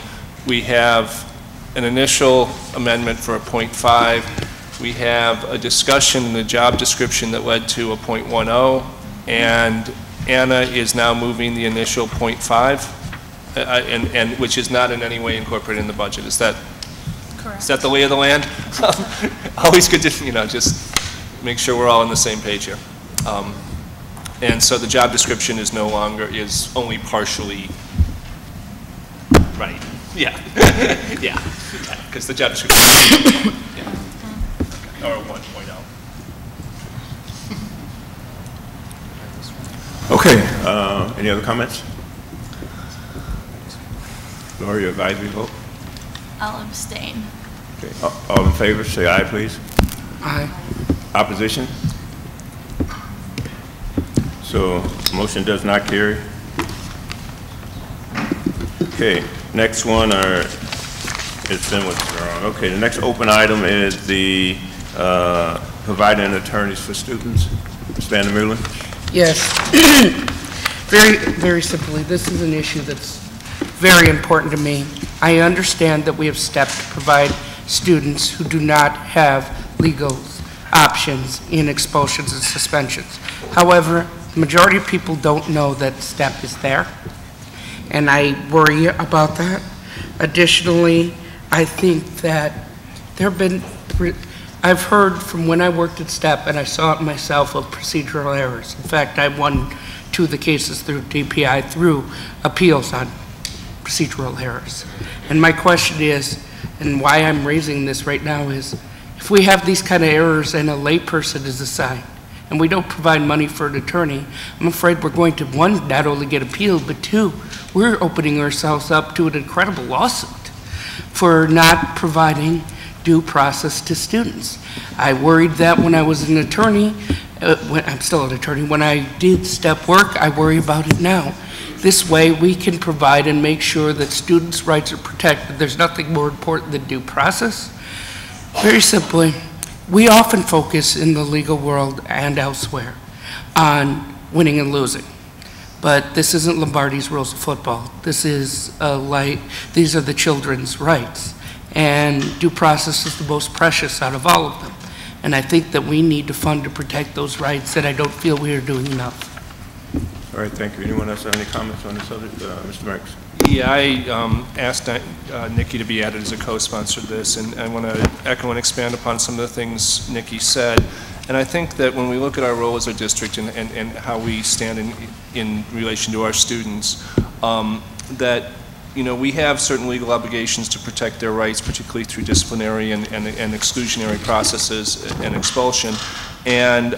We have an initial amendment for a .5. We have a discussion in the job description that led to a .10, and Anna is now moving the initial .5, and which is not in any way incorporated in the budget. Is that correct? Is that the lay of the land? Always good to, you know, just make sure we're all on the same page here. And so the job description is no longer, is only partially right. Yeah, yeah, because the job description, yeah. Or 1.0. Okay, any other comments? Laura, your advisory vote? I'll abstain. Okay, all in favor, say aye, please. Aye. Opposition? So, motion does not carry. Okay, next one it's been withdrawn. Okay, the next open item is the providing attorneys for students. Mr. Vandermeulen? Yes. Very simply, this is an issue that's very important to me. I understand that we have stepped to provide students who do not have legal options in expulsions and suspensions. However, Majority of people don't know that STEP is there, and I worry about that. Additionally, I think that there have been, I've heard from when I worked at STEP, and I saw it myself, of procedural errors. In fact, I won 2 of the cases through DPI through appeals on procedural errors. And my question is, and why I'm raising this right now is, if we have these kind of errors and a layperson is assigned, and we don't provide money for an attorney, I'm afraid we're going to, 1, not only get appealed, but 2, we're opening ourselves up to an incredible lawsuit for not providing due process to students. I worried that when I was an attorney, I'm still an attorney, when I did STEP work, I worry about it now. This way we can provide and make sure that students' rights are protected. There's nothing more important than due process. Very simply, we often focus in the legal world and elsewhere on winning and losing. But this isn't Lombardi's rules of football. This is these are the children's rights. And due process is the most precious out of all of them. And I think that we need to fund to protect those rights, and I don't feel we are doing enough. All right, thank you. Anyone else have any comments on this subject? Mr. Marks? Yeah, I asked Nikki to be added as a co-sponsor of this, and I want to echo and expand upon some of the things Nikki said. And I think that when we look at our role as a district and how we stand in relation to our students, that we have certain legal obligations to protect their rights, particularly through disciplinary and exclusionary processes and expulsion. And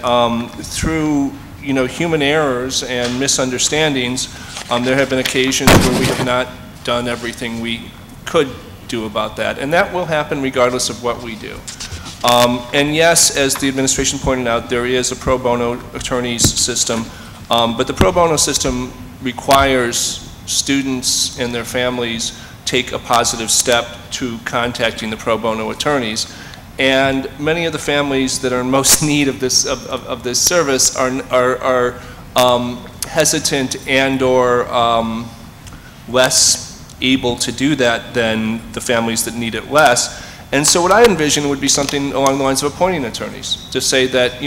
through human errors and misunderstandings, there have been occasions where we have not done everything we could do about that. And that will happen regardless of what we do. And yes, as the administration pointed out, there is a pro bono attorneys system, but the pro bono system requires students and their families take a positive step to contacting the pro bono attorneys. And many of the families that are in most need of this service are hesitant and or less able to do that than the families that need it less. And so what I envision would be something along the lines of appointing attorneys to say that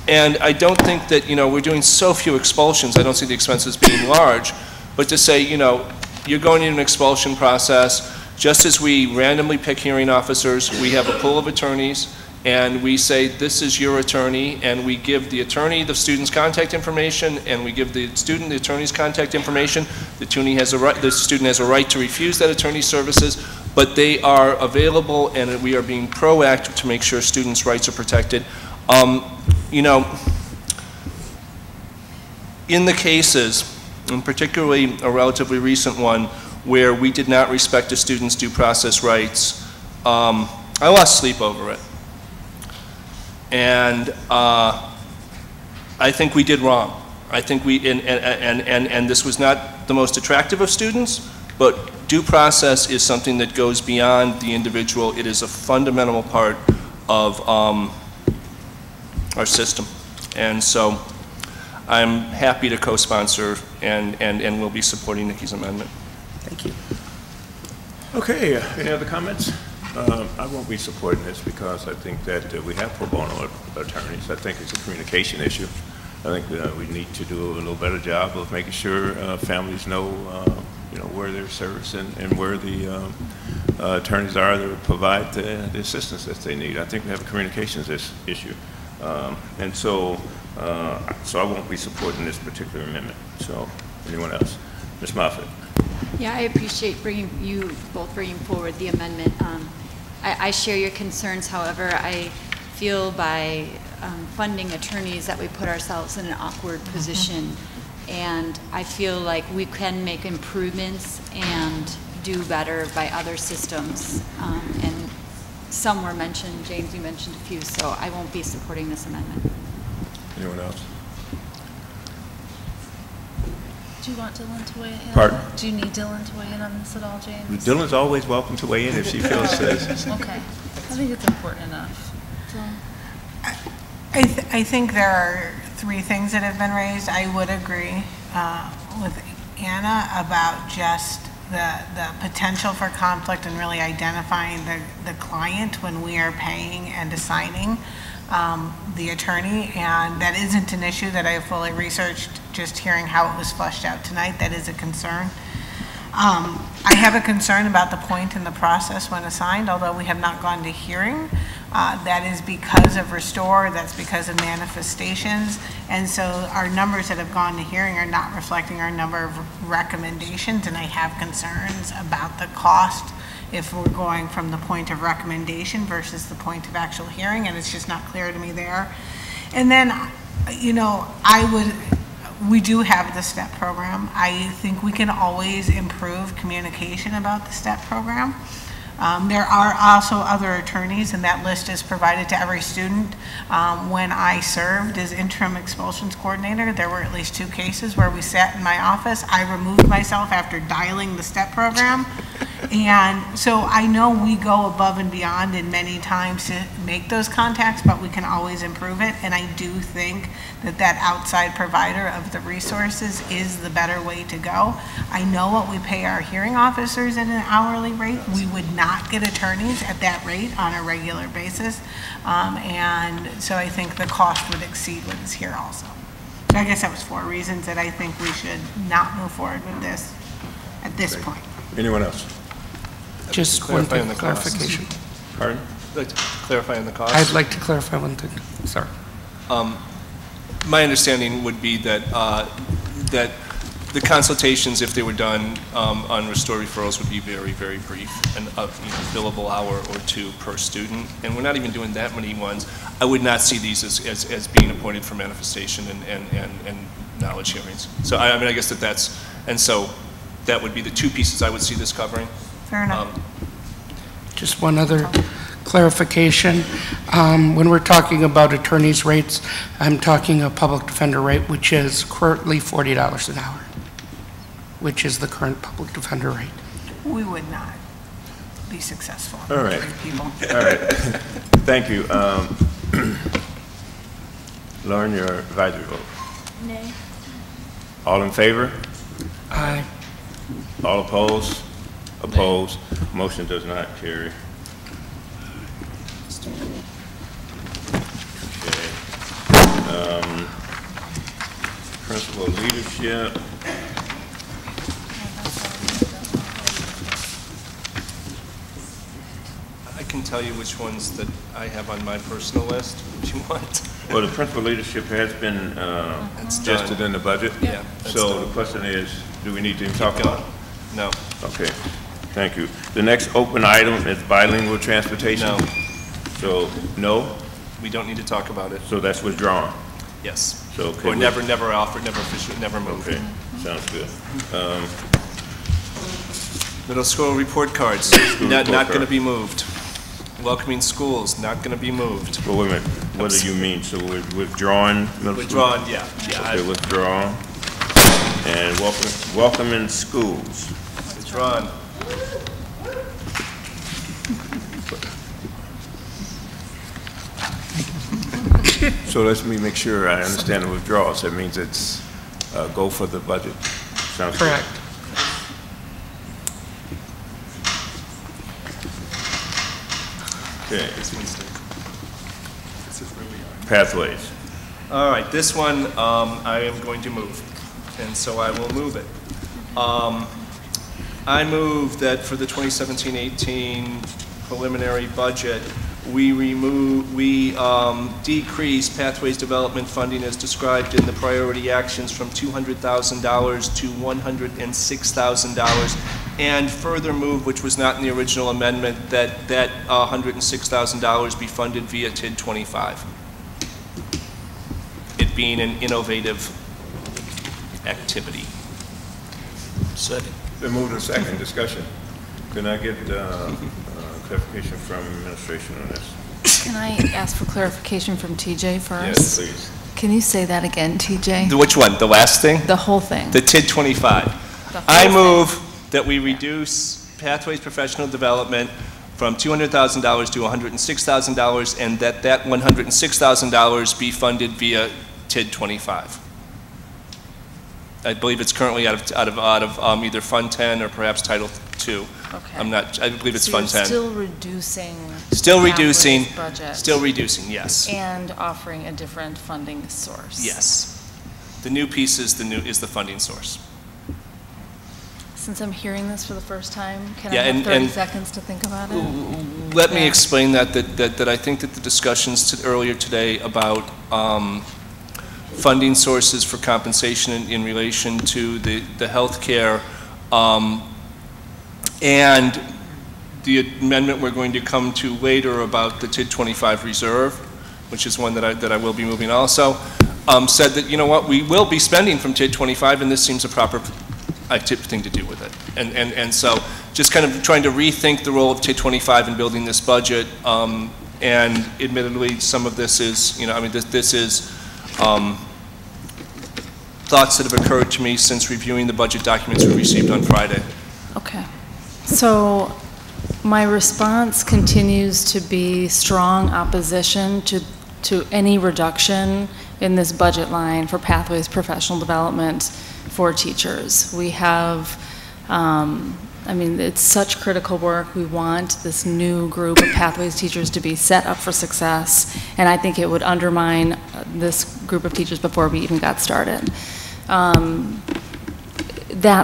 and I don't think that we're doing so few expulsions. I don't see the expenses being large, but to say you're going into an expulsion process. Just as we randomly pick hearing officers, we have a pool of attorneys, and we say, this is your attorney, and we give the attorney the student's contact information, and we give the student the attorney's contact information. The student has a right to refuse that attorney's services, but they are available, and we are being proactive to make sure students' rights are protected. In the cases, and particularly a relatively recent one, where we did not respect a student's due process rights, I lost sleep over it. And I think we did wrong. I think and this was not the most attractive of students, but due process is something that goes beyond the individual. It is a fundamental part of our system. And so I'm happy to co-sponsor and will be supporting Nikki's amendment. Thank you. Okay, any other comments? I won't be supporting this because I think that we have pro bono attorneys. I think it's a communication issue. I think that we need to do a little better job of making sure families know, where their service and where the attorneys are that provide the assistance that they need. I think we have a communications issue, and so I won't be supporting this particular amendment. So, anyone else? Ms. Moffitt. Yeah, I appreciate you both bringing forward the amendment. I share your concerns. However, I feel by funding attorneys that we put ourselves in an awkward position, and I feel like we can make improvements and do better by other systems. And some were mentioned. James, you mentioned a few, so I won't be supporting this amendment. Anyone else? Do you want Dylan to weigh in? Pardon? Do you need Dylan to weigh in on this at all, James? Dylan's always welcome to weigh in if she feels says. Okay. I think it's important enough. I think there are 3 things that have been raised. I would agree with Anna about just the potential for conflict and really identifying the client when we are paying and assigning. the attorney, and that isn't an issue that I have fully researched. Just hearing how it was fleshed out tonight, that is a concern. I have a concern about the point in the process when assigned, although we have not gone to hearing. That is because of Restore, that's because of manifestations, and so our numbers that have gone to hearing are not reflecting our number of recommendations, and I have concerns about the cost if we're going from the point of recommendation versus the point of actual hearing, and it's just not clear to me there. And then, you know, we do have the STEP program. I think we can always improve communication about the STEP program. There are also other attorneys, and that list is provided to every student. When I served as interim expulsions coordinator, there were at least 2 cases where we sat in my office. I removed myself after dialing the STEP program. And so I know we go above and beyond in many times to make those contacts, but we can always improve it. And I do think that that outside provider of the resources is the better way to go. I know what we pay our hearing officers at an hourly rate. We would not get attorneys at that rate on a regular basis. And so I think the cost would exceed what is here also. So I guess that was 4 reasons that I think we should not move forward with this at this point. Anyone else? Just one thing, clarification. Pardon? Like to clarify on the cost? I'd like to clarify one thing. Sorry. My understanding would be that that the consultations, if they were done on Restore referrals, would be very, very brief, and billable hour or 2 per student. And we're not even doing that many ones. I would not see these as being appointed for manifestation and knowledge hearings. So I mean, I guess that's, and so that would be the 2 pieces I would see this covering. Fair enough. Just one other clarification. When we're talking about attorney's rates, I'm talking a public defender rate, which is currently $40 an hour, which is the current public defender rate. We would not be successful. All right. People. All right. Thank you. Lauren, your advisory vote. Nay. All in favor? Aye. All opposed? Opposed. Motion does not carry. Okay. Principal leadership. I can tell you which ones that I have on my personal list, if you want. Well, the principal leadership has been suggested in the budget. Yeah. So the question is, do we need to talk about it? No. Okay. Thank you. The next open item is bilingual transportation. No. So, no? We don't need to talk about it. So that's withdrawn? Yes. So, okay. Or never offered, never officially, never moved. Okay, sounds good. Middle school report cards, not going to be moved. Welcoming schools, not going to be moved. Well, wait a minute, what do you mean? So we're withdrawing middle school? Withdrawn, yeah. Okay, withdrawn. And welcoming schools. Withdrawn. So let me make sure I understand the withdrawals. That means it's go for the budget. Sounds correct. Okay. This is where we are. Pathways. All right, this one I am going to move, and so I will move it. I move that for the 2017-18 preliminary budget, we decrease Pathways Development funding as described in the priority actions from $200,000 to $106,000, and further move, which was not in the original amendment, that $106,000 be funded via TID 25. It being an innovative activity. Second. Been moved and second. Discussion. Can I get clarification from administration on this? Can I ask for clarification from TJ first? Yes, please. Can you say that again, TJ? Which one? The last thing? The whole thing. The TID 25. I move that we reduce Pathways Professional Development from $200,000 to $106,000, and that $106,000 be funded via TID 25. I believe it's currently out of either Fund 10 or perhaps Title II. Okay. I believe it's So Fund 10. you're still reducing. Still Pathways reducing, budget. still reducing, yes. And offering a different funding source. Yes. The new piece is the funding source. Since I'm hearing this for the first time, can Yeah, I have and- 30 and seconds to think about it? Let me Yeah. explain that I think that the discussions earlier today about funding sources for compensation in relation to the healthcare and the amendment we're going to come to later about the TID 25 reserve, which is one that I will be moving also, said that, you know what, we will be spending from TID 25 and this seems a proper thing to do with it. And so just kind of trying to rethink the role of TID 25 in building this budget, and admittedly some of this is, you know, I mean, this is thoughts that have occurred to me since reviewing the budget documents we received on Friday. Okay. So my response continues to be strong opposition to any reduction in this budget line for Pathways Professional Development for teachers. We have, I mean, it's such critical work. We want this new group of Pathways teachers to be set up for success, and I think it would undermine this group of teachers before we even got started. That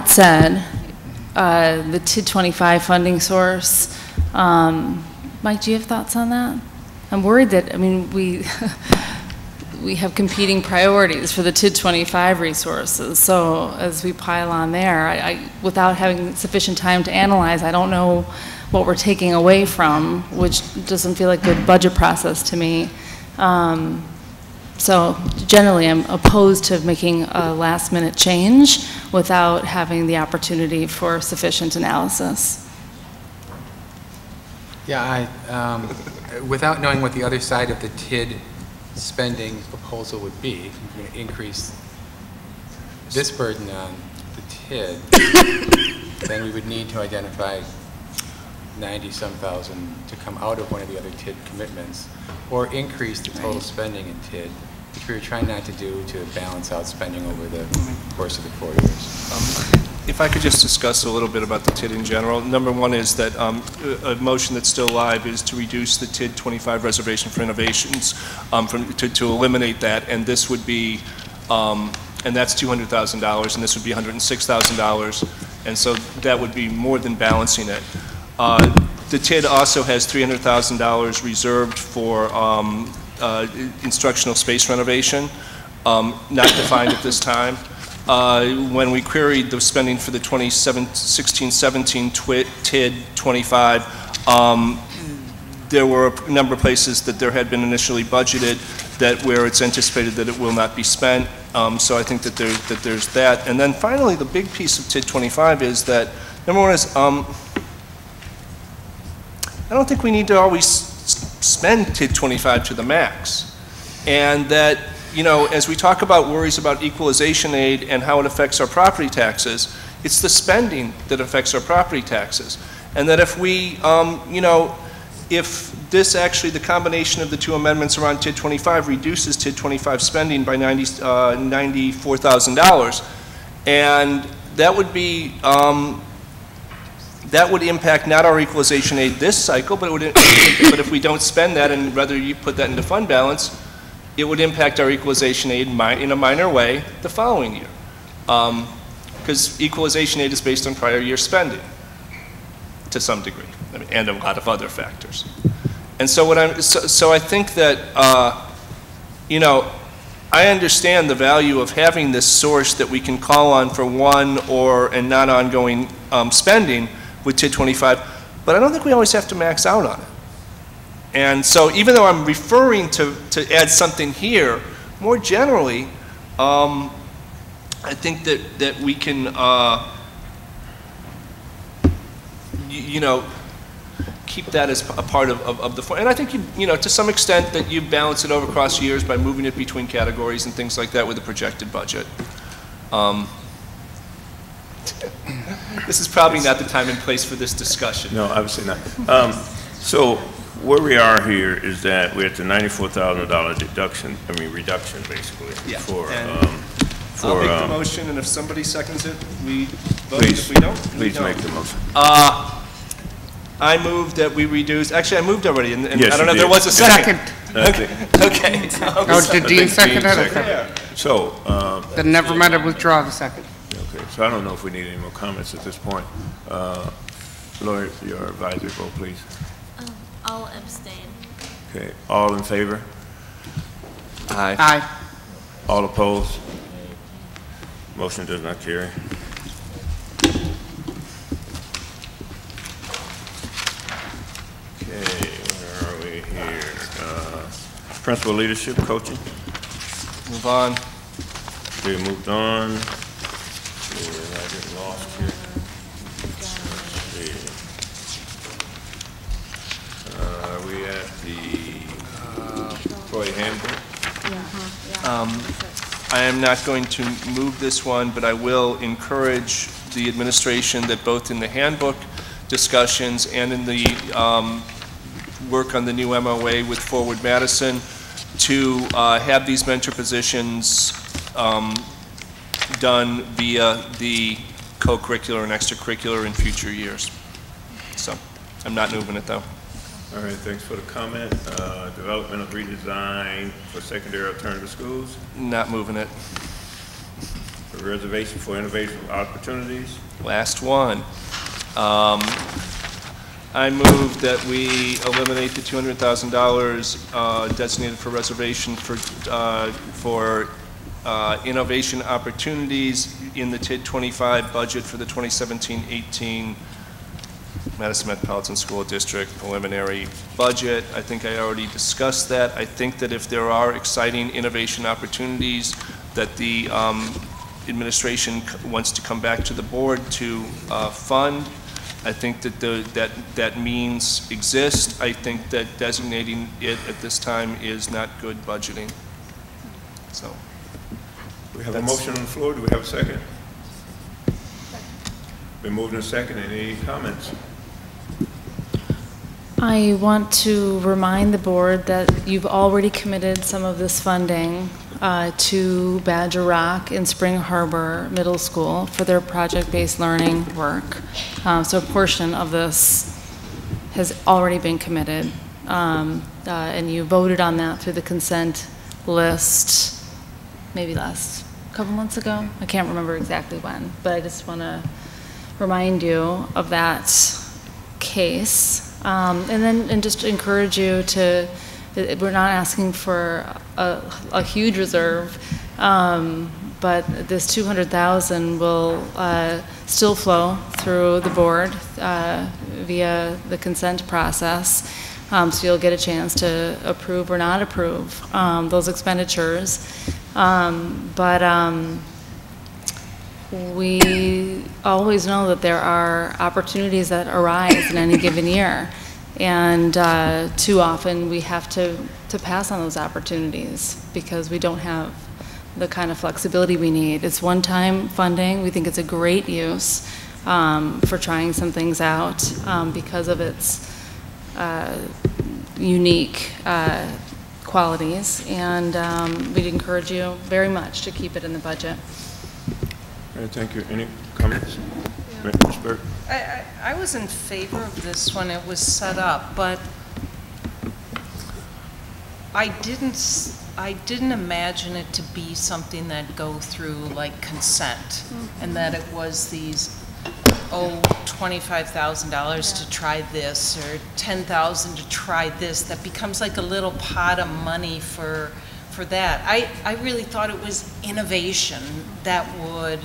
said, the TID 25 funding source, Mike, do you have thoughts on that? I'm worried that, I mean, we have competing priorities for the TID 25 resources. So as we pile on there, without having sufficient time to analyze, I don't know what we're taking away from, which doesn't feel like good budget process to me. So generally, I'm opposed to making a last-minute change without having the opportunity for sufficient analysis. Yeah, without knowing what the other side of the TID spending proposal would be, if we're going to increase this burden on the TID, then we would need to identify 90-some thousand to come out of one of the other TID commitments, or increase the total spending in TID, which we were trying not to do to balance out spending over the course of the 4 years. If I could just discuss a little bit about the TID in general. Number one is that a motion that's still live is to reduce the TID 25 reservation for innovations, to eliminate that, and this would be, and that's $200,000, and this would be $106,000, and so that would be more than balancing it. The TID also has $300,000 reserved for instructional space renovation, not defined at this time. When we queried the spending for the 2016-17 TID 25, there were a number of places that there had been initially budgeted that where it's anticipated that it will not be spent. So I think that there's that. And then finally, the big piece of TID 25 is that, number one is, I don't think we need to always spend TID 25 to the max. And that, you know, as we talk about worries about equalization aid and how it affects our property taxes, it's the spending that affects our property taxes. And that if we, you know, if this actually, the combination of the two amendments around TID 25 reduces TID 25 spending by $94,000, and that would be, that would impact not our equalization aid this cycle, but, but if we don't spend that and rather you put that into fund balance, it would impact our equalization aid in a minor way the following year. Because equalization aid is based on prior year spending to some degree, I mean, and a lot of other factors. And so so I think that, you know, I understand the value of having this source that we can call on for and not ongoing spending with TID 25, but I don't think we always have to max out on it. And so even though I'm referring to add something here, more generally, I think that we can, you know, keep that as a part of the, and I think, you know, to some extent that you balance it over across years by moving it between categories and things like that with a projected budget. This is probably not the time and place for this discussion. No, obviously not. So where we are here is that we're at the $94,000 reduction basically, yeah. I'll for, make the motion, and if somebody seconds it, we vote. Please, If we don't, we please don't. make the motion. I moved that we reduce, actually, I moved already, and Yes, I don't know you if there did. was a second. Okay. Okay. Oh, did Dean second it? Yeah. So, Then never mind, I withdraw the second. okay, so I don't know if we need any more comments at this point. Lawyer, your advisory vote, please. I'll abstain. Okay, all in favor? Aye. Aye. All opposed? Motion does not carry. Okay, where are we here? Principal leadership coaching? Move on. We moved on. I get lost here. Let's see. Are we at the employee handbook? I am not going to move this one, but I will encourage the administration that both in the handbook discussions and in the work on the new MOA with Forward Madison to have these mentor positions done via the co-curricular and extracurricular in future years. So I'm not moving it though. All right, thanks for the comment. Development of redesign for secondary alternative schools. Not moving it. Reservation for innovation opportunities. Last one. I move that we eliminate the $200,000 designated for reservation for innovation opportunities in the TID 25 budget for the 2017-18 Madison Metropolitan School District preliminary budget. I think I already discussed that. I think that if there are exciting innovation opportunities that the administration wants to come back to the board to fund, I think that that means exist. I think that designating it at this time is not good budgeting. So We have a motion on the floor. Do we have a second? Been moved in second. Any comments? I want to remind the board that you've already committed some of this funding to Badger Rock and Spring Harbor Middle School for their project-based learning work. So a portion of this has already been committed. And you voted on that through the consent list maybe last couple months ago. I can't remember exactly when, but I just want to remind you of that case. And just encourage you to, we're not asking for a huge reserve, but this $200,000 will still flow through the board via the consent process. So you'll get a chance to approve or not approve those expenditures. We always know that there are opportunities that arise in any given year, and too often we have to pass on those opportunities because we don't have the kind of flexibility we need. It's one-time funding. We think it's a great use for trying some things out because of its unique qualities, and we'd encourage you very much to keep it in the budget. All right, thank you. Any comments? Ms. Burke? I was in favor of this when it was set up, but I didn't imagine it to be something that go through like consent, and that it was these, $25,000 to try this, or $10,000 to try this, that becomes like a little pot of money for that. I really thought it was innovation that would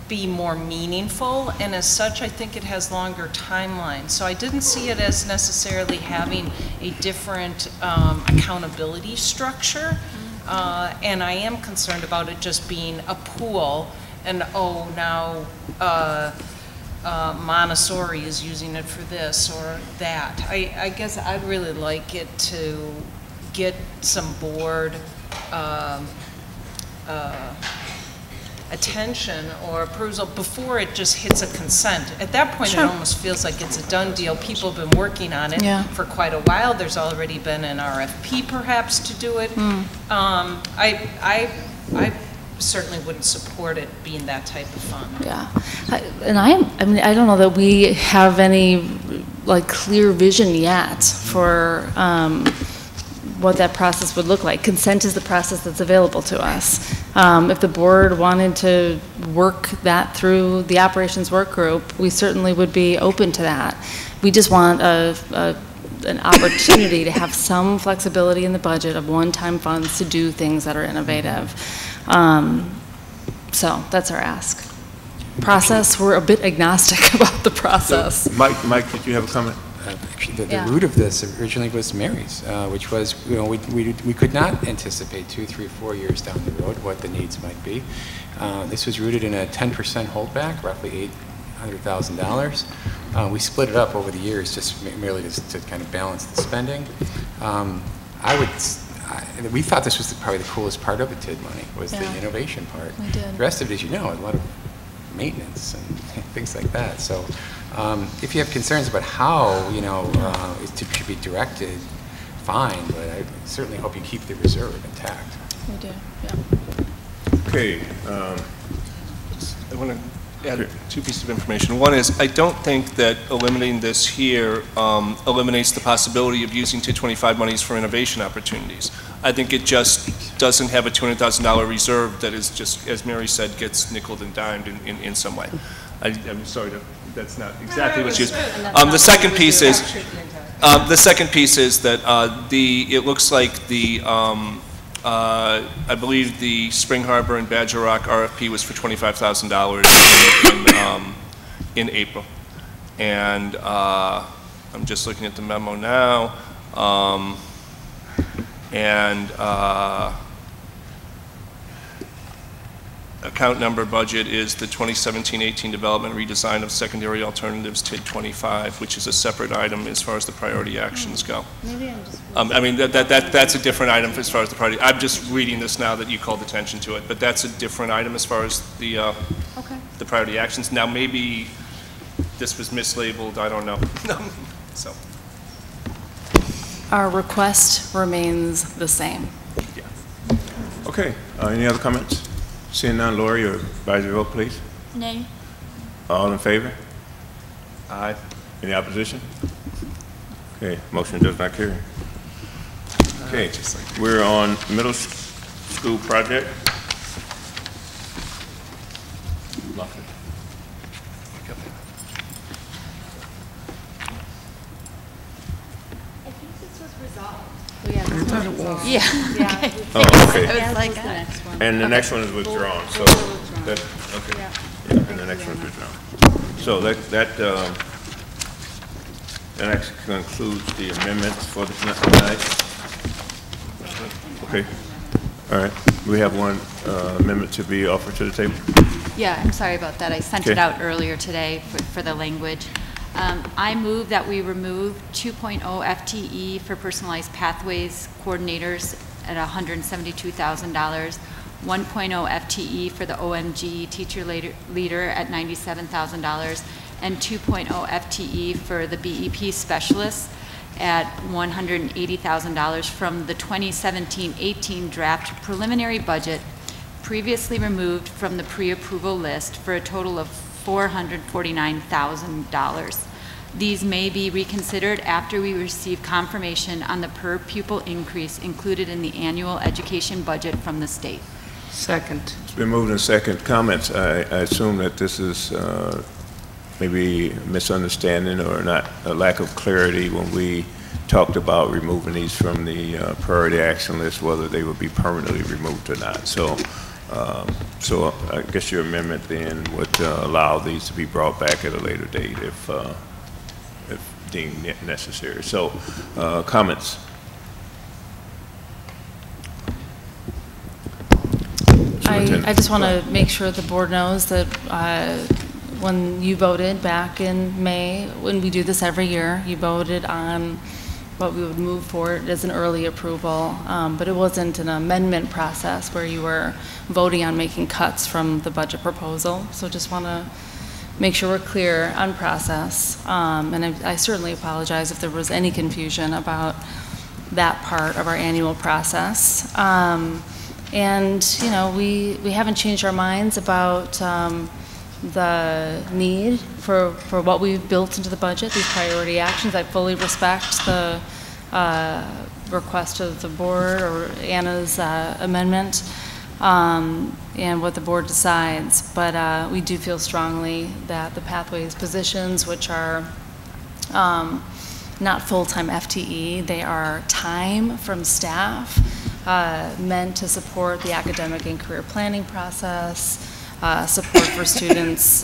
be more meaningful, and as such I think it has longer timelines. So I didn't see it as necessarily having a different accountability structure, and I am concerned about it just being a pool, and now Montessori is using it for this or that. I guess I'd really like it to get some board attention or approval before it just hits a consent. At that point, Sure. it almost feels like it's a done deal. People have been working on it Yeah. for quite a while. There's already been an RFP perhaps to do it. I certainly wouldn't support it being that type of fund. Yeah, I mean, I don't know that we have any like clear vision yet for what that process would look like. Consent is the process that's available to us. If the board wanted to work that through the operations work group, we certainly would be open to that. We just want an opportunity to have some flexibility in the budget of one-time funds to do things that are innovative. So that's our ask. Process, we're a bit agnostic about the process. So, Mike, did you have a comment? Actually, the root of this originally was Mary's, which was, you know, we could not anticipate 2, 3, 4 years down the road what the needs might be. This was rooted in a 10% holdback, roughly $800,000. We split it up over the years just merely to kind of balance the spending. We thought this was probably the coolest part of the TID money, was the innovation part. We did. The rest of it, as you know, a lot of maintenance and things like that. So if you have concerns about how, you know, it should be directed, fine, but I certainly hope you keep the reserve intact. We do, yeah. Okay. I want to add 2 pieces of information. One is, I don't think that eliminating this here eliminates the possibility of using 225 monies for innovation opportunities. I think it just doesn't have a $200,000 reserve that is just, as Mary said, gets nickeled and dimed in some way. I'm sorry, that's not exactly what she was. The second piece is, that it looks like the I believe the Spring Harbor and Badger Rock RFP was for $25,000 in April. And I'm just looking at the memo now. Account number budget is the 2017-18 development redesign of secondary alternatives TID 25, which is a separate item as far as the priority actions go. Maybe I'm just I mean, that's a different item as far as the priority. I'm just reading this now that you called attention to it, but that's a different item as far as the priority actions. Now, maybe this was mislabeled, I don't know. So. Our request remains the same. Yeah. Okay, any other comments? Seeing none, Lori, your advisory vote, please. Nay. All in favor? Aye. Any opposition? Okay, motion does not carry. Okay, we're on middle school project. Yeah. Oh, okay. I was like, the next one. And the next one is withdrawn, so that, okay. Yeah, and the next one's withdrawn. So that actually concludes the amendments for the tonight. Okay. All right. We have one amendment to be offered to the table. Yeah, I'm sorry about that. I sent it out earlier today for the language. I move that we remove 2.0 FTE for personalized pathways coordinators at $172,000, 1.0 FTE for the OMG teacher leader at $97,000, and 2.0 FTE for the BEP specialists at $180,000 from the 2017-18 draft preliminary budget previously removed from the pre-approval list for a total of $449,000. These may be reconsidered after we receive confirmation on the per pupil increase included in the annual education budget from the state. Second. It's been moved in second. Comments? I assume that this is maybe a misunderstanding or not a lack of clarity when we talked about removing these from the priority action list, whether they would be permanently removed or not. So I guess your amendment then would allow these to be brought back at a later date if deemed necessary. So, comments? I just want to make sure the board knows that when you voted back in May, when we do this every year, you voted on but we would move forward as an early approval. But it wasn't an amendment process where you were voting on making cuts from the budget proposal. So just want to make sure we're clear on process. And I certainly apologize if there was any confusion about that part of our annual process. And, you know, we haven't changed our minds about the need for what we've built into the budget, these priority actions. I fully respect the request of the board or Anna's amendment and what the board decides. But we do feel strongly that the pathways positions, which are not full-time FTE, they are time from staff meant to support the academic and career planning process, support for students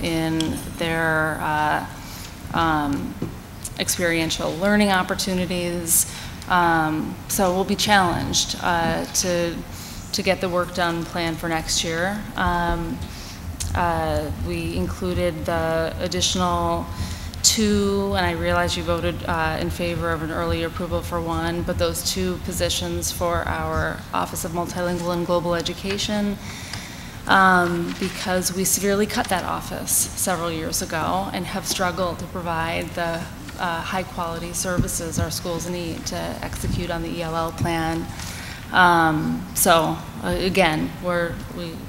in their experiential learning opportunities. So we'll be challenged to get the work done planned for next year. We included the additional 2, and I realize you voted in favor of an early approval for 1, but those 2 positions for our Office of Multilingual and Global Education, because we severely cut that office several years ago and have struggled to provide the high-quality services our schools need to execute on the ELL plan. So again, we're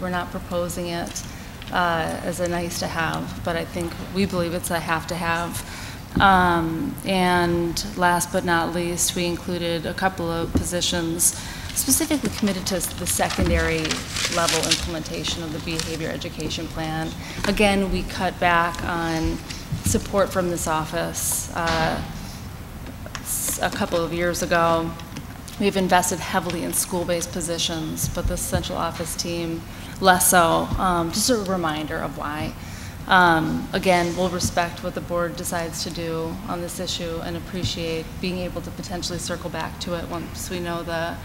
not proposing it as a nice to have, but I think we believe it's a have to have. And last but not least, we included a couple of positions specifically committed to the secondary level implementation of the behavior education plan. Again, we cut back on support from this office a couple of years ago. We've invested heavily in school-based positions, but the central office team less so. Just a reminder of why. Again, we'll respect what the board decides to do on this issue and appreciate being able to potentially circle back to it once we know the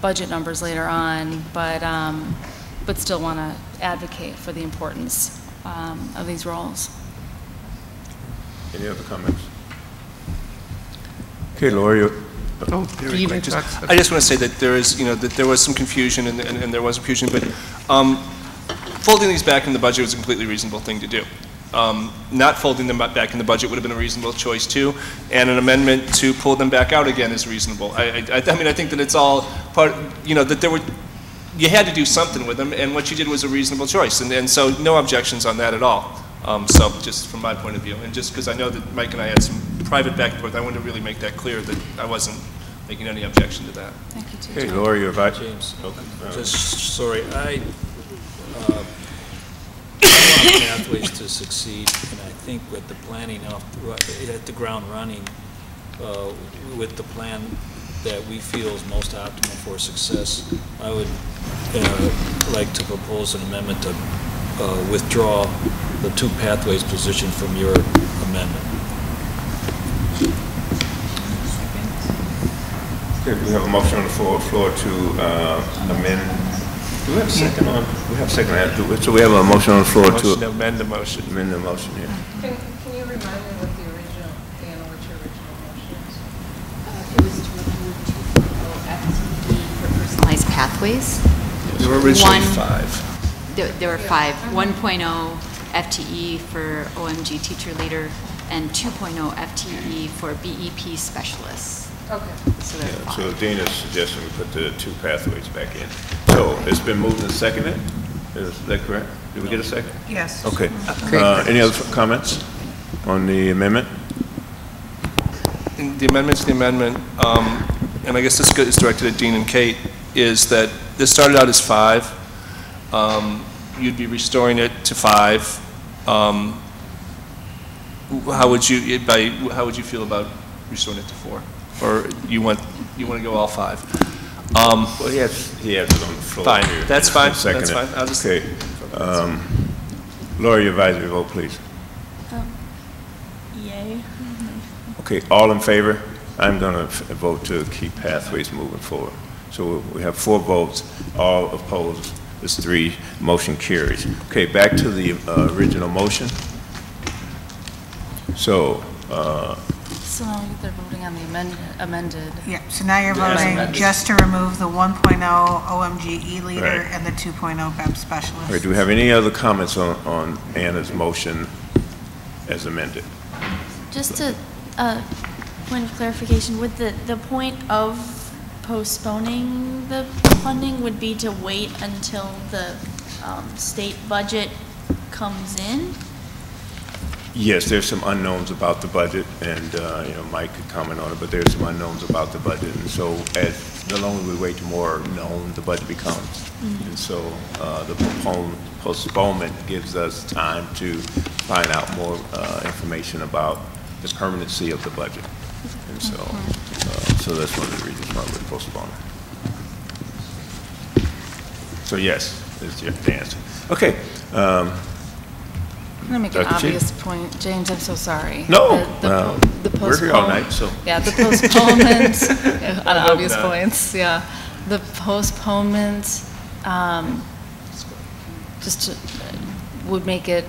budget numbers later on, but still want to advocate for the importance of these roles. Any other comments? Okay, Laura, very quick. I just want to say that there is, that there was some confusion and there was confusion, but folding these back in the budget was a completely reasonable thing to do. Not folding them back in the budget would have been a reasonable choice too, and an amendment to pull them back out again is reasonable. I mean, I think that it's all part, that you had to do something with them, and what you did was a reasonable choice, and so no objections on that at all. So just from my point of view, and just because I know that Mike and I had some private back and forth, I wanted to really make that clear that I wasn't making any objection to that. Thank you, too. Okay, Laura, you're about James. Okay. Just sorry, I want pathways to succeed, and I think with the planning at the ground running, with the plan that we feel is most optimal for success, I would like to propose an amendment to withdraw the 2 pathways position from your amendment. Okay, we have a motion on the floor to amend. Do we have a second on? We have a second on. So we have a motion on the floor to amend the motion. Amend the motion, yeah. Can you remind me what the original, Anna, what your original motion is? It was to remove 2.0 FTE for personalized pathways. There were originally 5. There were 5. 1.0 FTE for OMG teacher leader and 2.0 FTE for BEP specialists. Okay. So there are 5. So Dina's suggesting we put the 2 pathways back in. So it's been moved and seconded. Is that correct? Did we get a second? Yes. Okay. Any other comments on the amendment? The amendment's the amendment, and I guess this is directed at Dean and Kate, is that this started out as 5. You'd be restoring it to 5. How would you feel about restoring it to 4? Or you want to go all 5? Well, he has it on the floor. Fine. Here. That's fine. Second That's fine. I'll just okay. Laura, your advisory vote, please. Yay. Okay, all in favor? I'm going to vote to keep pathways moving forward. So we have 4 votes, all opposed. There's 3, motion carries. Okay, back to the original motion. So So now they're voting on the amended. Yeah, so now you're voting just to remove the 1.0 OMG E-leader Right. and the 2.0 BEP specialist. All right, do we have any other comments on Anna's motion as amended? Just to, point of clarification, would the point of postponing the funding would be to wait until the state budget comes in? Yes, there's some unknowns about the budget, and, you know, Mike could comment on it, but there's some unknowns about the budget, and so the longer we wait, the more known the budget becomes. And so the postponement gives us time to find out more information about the permanency of the budget. And so, so that's one of the reasons why we're postponing. So yes, is the answer. Okay. I'm going to make an Dr. obvious point. James, I'm so sorry. No, the we're here all night, so. Yeah, the postponement, on obvious points, yeah. The postponement would make it,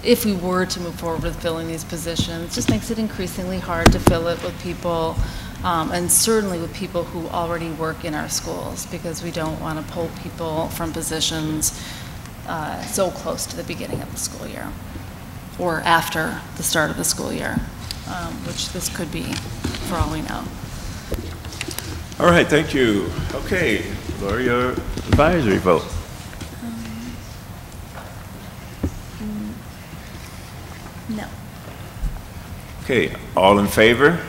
if we were to move forward with filling these positions, just makes it increasingly hard to fill it with people, and certainly with people who already work in our schools, because we don't want to pull people from positions so close to the beginning of the school year, or after the start of the school year, which this could be, for all we know. All right, thank you. Okay, Laura, your advisory vote. No. Okay, all in favor?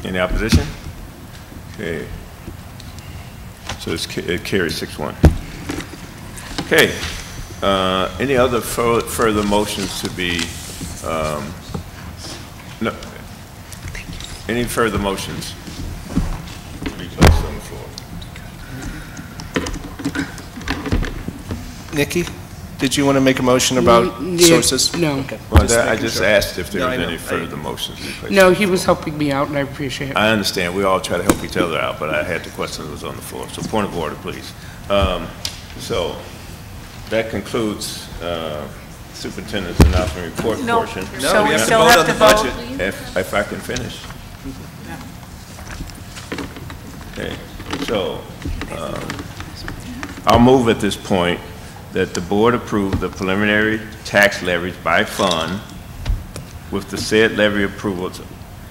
Any opposition? Okay. So it carries 6-1. Okay. Any other further motions to be, no. Any further motions to be placed on the floor? Nikki, did you want to make a motion about sources? No. Okay. Well, I just asked if there was any further motions to be placed. No, he was helping me out, and I appreciate it. I understand. We all try to help each other out, but I had the question that was on the floor. So point of order, please. So that concludes Superintendent's announcement report portion. So we still have to vote. If I can finish. Okay. So I'll move at this point that the board approve the preliminary tax levies by fund with the said levy approvals.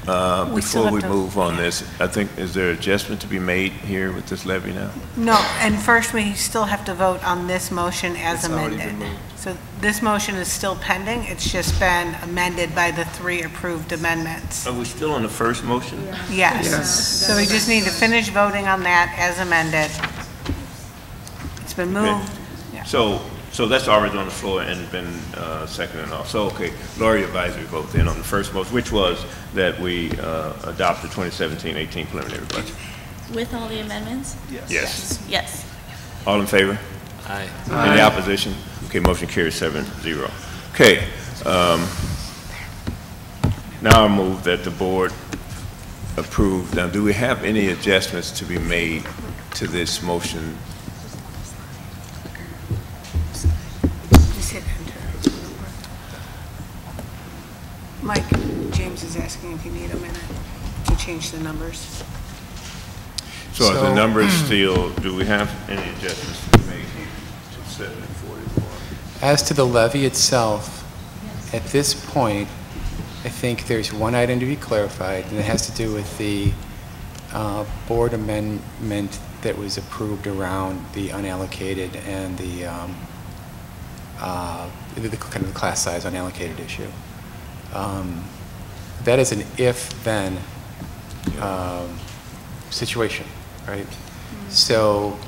Before we move on this, I think, is there adjustment to be made here with this levy now? No, and first we still have to vote on this motion as amended. So this motion is still pending. It's just been amended by the 3 approved amendments. Are we still on the first motion? Yes. So we just need to finish voting on that as amended. It's been moved. Yeah. So that's already on the floor and been seconded and all. So, okay, Laura, your advisory vote then on the first motion, which was that we adopt the 2017-18 preliminary budget. With all the amendments? Yes. Yes. All in favor? Aye. Any opposition? Okay, motion carries 7-0. Okay. Now I move that the board approve. Now, do we have any adjustments to be made to this motion? Just hit enter. Mike, James is asking if you need a minute to change the numbers. So are the numbers still, do we have any adjustments to be made to 7 and 44? As to the levy itself, at this point, I think there's one item to be clarified, and it has to do with the board amendment that was approved around the unallocated and the kind of the class size unallocated issue. That is an if-then situation, right? So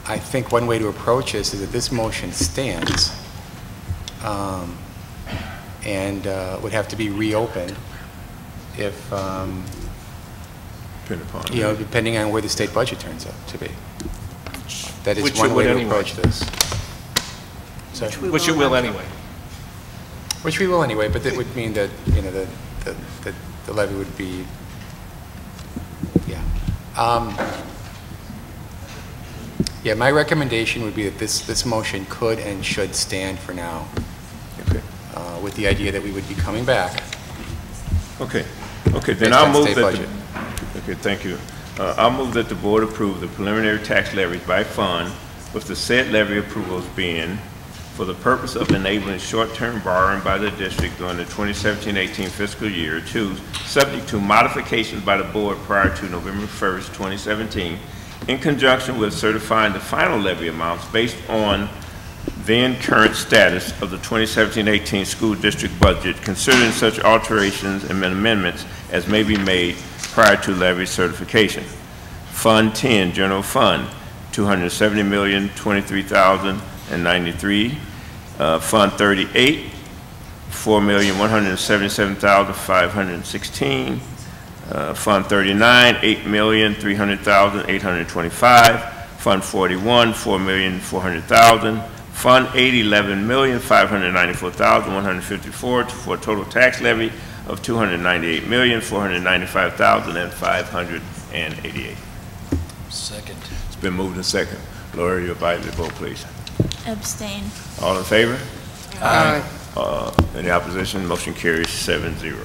I think one way to approach this is that this motion stands and would have to be reopened if, depending on where the state budget turns out to be. That is one way to approach this. Which it will anyway. Which we will anyway, but that would mean that, the levy would be, yeah, my recommendation would be that this motion could and should stand for now. Okay. with the idea that we would be coming back. Okay. Okay, then Based I'll on move state that. budget. Okay, thank you. I'll move that the board approve the preliminary tax levies by fund, with the said levy approvals being for the purpose of enabling short-term borrowing by the district during the 2017-18 fiscal year. 2, subject to modifications by the board prior to November 1st, 2017, in conjunction with certifying the final levy amounts based on then current status of the 2017-18 school district budget, considering such alterations and amendments as may be made prior to levy certification. Fund 10, General Fund, $270,023,093. Fund 38, $4,177,516. Fund 39, $8,300,825. Fund 41, $4,400,000. Fund 80, $11,594,154 for a total tax levy of $298,495,588. Second. It's been moved and second. Laura, your advisory vote, please. Abstain. All in favor? Aye. Any opposition? Motion carries 7-0.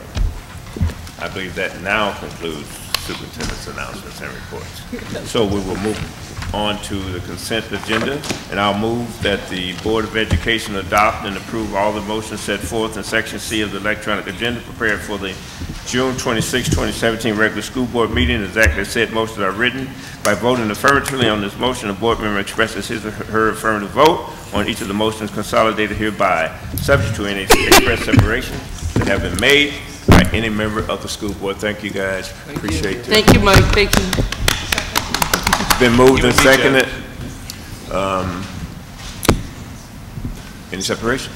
I believe that now concludes superintendent's announcements and reports. So we will move on to the consent agenda, and I'll move that the Board of Education adopt and approve all the motions set forth in Section C of the electronic agenda prepared for the June 26, 2017 regular school board meeting. Exactly said motions are written. By voting affirmatively on this motion, a board member expresses his or her affirmative vote on each of the motions consolidated hereby, subject to any express separation that have been made by any member of the school board. Thank you, guys. Appreciate it. Thank you, Mike. Thank you. It's been moved and seconded. Any separation?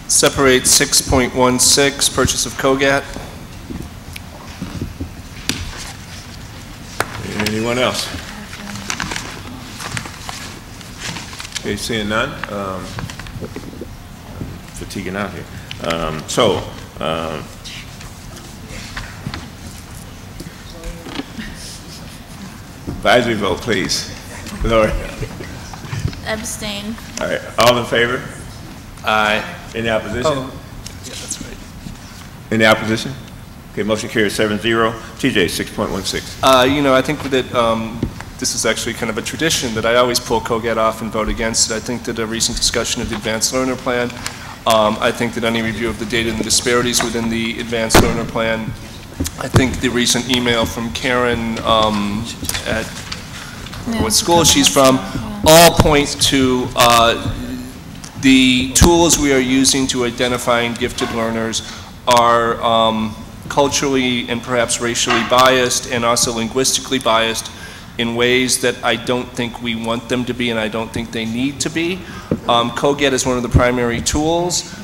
Separate 6.16, purchase of Kogat. Anyone else? Okay, seeing none. Fatiguing out here. Advisory vote, please. Laura. Abstain. All right, all in favor? Aye. Any opposition? Oh, yeah, that's right. Any opposition? Okay, motion carries 7-0. TJ, 6.16. I think that this is actually kind of a tradition that I always pull Kogat off and vote against it. I think that a recent discussion of the Advanced Learner Plan, I think that any review of the data and the disparities within the Advanced Learner Plan, I think the recent email from Karen at what school she's from, all point to the tools we are using to identifying gifted learners are culturally and perhaps racially biased and also linguistically biased in ways that I don't think we want them to be and I don't think they need to be. Kogat is one of the primary tools.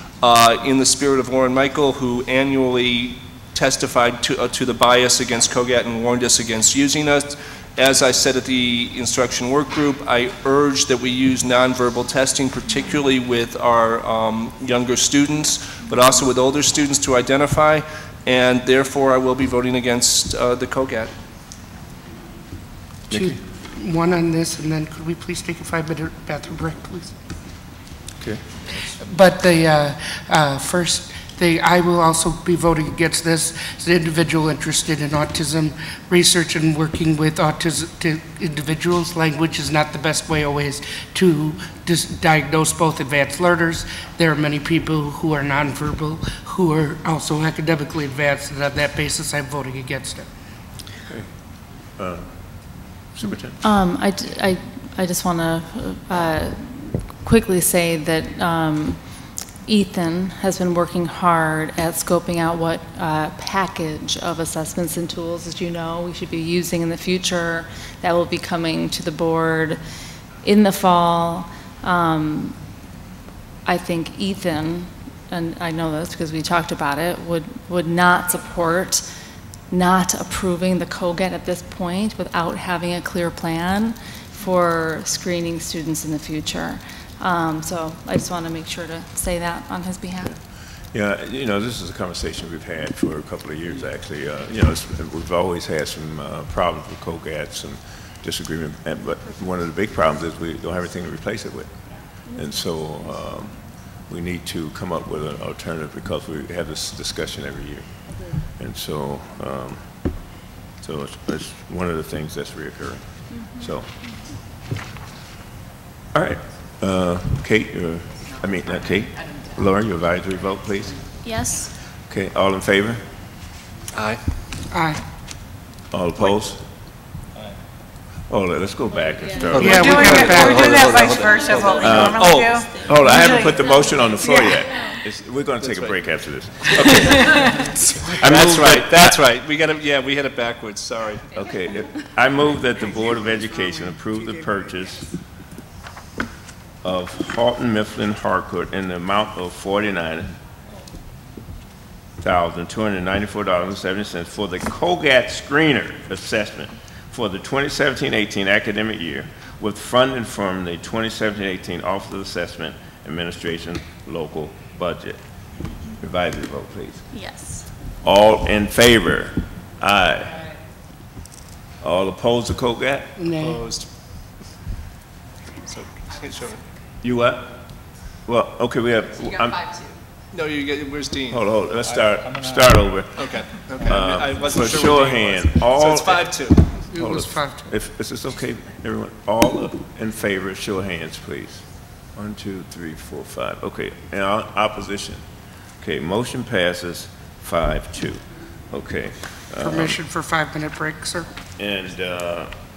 In the spirit of Lauren Michael, who annually testified to the bias against Kogat and warned us against using us, as I said at the instruction work group, I urge that we use nonverbal testing, particularly with our younger students, but also with older students to identify, and therefore I will be voting against the Kogat. One on this, and then could we please take a 5-minute bathroom break, please? Okay. But the first, I will also be voting against this as an individual interested in autism research and working with autistic individuals. Language is not the best way always to diagnose both advanced learners. There are many people who are nonverbal who are also academically advanced, and on that basis I'm voting against it. Okay. Superintendent. I just want to quickly say that Ethan has been working hard at scoping out what package of assessments and tools, as you know, we should be using in the future. That will be coming to the board in the fall. I think Ethan, and I know this because we talked about it, would not support not approving the Kogat at this point without having a clear plan for screening students in the future. So I just want to make sure to say that on his behalf. Yeah, this is a conversation we've had for a couple of years, actually. We've always had some problems with Kogat, some disagreement, but one of the big problems is we don't have anything to replace it with. And so we need to come up with an alternative because we have this discussion every year. And so, so it's one of the things that's reoccurring. So, all right, Kate, I mean, not Kate, Laura, your advisory vote, please. Yes. Okay, all in favor? Aye. Aye. All opposed? Oh, let's go back and start. Yeah, we're doing that vice versa, what we normally do. Hold on, I haven't put the motion on the floor yet. We're going to take a break after this. Okay. That's right. We had it backwards, sorry. Okay, I move that the Board of Education approve the purchase of Halton Mifflin Harcourt in the amount of $49,294.70 for the COGAT screener assessment for the 2017-18 academic year with funding from the 2017-18 Office of Assessment Administration local budget. Advisory vote, please. Yes. All in favor? Aye. All opposed to COGAT? Nay. Opposed. So, show me. You what? Well, okay, we have. You got 5-2. No, where's Dean? Hold on, let's start over. Okay. I wasn't for sure show where of Dean hand, was. all. So it's 5-2. It was 5-2. If this okay, everyone, all in favor, show of hands, please. 1, 2, 3, 4, 5. Okay, and opposition. Okay, motion passes 5-2. Okay. Permission for 5-minute break, sir. And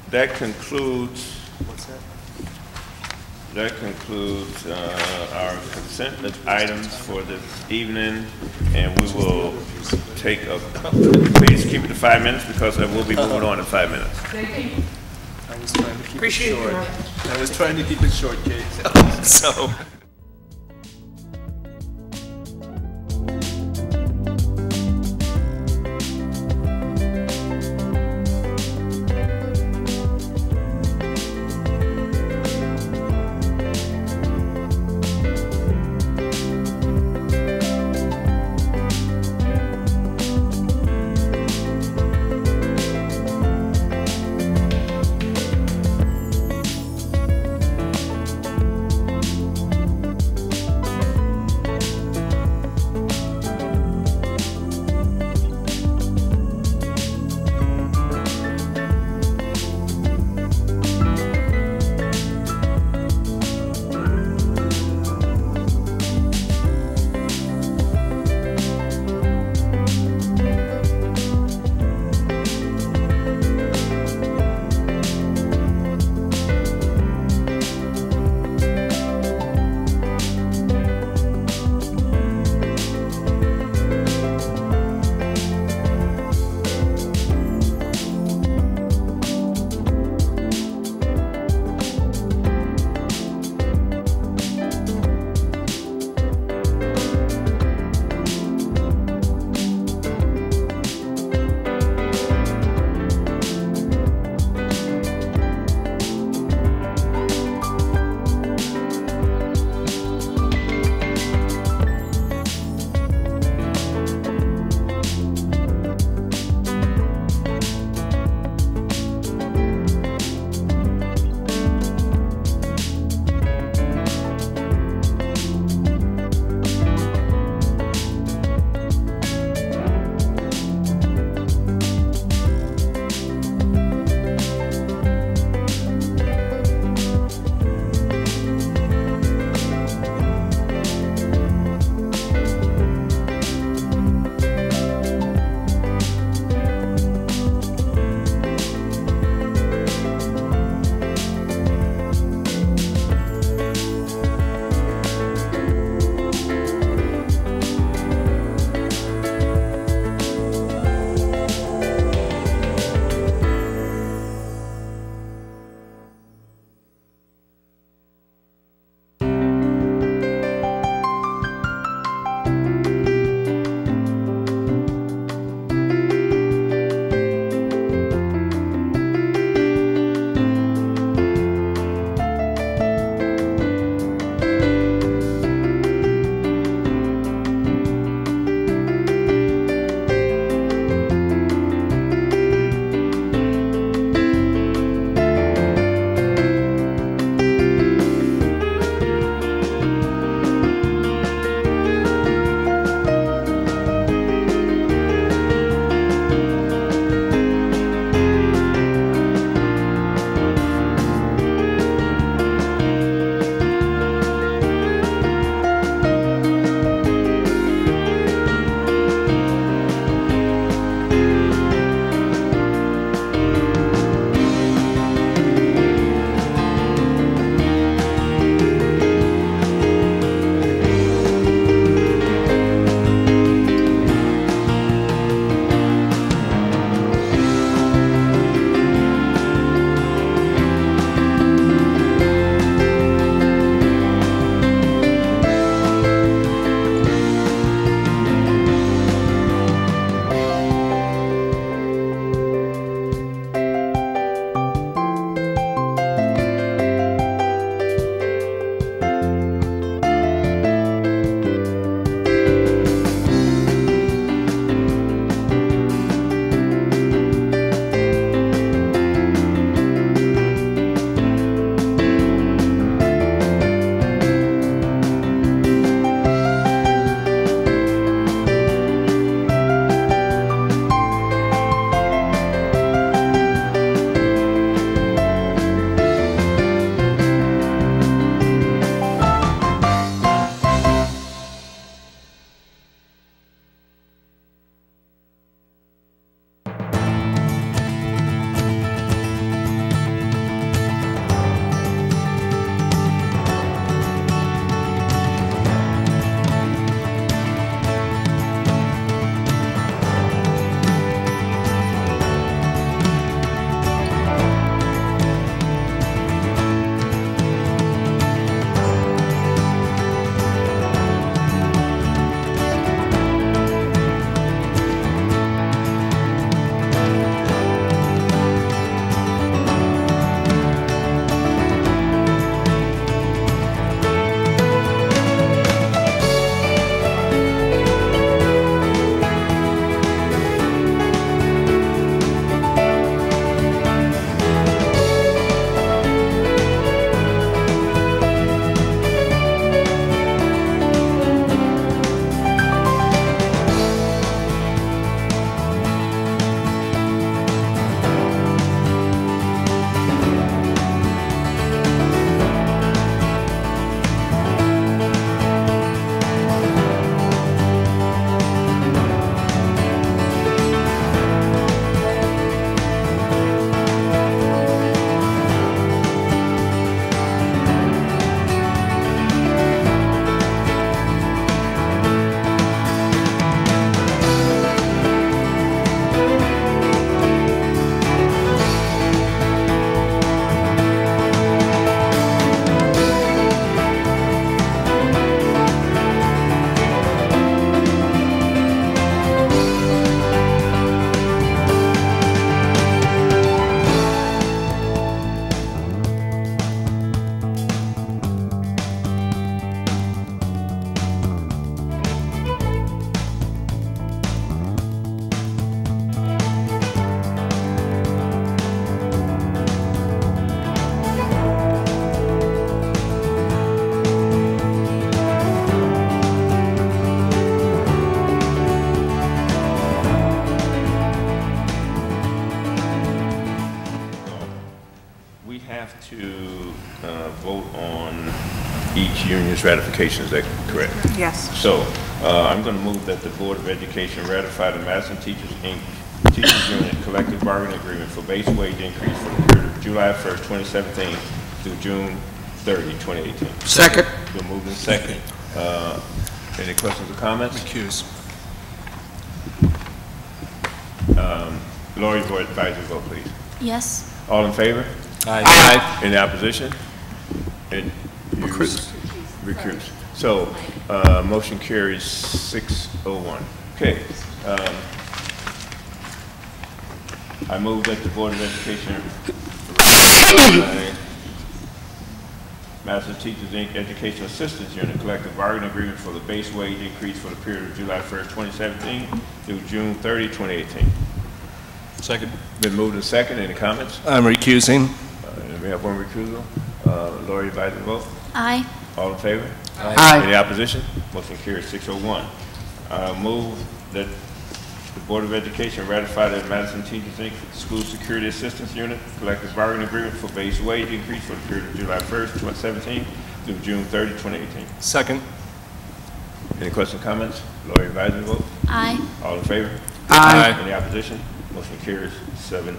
that concludes. What's that? That concludes our consent items for this evening, and we will take a, please keep it to 5 minutes because I will be moving on in 5 minutes. Thank you. I was trying to keep it short. I was trying to keep it short, Kate. So. vote on each union's ratification. Is that correct? Yes. So I'm going to move that the Board of Education ratify the Madison Teachers Inc. Teachers Union Collective Bargaining Agreement for base wage increase for the period of July 1st, 2017 through June 30, 2018. Second. Been moved in second. Any questions or comments? Recuse. Lori, for advisory vote, please. Yes. All in favor? Aye. Any opposition? And Recuse. Recuse. So, motion carries 601. Okay. I move that the Board of Education Madison Teachers Inc. Education Assistance Unit Collective Bargaining Agreement for the base wage increase for the period of July 1st, 2017 through June 30, 2018. Second. Been moved and second. Any comments? I'm recusing. We have one recusal. Lori, advisory vote. Aye. All in favor? Aye. Any opposition? Motion carries 601. Move that the Board of Education ratify the Madison Teachers Inc. School Security Assistance Unit Collective Bargaining Agreement for base wage increase for the period of July 1st, 2017 through June 30, 2018. Second. Any questions, comments? Lori, advisory vote. Aye. All in favor? Aye. Any opposition? Motion carries 7-0.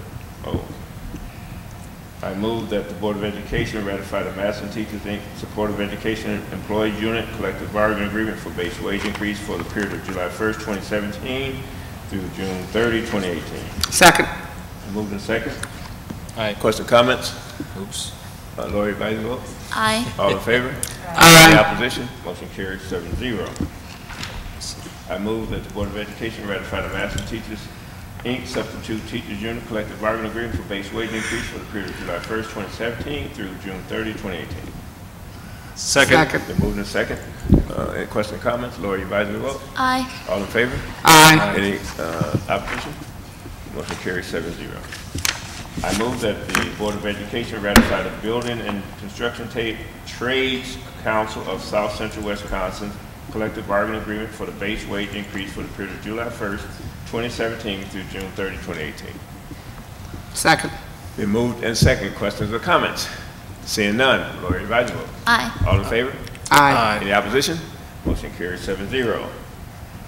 I move that the Board of Education ratify the Madison Teachers Inc. Support of Education Employees Unit Collective Bargaining Agreement for base wage increase for the period of July 1st, 2017 through June 30, 2018. Second. Moved in second. Aye. Question, comments? Oops. Lori, advisory vote. Aye. All in favor? Aye. Any opposition? Motion carries 7-0. I move that the Board of Education ratify the Madison Teachers Inc. Substitute Teachers Unit Collective Bargaining Agreement for base wage increase for the period of July 1st, 2017 through June 30, 2018. Second. Been moved in second. Any questions or comments? Lori, advisory vote. Aye. All in favor? Aye. Any opposition? Motion carries 7-0. I move that the Board of Education ratify the Building and Construction Trades Council of South Central Wisconsin Collective Bargaining Agreement for the base wage increase for the period of July 1st, 2017 through June 30, 2018. Second. Been moved and second. Questions or comments? Seeing none. Lori, advisory vote. Aye. All in favor? Aye. Any opposition? Motion carries 7-0.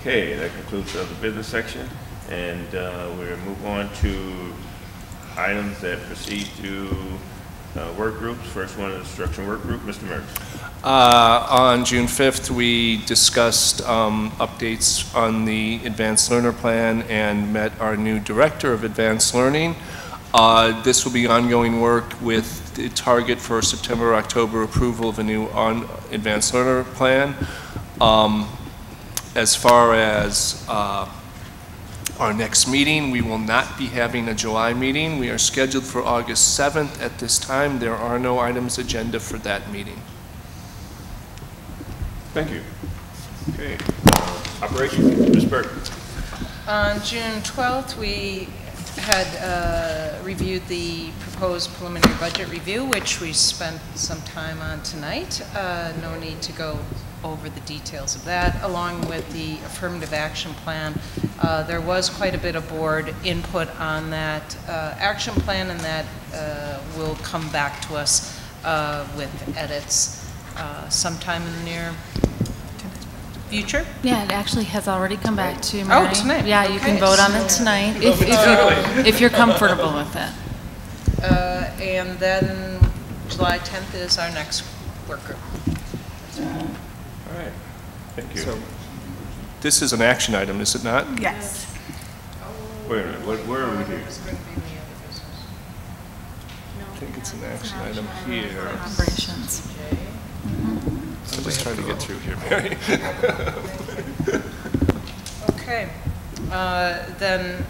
Okay, that concludes the business section, and we'll move on to items that proceed to work groups. First one is instruction work group. Mr. Merckx. On June 5th, we discussed updates on the Advanced Learner Plan and met our new Director of Advanced Learning. This will be ongoing work with the target for September, October approval of a new Advanced Learner Plan. As far as our next meeting, we will not be having a July meeting. We are scheduled for August 7th. At this time, there are no items agenda for that meeting. Thank you. Okay. Operations, Ms. Burke. On June 12th, we had reviewed the proposed preliminary budget review, which we spent some time on tonight. No need to go over the details of that, along with the affirmative action plan. There was quite a bit of board input on that action plan, and that will come back to us with edits sometime in the near future. Yeah, it actually has already come back to Mary. Oh, tonight. Yeah, you can vote on it tonight if you're comfortable with it. And then July 10th is our next work group. All right. Thank you. So, this is an action item, is it not? Yes. Wait a minute. Where are we here? I think it's an action item here. Operations. I'm just trying to get through here, Mary. Okay. Then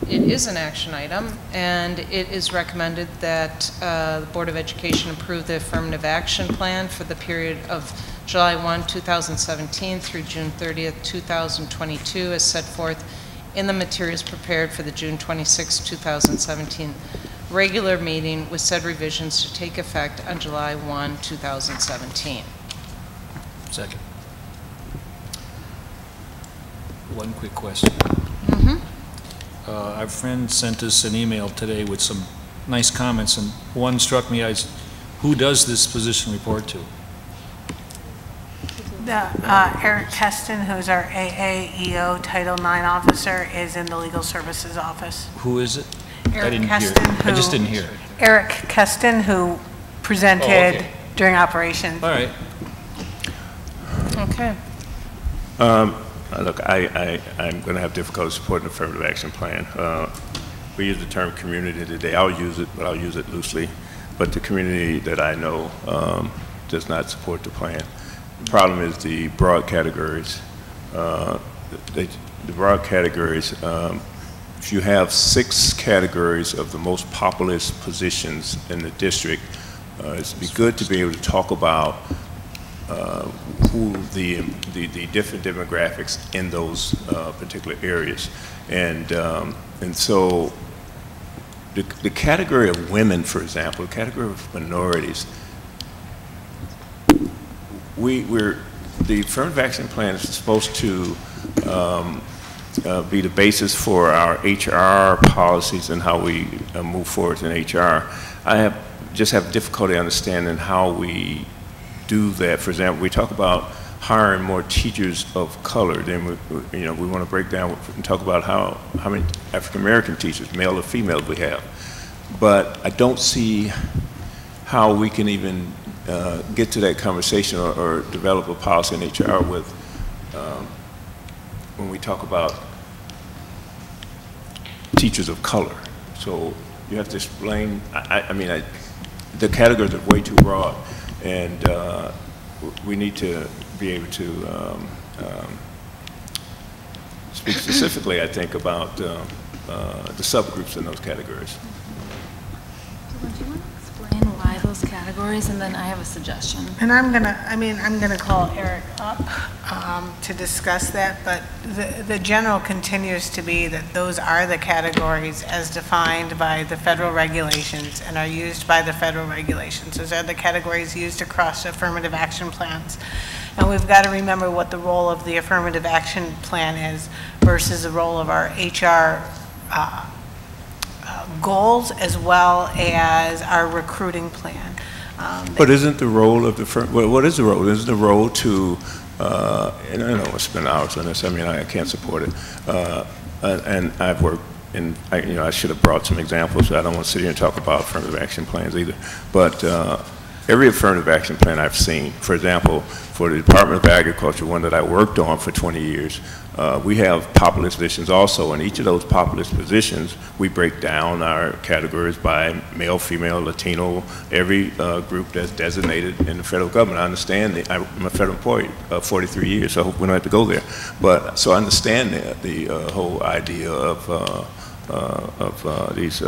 it is an action item, and it is recommended that the Board of Education approve the affirmative action plan for the period of July 1, 2017 through June 30th, 2022, as set forth in the materials prepared for the June 26, 2017 regular meeting, with said revisions to take effect on July 1, 2017. Second. One quick question. Our friend sent us an email today with some nice comments, and one struck me as, Who does this position report to? Eric Keston, who's our AAEO Title IX officer, is in the Legal Services office. Who is it? I Eric didn't Keston, hear. I just didn't hear. Eric Keston, who presented during operations. All right. Okay. Look, I'm going to have difficulty supporting the affirmative action plan. We use the term community today. I'll use it, but I'll use it loosely. But the community that I know does not support the plan. The problem is the broad categories. The broad categories, if you have 6 categories of the most populous positions in the district, it'd be good to be able to talk about who the different demographics in those particular areas. And so the category of women, for example, the category of minorities, the affirmative action plan is supposed to be the basis for our HR policies and how we move forward in HR. I just have difficulty understanding how we do that. For example, we talk about hiring more teachers of color. Then we want to break down and talk about how many African American teachers, male or female, we have. But I don't see how we can even get to that conversation or develop a policy in HR with when we talk about teachers of color. So you have to explain. The categories are way too broad, and we need to be able to speak specifically, I think, about the subgroups in those categories. Do you want to explain why those categories, and then I have a suggestion. And I'm gonna call Eric up to discuss that, but the general continues to be that those are the categories as defined by the federal regulations and are used by the federal regulations. Those are the categories used across affirmative action plans. And we've got to remember what the role of the affirmative action plan is versus the role of our HR goals as well as our recruiting plan. But isn't the role of the firm, well, what is the role? Isn't the role to, and I don't want to spend hours on this, I can't support it. And I've worked in, I should have brought some examples, so I don't want to sit here and talk about affirmative action plans either. But every affirmative action plan I've seen, for example, for the Department of Agriculture, one that I worked on for 20 years, we have populous positions also. In each of those populous positions, we break down our categories by male, female, Latino, every group that's designated in the federal government. I understand that I'm a federal employee 43 years, so I hope we don't have to go there. But so I understand the whole idea of these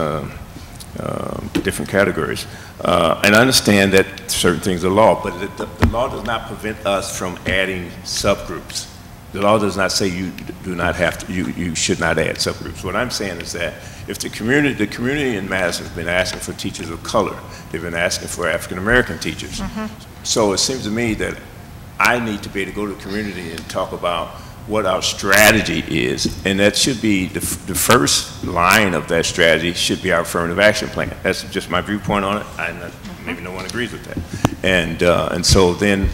different categories. And I understand that certain things are law, but the law does not prevent us from adding subgroups. The law does not say you do not have to, you should not add subgroups. What I'm saying is that if the community in Madison has been asking for teachers of color, they've been asking for African American teachers. So it seems to me that I need to be able to go to the community and talk about what our strategy is, and that should be the first line of that strategy should be our affirmative action plan. That's just my viewpoint on it. Maybe no one agrees with that. And so then,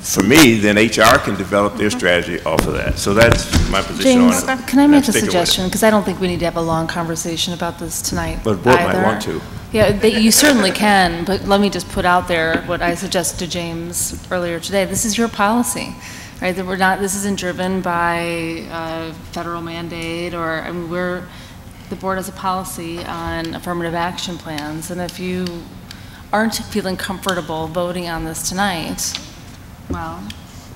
for me, then HR can develop their strategy off of that. So that's my position James, on it. can I make a suggestion? Because I don't think we need to have a long conversation about this tonight. But the board might want to. Yeah, you certainly can, but let me just put out there what I suggested to James earlier today. This is your policy. Right, that this isn't driven by federal mandate or, the board has a policy on affirmative action plans, and if you aren't feeling comfortable voting on this tonight, well,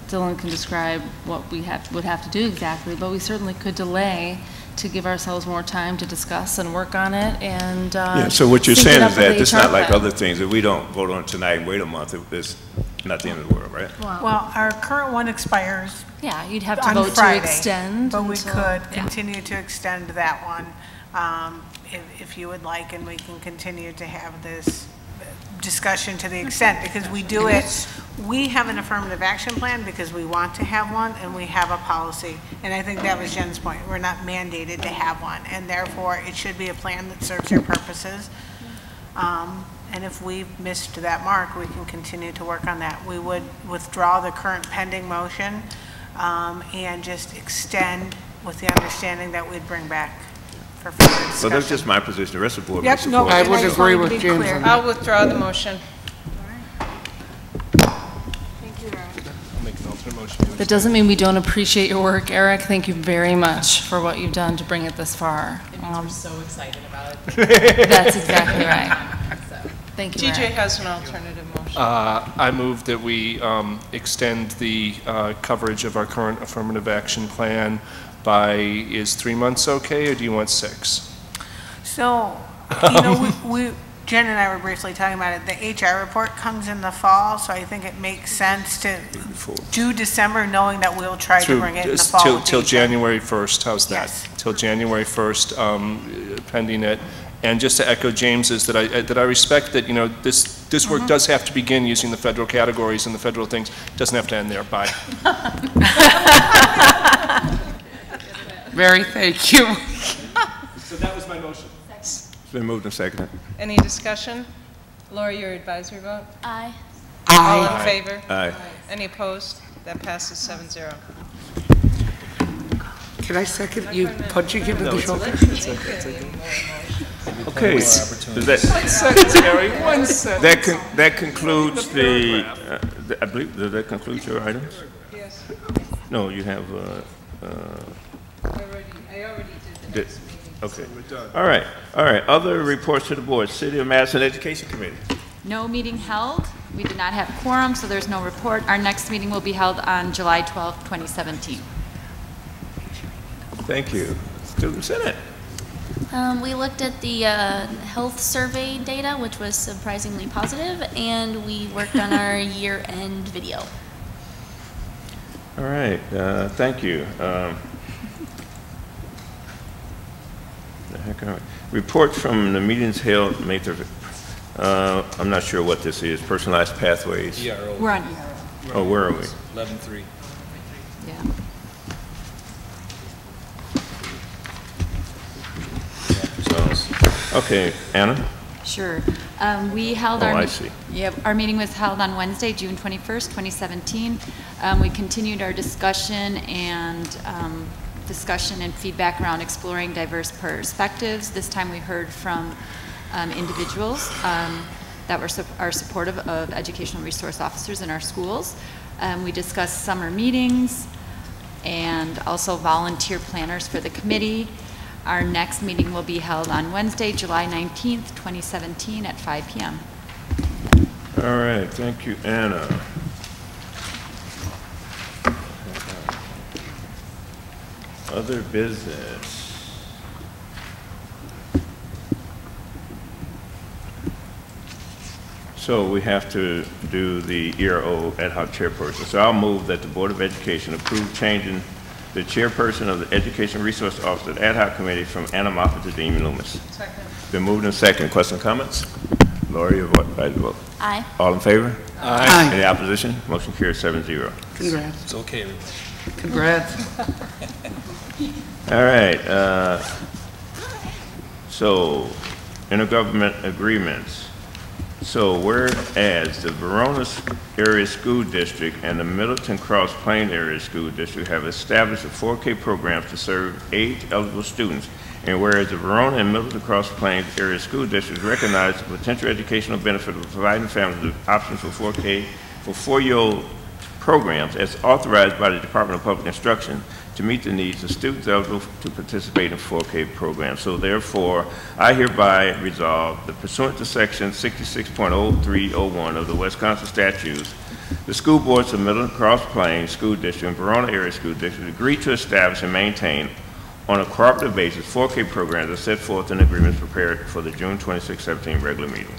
Dylan can describe what we would have to do exactly, but we certainly could delay to give ourselves more time to discuss and work on it and yeah, so what you're saying is that it's not like other things. If we don't vote on it tonight and wait a month, it's not the end of the world, right? Well, our current one expires. Yeah, you'd have to on vote Friday, to extend. but we could continue to extend that one if you would like, and we can continue to have this discussion to the extent, because we do it, we have an affirmative action plan because we want to have one, and we have a policy, and I think that was Jen's point. We're not mandated to have one, and therefore it should be a plan that serves your purposes. And if we've missed that mark, we can continue to work on that. We would withdraw the current pending motion and just extend with the understanding that we'd bring back for further discussion. So that's just my position. The rest of the board Yep, may no, support. I would agree with James on that. I'll withdraw the motion. I'll make an alternate motion. That doesn't mean we don't appreciate your work, Eric. Thank you very much for what you've done to bring it this far. It means we're so excited about it. That's exactly right. So, thank you, TJ Eric. has an alternative motion. I move that we extend the coverage of our current affirmative action plan by, is 3 months okay, or do you want 6? So, you know, Jen and I were briefly talking about it. The HR report comes in the fall, so I think it makes sense to do December, knowing that we'll try to bring it in the fall. Till January 1st, how's that? Yes. Till January 1st, pending it. And just to echo James's, that I respect that, you know, this work does have to begin using the federal categories and the federal things. It doesn't have to end there. Bye. Mary, thank you. So that was my motion. It's been moved and seconded. Any discussion? Laura, your advisory vote? Aye. All in favor? Aye. Any opposed? That passes 7-0. Can I second you punching him in the shoulder? Okay. Does that concludes I believe, does that conclude your items? Yes. No, you have, I already did the next meeting. okay. All right. Other reports to the board. City of Madison Education Committee. No meeting held. We did not have quorum, so there's no report. Our next meeting will be held on July 12th, 2017. Thank you. Student Senate. We looked at the health survey data, which was surprisingly positive, and we worked on our year-end video. All right. Thank you. Reports from the meetings held May 3rd. I'm not sure what this is. Personalized pathways. We're on. Oh, where are we? 11-3. Yeah. Okay, Anna? Sure. We held I see. Our meeting was held on Wednesday, June 21st, 2017. We continued our discussion and feedback around exploring diverse perspectives. This time we heard from individuals that are supportive of educational resource officers in our schools. We discussed summer meetings and also volunteer planners for the committee. Our next meeting will be held on Wednesday, July 19th, 2017 at 5 p.m. All right, thank you, Anna. Other business. So we have to do the ERO ad hoc chairperson. So I'll move that the Board of Education approve changing the chairperson of the Education Resource Officer Ad Hoc Committee from Anna Moffett to Dean Loomis. Second. Been moved and second. Question, comments? Lori, your vote. Aye. All in favor? Aye. Any opposition? Motion carries 7-0. Congrats. It's okay, everybody. Congrats. All right. So, intergovernment agreements. So, whereas the Verona Area School District and the Middleton Cross Plain Area School District have established a 4K program to serve age-eligible students, and whereas the Verona and Middleton Cross Plains Area School Districts recognize the potential educational benefit of providing families with options for 4K for 4-year-old programs as authorized by the Department of Public Instruction to meet the needs of students eligible to participate in 4K programs. So therefore, I hereby resolve that pursuant to section 66.0301 of the Wisconsin statutes, the school boards of Middleton Cross Plains School District and Verona Area School District agree to establish and maintain on a cooperative basis 4K programs as set forth in agreements prepared for the June 26, 17 regular meeting.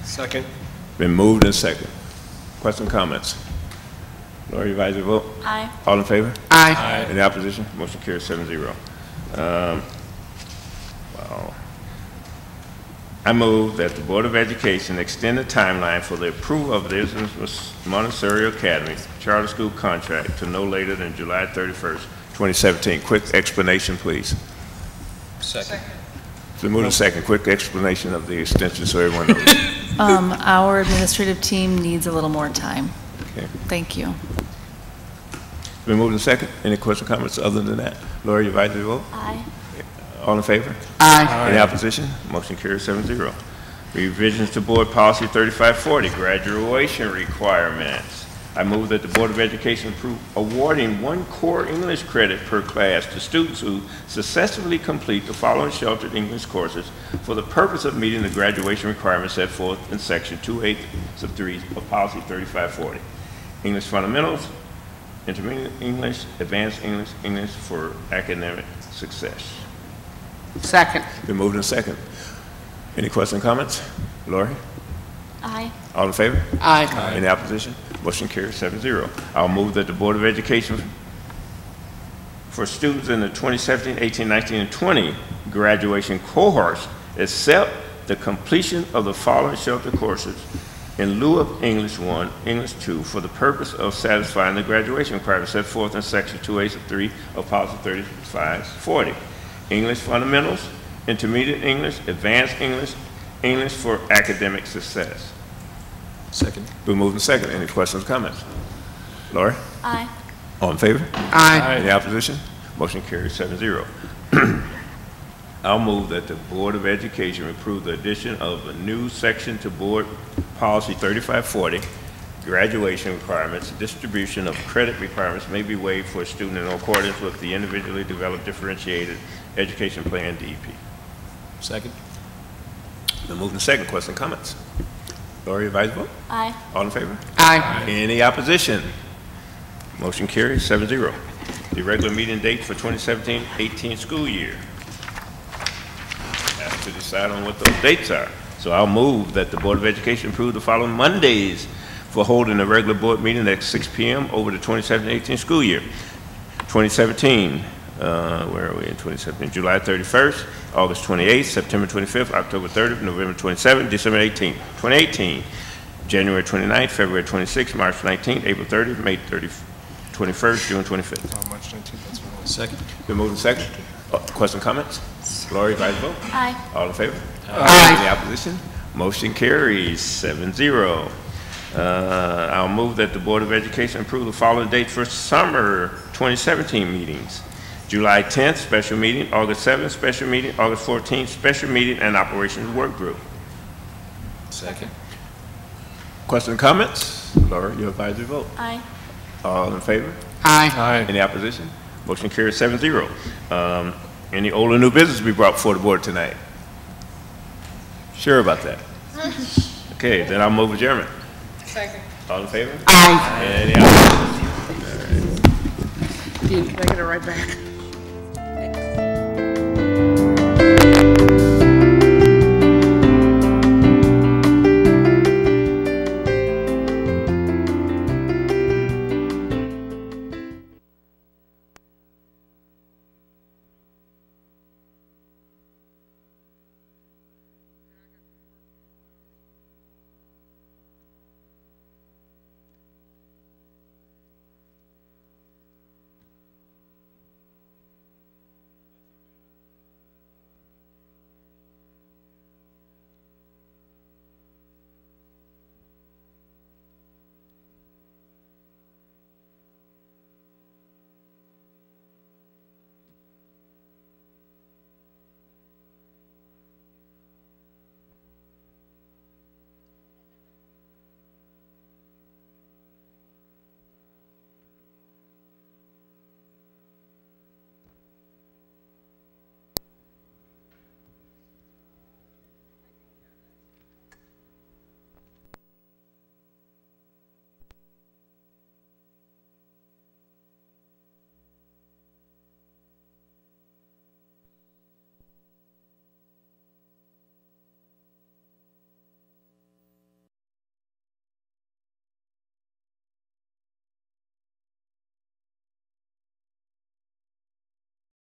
Second. Been moved and second. Question, comments? Lori, advise your vote. Aye. All in favor? Aye. Any opposition? Motion carries 7-0. Wow. I move that the Board of Education extend the timeline for the approval of the Islam's Montessori Academy charter school contract to no later than July 31st, 2017. Quick explanation, please. Second. So move to second. Quick explanation of the extension so everyone knows. Our administrative team needs a little more time. Okay. Thank you. Been moved and second. Any questions or comments other than that? Laura, you advise the vote? Aye. All in favor? Aye. Any opposition? Motion carries 7-0. Revisions to Board Policy 3540, graduation requirements. I move that the Board of Education approve awarding 1 core English credit per class to students who successfully complete the following sheltered English courses for the purpose of meeting the graduation requirements set forth in Section 2(8)(3) of Policy 3540. English fundamentals, intermediate English, advanced English, English for academic success. Second. Been moved and second. Any questions or comments? Lori? Aye. All in favor? Aye. Any opposition? Motion carries 7-0. I'll move that the Board of Education for students in the 2017, 18, 19, and 20 graduation cohorts accept the completion of the following sheltered courses in lieu of English 1, English 2 for the purpose of satisfying the graduation requirements set forth in Section 2(8)(3) of Policy 3540. English fundamentals, intermediate English, advanced English, English for academic success. Second. Been moved and second. Any questions or comments? Laura? Aye. All in favor? Aye. Any opposition? Motion carries 7-0. I'll move that the Board of Education approve the addition of a new section to Board Policy 3540, graduation requirements. Distribution of credit requirements may be waived for a student in accordance with the individually developed differentiated education plan, DEP. Second. Been moved and second. Questions and comments? Laura, your vice vote? Aye. All in favor? Aye. Any opposition? Motion carries 7-0. The regular meeting date for 2017-18 school year. Have to decide on what those dates are. So I'll move that the Board of Education approve the following Mondays for holding a regular board meeting at 6 p.m. over the 2017-18 school year. 2017, where are we in 2017? July 31st, August 28th, September 25th, October 30th, November 27th, December 18th. 2018, January 29th, February 26th, March 19th, April 30th, May 30th, 21st, June 25th. March 19th, that's what it was. Second. Been moved and second. Question, comments? Lori, vice vote? Aye. All in favor? Aye. Any opposition? Motion carries 7-0. I'll move that the Board of Education approve the following dates for summer 2017 meetings. July 10th, special meeting. August 7th, special meeting. August 14th, special meeting and operations work group. Second. Question, comments? Laura, your advisory vote. Aye. All in favor? Aye. Aye. Any opposition? Motion carries 7-0. Any old or new business to be brought before the board tonight? Sure about that? Okay, then I'll move adjournment. Second. All in favor? Aye. Any opposition? Can I get it right back?